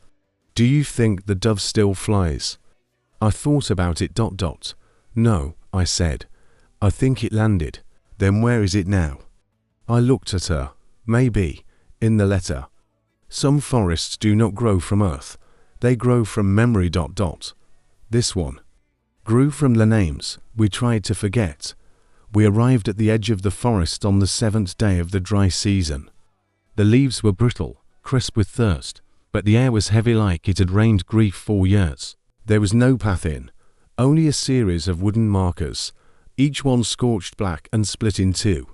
"Do you think the dove still flies?" I thought about it. "No," I said. "I think it landed." "Then where is it now?" I looked at her. "Maybe, in the letter. Some forests do not grow from earth. They grow from memory. This one grew from the names we tried to forget. We arrived at the edge of the forest on the 7th day of the dry season. The leaves were brittle, crisp with thirst, but the air was heavy like it had rained grief 4 years. There was no path in, only a series of wooden markers, each one scorched black and split in 2.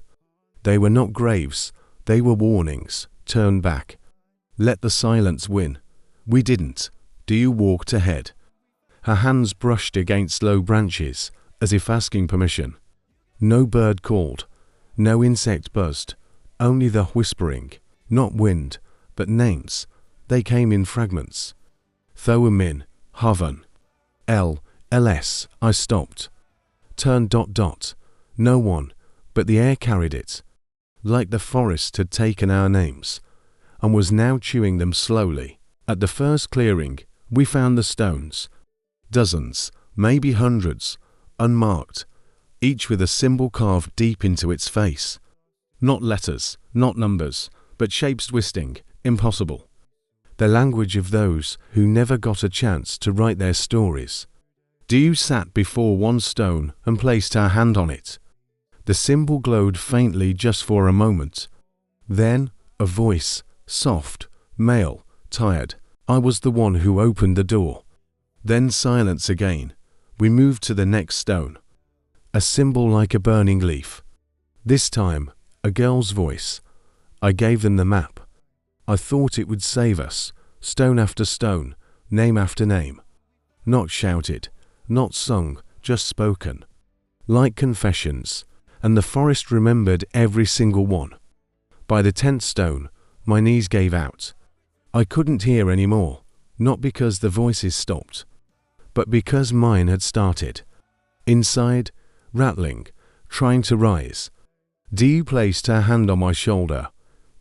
They were not graves, they were warnings. Turn back. Let the silence win. We didn't. Diu walked ahead. Her hands brushed against low branches, as if asking permission. No bird called, no insect buzzed, only the whispering, not wind, but names. They came in fragments. Thoa Min, Havan. LS. I stopped. Turn. No one, but the air carried it. Like the forest had taken our names, and was now chewing them slowly. At the first clearing, we found the stones. Dozens, maybe hundreds, unmarked, each with a symbol carved deep into its face. Not letters, not numbers, but shapes twisting, impossible. The language of those who never got a chance to write their stories. Diu sat before one stone and placed her hand on it. The symbol glowed faintly just for a moment. Then, a voice, soft, male, tired. I was the one who opened the door. Then silence again. We moved to the next stone. A symbol like a burning leaf. This time, a girl's voice. I gave them the map. I thought it would save us, stone after stone, name after name. Not shouted, not sung, just spoken. Like confessions, and the forest remembered every single one. By the 10th stone, my knees gave out. I couldn't hear any more, not because the voices stopped, but because mine had started. Inside, rattling, trying to rise. Diu placed her hand on my shoulder.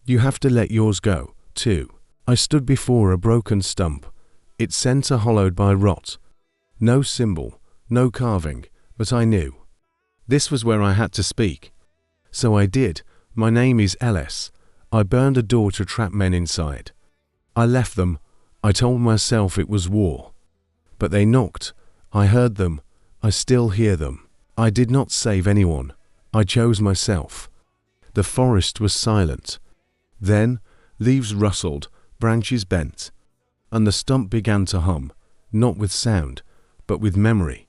You have to let yours go, too. I stood before a broken stump, its center hollowed by rot. No symbol, no carving, but I knew. This was where I had to speak. So I did. My name is LS. I burned a door to trap men inside. I left them. I told myself it was war. But they knocked. I heard them. I still hear them. I did not save anyone. I chose myself. The forest was silent. Then, leaves rustled, branches bent, and the stump began to hum, not with sound, but with memory.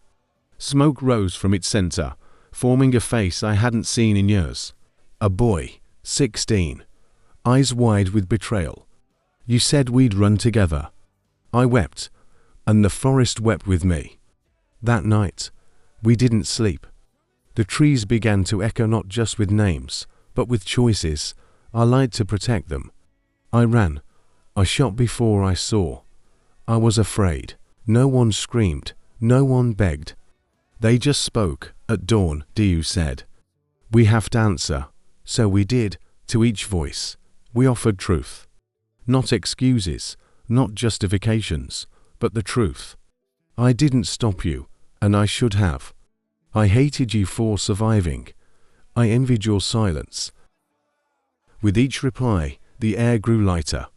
Smoke rose from its center, forming a face I hadn't seen in years. A boy, 16, eyes wide with betrayal. You said we'd run together. I wept, and the forest wept with me. That night, we didn't sleep. The trees began to echo not just with names, but with choices. I lied to protect them. I ran. I shot before I saw. I was afraid. No one screamed. No one begged. They just spoke. At dawn, Diu said, "We have to answer." So we did, to each voice. We offered truth. Not excuses, not justifications, but the truth. I didn't stop you, and I should have. I hated you for surviving. I envied your silence. With each reply, the air grew lighter.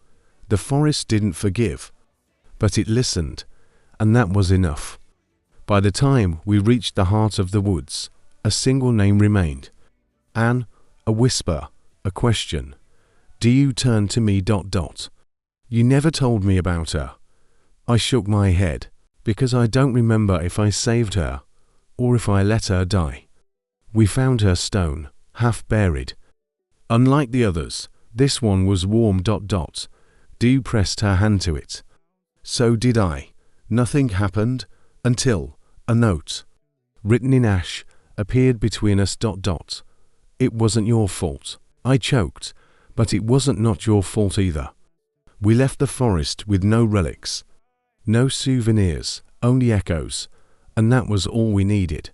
The forest didn't forgive, but it listened, and that was enough. By the time we reached the heart of the woods, a single name remained. Anne, a whisper, a question. Diu turned to me. You never told me about her. I shook my head, because I don't remember if I saved her, or if I let her die. We found her stone, half buried. Unlike the others, this one was warm. Diu pressed her hand to it. So did I. Nothing happened until a note, written in ash, appeared between us. It wasn't your fault. I choked, but it wasn't not your fault either. We left the forest with no relics, no souvenirs, only echoes, and that was all we needed.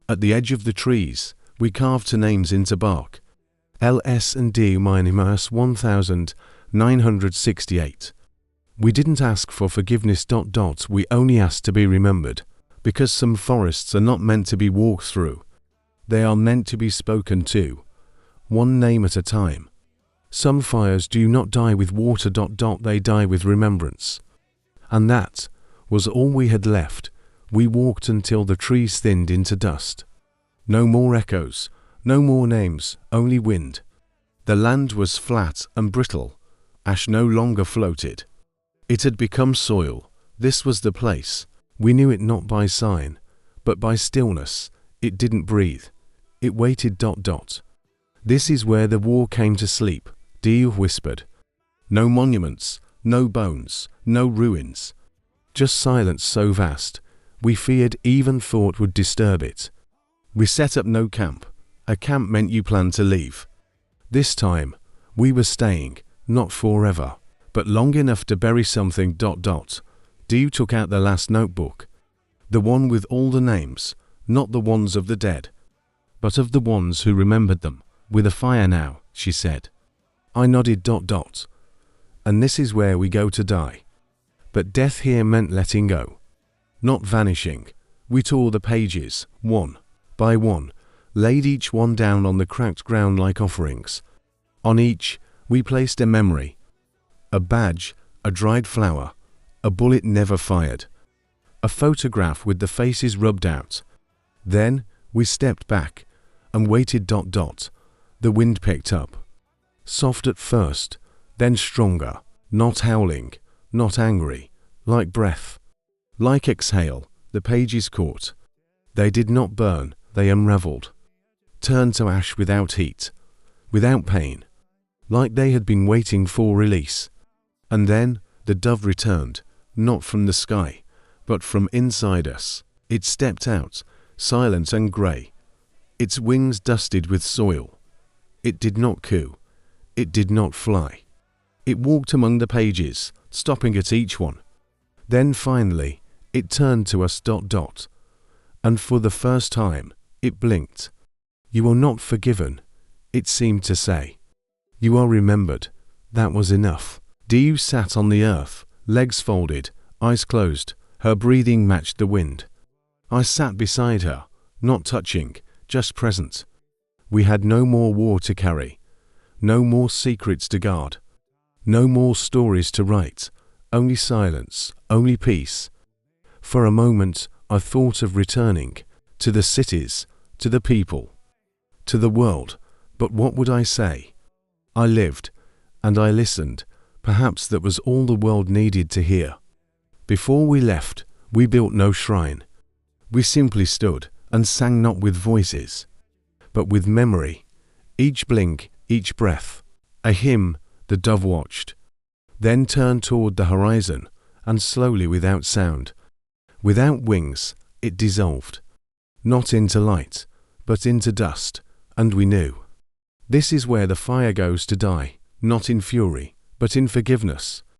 At the edge of the trees, we carved her names into bark. LS and D minus 1968. We didn't ask for forgiveness. We only asked to be remembered, because some forests are not meant to be walked through. They are meant to be spoken to, one name at a time. Some fires do not die with water. They die with remembrance. And that was all we had left. We walked until the trees thinned into dust. No more echoes, no more names, only wind. The land was flat and brittle. Ash no longer floated. It had become soil. This was the place. We knew it not by sign, but by stillness. It didn't breathe. It waited. This is where the war came to sleep, Diu whispered. No monuments, no bones, no ruins. Just silence so vast, we feared even thought would disturb it. We set up no camp. A camp meant you planned to leave. This time, we were staying, not forever, but long enough to bury something. Diu took out the last notebook. The one with all the names, not the ones of the dead, but of the ones who remembered them. With a fire now, she said. I nodded. And this is where we go to die. But death here meant letting go, not vanishing. We tore the pages, one by one, laid each one down on the cracked ground like offerings. On each, we placed a memory, a badge, a dried flower, a bullet never fired, a photograph with the faces rubbed out. Then we stepped back and waited. The wind picked up, soft at first, then stronger, not howling, not angry, like breath, like exhale. The pages caught. They did not burn, they unraveled, turned to ash without heat, without pain, like they had been waiting for release. And then the dove returned, not from the sky, but from inside us. It stepped out, silent and grey, its wings dusted with soil. It did not coo. It did not fly. It walked among the pages, stopping at each one. Then finally, it turned to us. And for the first time, it blinked. You are not forgiven, it seemed to say. You are remembered. That was enough. Diu sat on the earth, legs folded, eyes closed. Her breathing matched the wind. I sat beside her, not touching, just present. We had no more war to carry, no more secrets to guard, no more stories to write, only silence, only peace. For a moment, I thought of returning, to the cities, to the people, to the world, but what would I say? I lived, and I listened. Perhaps that was all the world needed to hear. Before we left, we built no shrine. We simply stood and sang, not with voices, but with memory. Each blink, each breath, a hymn. The dove watched, then turned toward the horizon, and slowly, without sound, without wings, it dissolved. Not into light, but into dust, and we knew. This is where the fire goes to die, not in fury, but in forgiveness.